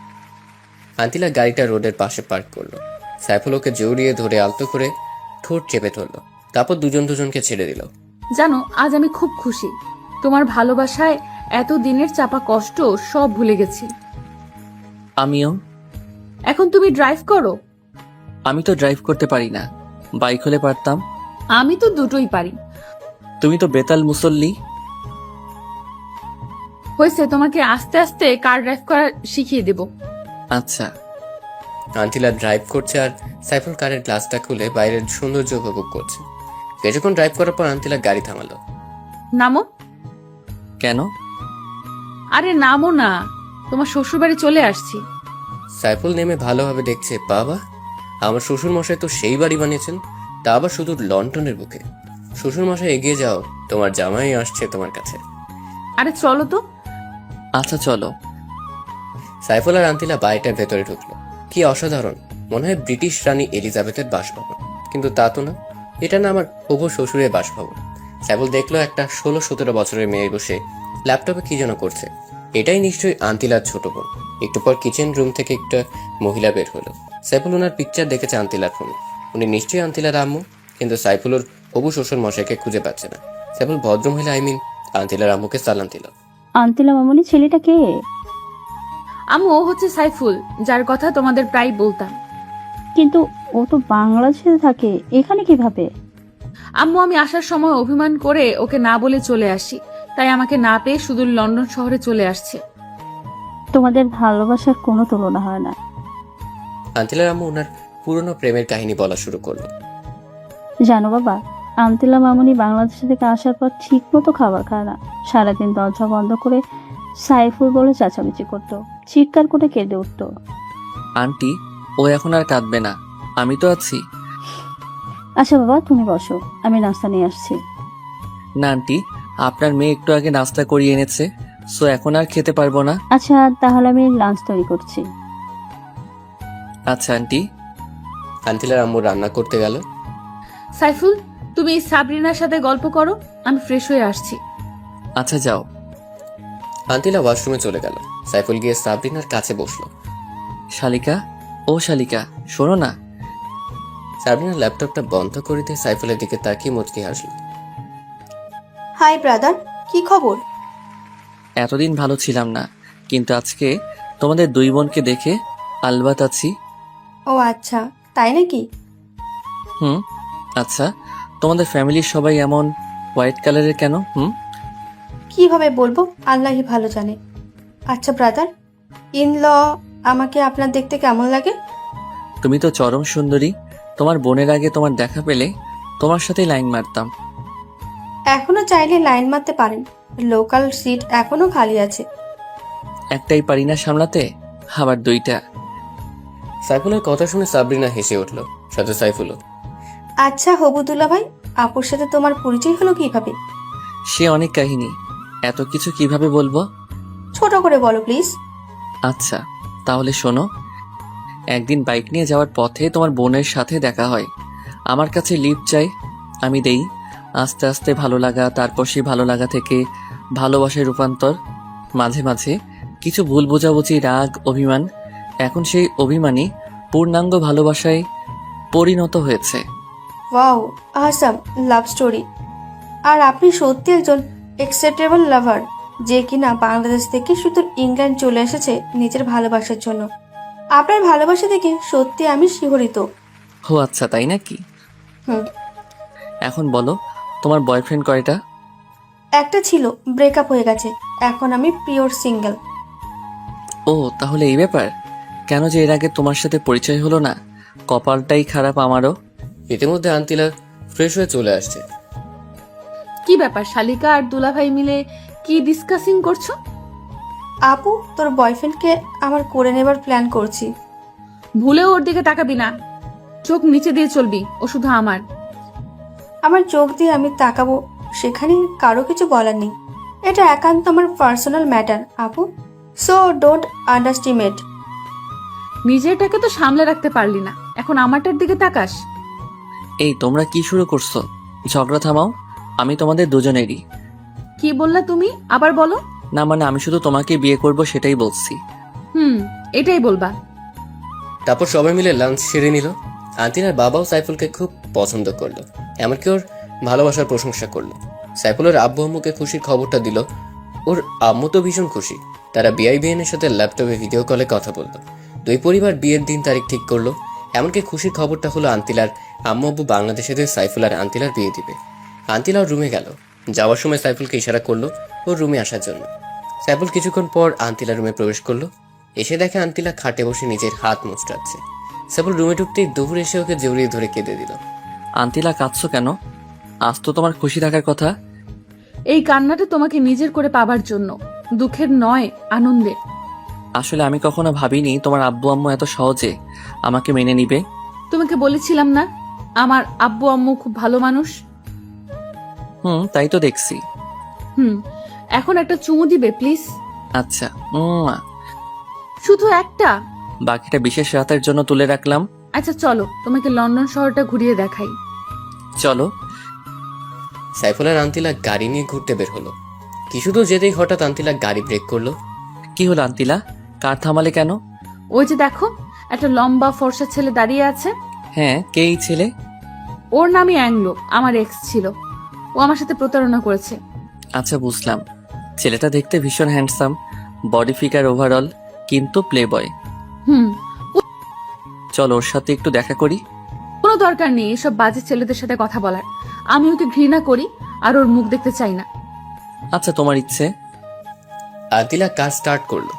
আন্তিলা গাড়িটা রোডের পাশে পার্ক করলো। সাইফুল ওকে জড়িয়ে ধরে আলতো করে ঠোঁট চেপে ধরলো। তারপর দুজন দুজনকে ছেড়ে দিল। জানো, আজ আমি খুব খুশি। তোমার ভালোবাসায় এত দিনের চাপা কষ্ট সব ভুলে গেছি। আমিও। এখন তুমি ড্রাইভ করো। আমি তো ড্রাইভ করতে পারি না, বাইক হলে পারতাম। আমি তো দুটোই পারি। তুমি তো বেতাল মুসল্লি। হয়েছে, তোমাকে আস্তে আস্তে কার ড্রাইভ করা শিখিয়ে দেব। আচ্ছা। আন্তিলা ড্রাইভ করছে আর সাইফুল কারের গ্লাসটা খুলে বাইরের সৌন্দর্য উপভোগ করছে। কিছুক্ষণ ড্রাইভ করার পর আন্তিলা গাড়ি থামালো। নামো। কেন? আরে নামো না, তোমার শ্বশুর বাড়ি চলে আসছি। সাইফুল নেমে ভালোভাবে দেখছে, বাবা, আমার শ্বশুর মশাই তো সেই বাড়ি বানিয়েছেন, তা আবার শুধু লন্ডনের বুকে। শ্বশুর মশাই এগিয়ে যাও, তোমার জামাই আসছে তোমার কাছে। আরে চলো তো। আচ্ছা চলো। সাইফুল আর আন্তিলা বাড়িটার ভেতরে ঢুকলো। কি অসাধারণ, মনে হয় ব্রিটিশ রানী এলিজাবেথের বাসভবন। কিন্তু তা তো না, এটা না আমার হবু শ্বশুরের বাসভবন। সাইফুল দেখলো একটা 16-17 বছরের মেয়ে বসে ল্যাপটপে কি যেন করছে। এটাই নিশ্চয়ই আন্তিলার ছোট বোন। একটু পর কিচেন রুম থেকে একটা মহিলা বের হলো। সাইফুল ওনার পিকচার দেখেছে আন্তিলার ফোনে। উনি নিশ্চয়ই আন্তিলার আম্মু, কিন্তু সাইফুল ওর হবু শ্বশুর মশাইকে খুঁজে পাচ্ছে না। সাইফুল ভদ্রমহিলা আন্তিলার আম্মুকে সালাম দিল। আন্তিলা মামনি, ছেলেটা কে? আম্মু, ও হচ্ছে সাইফুল, যার কথা তোমাদের প্রায় বলতাম। কিন্তু ও তো বাংলাদেশে থাকে, এখানে কিভাবে? আম্মু, আমি আসার সময় অভিমান করে ওকে না বলে চলে আসি, তাই আমাকে না পেয়ে শুধু লন্ডন শহরে চলে আসছে। তোমাদের ভালোবাসার কোনো তুলনা হয় না। আন্তিলার আম্মু ওনার পুরনো প্রেমের কাহিনী বলা শুরু করলো। জানো বাবা, আন্তিলা মামনি বাংলাদেশ থেকে আসার পর ঠিক মতো খাবার খায় না। সারাদিন দরজা বন্ধ করে সাইফুল বলে চেঁচামেচি করতো, চিৎকার করে কেঁদে উঠতো। আন্টি, ও এখন আর কাঁদবে না, আমি তো আছি। আচ্ছা বাবা, তুমি বসো, আমি নাস্তা নিয়ে আসছি। না আন্টি, আপনার মেয়ে একটু আগে নাস্তা করিয়ে এনেছে, সো এখন আর খেতে পারবো না। আচ্ছা, তাহলে আমি লাঞ্চ তৈরি করছি। আচ্ছা আন্টি। আন্তিলার আম্মু রান্না করতে গেল। সাইফুল, তুমি সাবরিনার সাথে গল্প করো, আমি ফ্রেশ হয়ে আসছি। আচ্ছা যাও। আন্তিলা ওয়াশরুমে চলে গেল। সাইফুল গিয়ে সাবরিনার কাছে বসলো। শালিকা, ও শালিকা, শোনো না। সাবরিনার ল্যাপটপটা বন্ধ করে দিয়ে সাইফুলের দিকে তাকিয়ে মুচকি হাসল। হাই ব্রাদার, কি খবর? এতদিন ভালো ছিলাম না, কিন্তু আজকে তোমাদের দুই বোনকে দেখে আলবাত আছি। ও আচ্ছা, তাই নাকি? আচ্ছা, তোমাদের ফ্যামিলির সবাই এমন হোয়াইট কালারের কেন? কিভাবে বলবো, আল্লাহই ভালো জানে। আচ্ছা ব্রাদার, ইন ল আমাকে আপনার দেখতে কেমন লাগে? তুমি তো চরম সুন্দরী। তোমার বোনের আগে তোমার দেখা পেলে তোমার সাথেই লাইন মারতাম। এখনো চাইলে লাইন মারতে পারেন, লোকাল সিট এখনো খালি আছে। একটাই পারি না সামলাতে, আবার দুইটা। সাইফুলের কথা শুনে সাবরিনা হেসে উঠল, সাথে সাইফুলও। আচ্ছা হবুদুল্লা ভাই, আপুর সাথে তোমার পরিচয় হলো কিভাবে? সে অনেক কাহিনী, এত কিছু কিভাবে বলবো? ছোট করে বলো প্লিজ। আচ্ছা তাহলে শোনো। একদিন বাইক নিয়ে যাওয়ার পথে তোমার বোনের সাথে দেখা হয়। আমার কাছে লিফট চাই, আমি দেই। আস্তে আস্তে ভালো লাগা, তারপর সেই ভালো লাগা থেকে ভালোবাসায় রূপান্তর। মাঝে মাঝে কিছু ভুল বোঝাবুঝি, রাগ, অভিমান। এখন সেই অভিমানই পূর্ণাঙ্গ ভালোবাসায় পরিণত হয়েছে। Wow, Assam love story. আর আপনি সত্যি একজন অ্যাকসেপ্টেবল লাভার, যে কিনা বাংলাদেশ থেকে শুধু ইংল্যান্ড চলে এসেছে নিজের ভালোবাসার জন্য। আপনার ভালোবাসা দেখে সত্যি আমি শিহরিত। ও আচ্ছা, তাই নাকি? হুম। এখন বলো, তোমার বয়ফ্রেন্ড কয়টা? একটা ছিল, ব্রেকআপ হয়ে গেছে, এখন আমি পিওর সিঙ্গেল। ও তাহলে এই ব্যাপার। কেন যে এর আগে তোমার সাথে পরিচয় হলো না, কপালটাই খারাপ আমারও। ইতিমধ্যে আন্তিলা ফ্রেশ হয়ে চলে আসছে। কি ব্যাপার, শালিকা আর দুলাভাই মিলে কি ডিসকাসিং করছো? আপু, তোর বয়ফ্রেন্ডকে আমার করে নেবার প্ল্যান করছি। ভুলেও ওর দিকে তাকাবি না, চোখ নিচে দিয়ে চলবি, ও শুধু আমার। আমার চোখ দিয়ে আমি তাকাবো, সেখানে কারো কিছু বলার নেই। এটা একান্ত আমার পার্সোনাল ম্যাটার আপু, সো ডোন্ট আন্ডারস্টিমেট। নিজেরটাকে তো সামলে রাখতে পারলি না, এখন আমারটার দিকে তাকাস? এই তোমরা কি শুরু করছো? ঝগড়া থামাও, আমি তোমাদের দুজনেরই। কি বললা তুমি? আবার বলো। না মানে আমি শুধু তোমাকে বিয়ে করব সেটাই বলছি। এটাই বলবা? তারপর সবাই মিলে লাঞ্চ সেরে নিল। আন্তিলার বাবাও সাইফুলকে খুব পছন্দ করলো, এমনকি ওর ভালোবাসার প্রশংসা করলো। সাইফুলের আব্বু আম্মুকে খুশির খবরটা দিল। ওর আম্মু তো ভীষণ খুশি। তারা বিআইবিএনের সাথে ল্যাপটপে ভিডিও কলে কথা বললো। দুই পরিবার বিয়ের দিন তারিখ ঠিক করলো। এমনকি খুশির খবরটা হলো আন্তিলার আম্মু আব্বু বাংলাদেশে সাইফুল আর আন্তিলার বিয়ে দিবে। আন্তিলা ওর রুমে গেল। যাওয়ার সময় সাইফুলকে ইশারা করলো ওর রুমে আসার জন্য। সাইফুল কিছুক্ষণ পর আন্তিলার রুমে প্রবেশ করলো। এসে দেখে আন্তিলা খাটে বসে নিজের হাত মুচড়াচ্ছে। সাইফুল রুমে ঢুকতেই দৌড়ে এসে ওকে জড়িয়ে ধরে কেঁদে দিল। আন্তিলা, কাঁদছো কেন? আজ তো তোমার খুশি থাকার কথা। এই কান্নাটা তোমাকে নিজের করে পাবার জন্য, দুঃখের নয়, আনন্দের। আসলে আমি কখনো ভাবিনি তোমার আব্বু আম্মু এত সহজে আমাকে মেনে নিবে। তোমাকে বলেছিলাম না আমার আব্বু আম্মু খুব ভালো মানুষ? তাই তো দেখছি। এখন একটা চুমু দিবে প্লিজ? আচ্ছা, শুধু একটা? বাকিটা বিশেষ রাতের জন্য তুলে রাখলাম। আচ্ছা চলো, তোমাকে লন্ডন শহরটা ঘুরিয়ে দেখাই। চলো। সাইফুল আর আন্তিলা গাড়ি নিয়ে ঘুরতে বের হলো। কিছু দূর যেতেই হঠাৎ আন্তিলা গাড়ি ব্রেক করলো। কি হলো আন্তিলা, কার থামালে কেন? ওই যে দেখো, একটা লম্বা ফর্সা ছেলে দাঁড়িয়ে আছে। হ্যাঁ, কে এই ছেলে? ওর নামই অ্যাংলো, আমার এক্স ছিল। ও আমার সাথে প্রতারণা করেছে। আচ্ছা, বুঝলাম। ছেলেটা দেখতে ভীষণ হ্যান্ডসাম, বডি ফিগার ওভারঅল, কিন্তু প্লে বয়। হুম। চলো ওর সাথে একটু দেখা করি। কোনো দরকার নেই এসব বাজে ছেলেদের সাথে কথা বলার। আমি ওকে ঘৃণা করি আর ওর মুখ দেখতে চাই না। আচ্ছা, তোমার ইচ্ছে। আন্তিলা কাজ স্টার্ট করলো।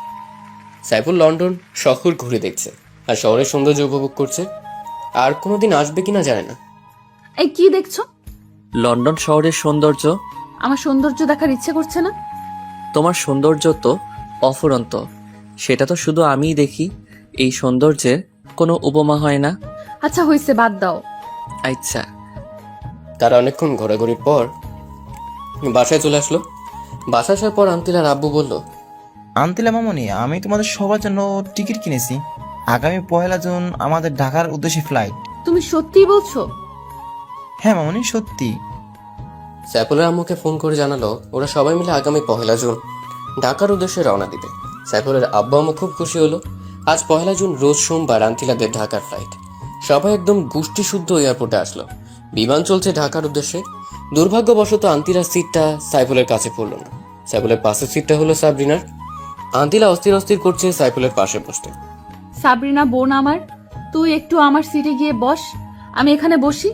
সাইফুল লন্ডন শহর ঘুরে দেখছে আর শহরের সৌন্দর্য উপভোগ করছে। আর কোনোদিন আসবে কিনা জানে না। এই কি দেখছো? লন্ডন শহরের সৌন্দর্য। আমার সৌন্দর্য দেখার ইচ্ছে করছে না? তোমার সৌন্দর্য তো অফুরন্ত, সেটা তো শুধু আমিই দেখি। এই সৌন্দর্যের কোনো উপমা হয় না। আচ্ছা হইছে, বাদ দাও। আচ্ছা। তারা অনেকক্ষণ ঘোরাঘুরির পর বাসায় চলে আসলো। বাসায় আসার পর আন্তিলার আব্বু বলল, আন্তিলা মামনি, আমি তোমাদের সবার জন্য টিকিট কিনেছি। আগামী 1 জুন আমাদের ঢাকার উদ্দেশ্যে ফ্লাইট। তুমি সত্যিই বলছো? হ্যাঁ মামনি, সত্যি। সাইফুলের আম্মুকে ফোন করে জানালো ওরা সবাই মিলে আগামী 1 জুন ঢাকার উদ্দেশ্যে রওনা দিবে। সাইফুলের আব্বু আম্মু খুব খুশি হলো। আজ 1 জুন রোজ সোমবার আন্তিলাদের ঢাকার ফ্লাইট। সবাই একদম গোষ্ঠী শুদ্ধ এয়ারপোর্টে আসলো। বিমান চলছে ঢাকার উদ্দেশ্যে। দুর্ভাগ্যবশত আন্তিলার সিটটা সাইফুলের কাছে পড়লো না। সাইফুলের পাশের সিটটা হলো সাবরিনার। আন্তিলা অস্থির অস্থির করছে সাইফুলের পাশে বসতে। সাবরিনা বোন আমার, তুই একটু আমার সিটে গিয়ে বস, আমি এখানে বসি।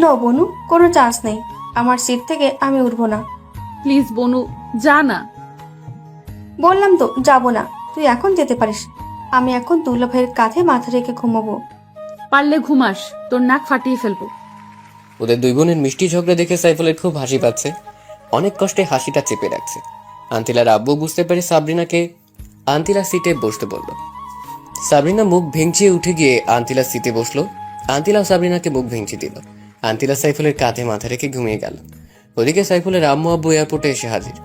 নো বনু, কোনো চান্স নেই। আমার সিট থেকে আমি উঠবো না। প্লিজ বনু, যা না। বললাম তো যাব না। তুই এখন যেতে পারিস। আমি এখন দুলা ভাইয়ের কাঁধে মাথা রেখে ঘুমাবো। পারলে ঘুমাস, তোর নাক ফাটিয়ে ফেলবো। ওদের দুই বোনের মিষ্টি ঝগড়া দেখে সাইফুলের খুব হাসি পাচ্ছে। অনেক কষ্টে হাসিটা চেপে রাখছে। আন্তিলার আব্বু বুঝতে পারে সাবরিনাকে আন্তিলার সিটে বসতে বলল। সাবরিনা মুখ ভেঙচিয়ে উঠে গিয়ে আন্তিলার সিটে বসলো। আন্তিলা সাবরিনাকে মুখ ভেঙচি দিল। আন্তিলা সাইফুলের কাঁধে মাথা রেখে ঘুমিয়ে গেল। ওদিকে সাইফুলের আম্মু আব্বু এয়ারপোর্টে এসে হাজির।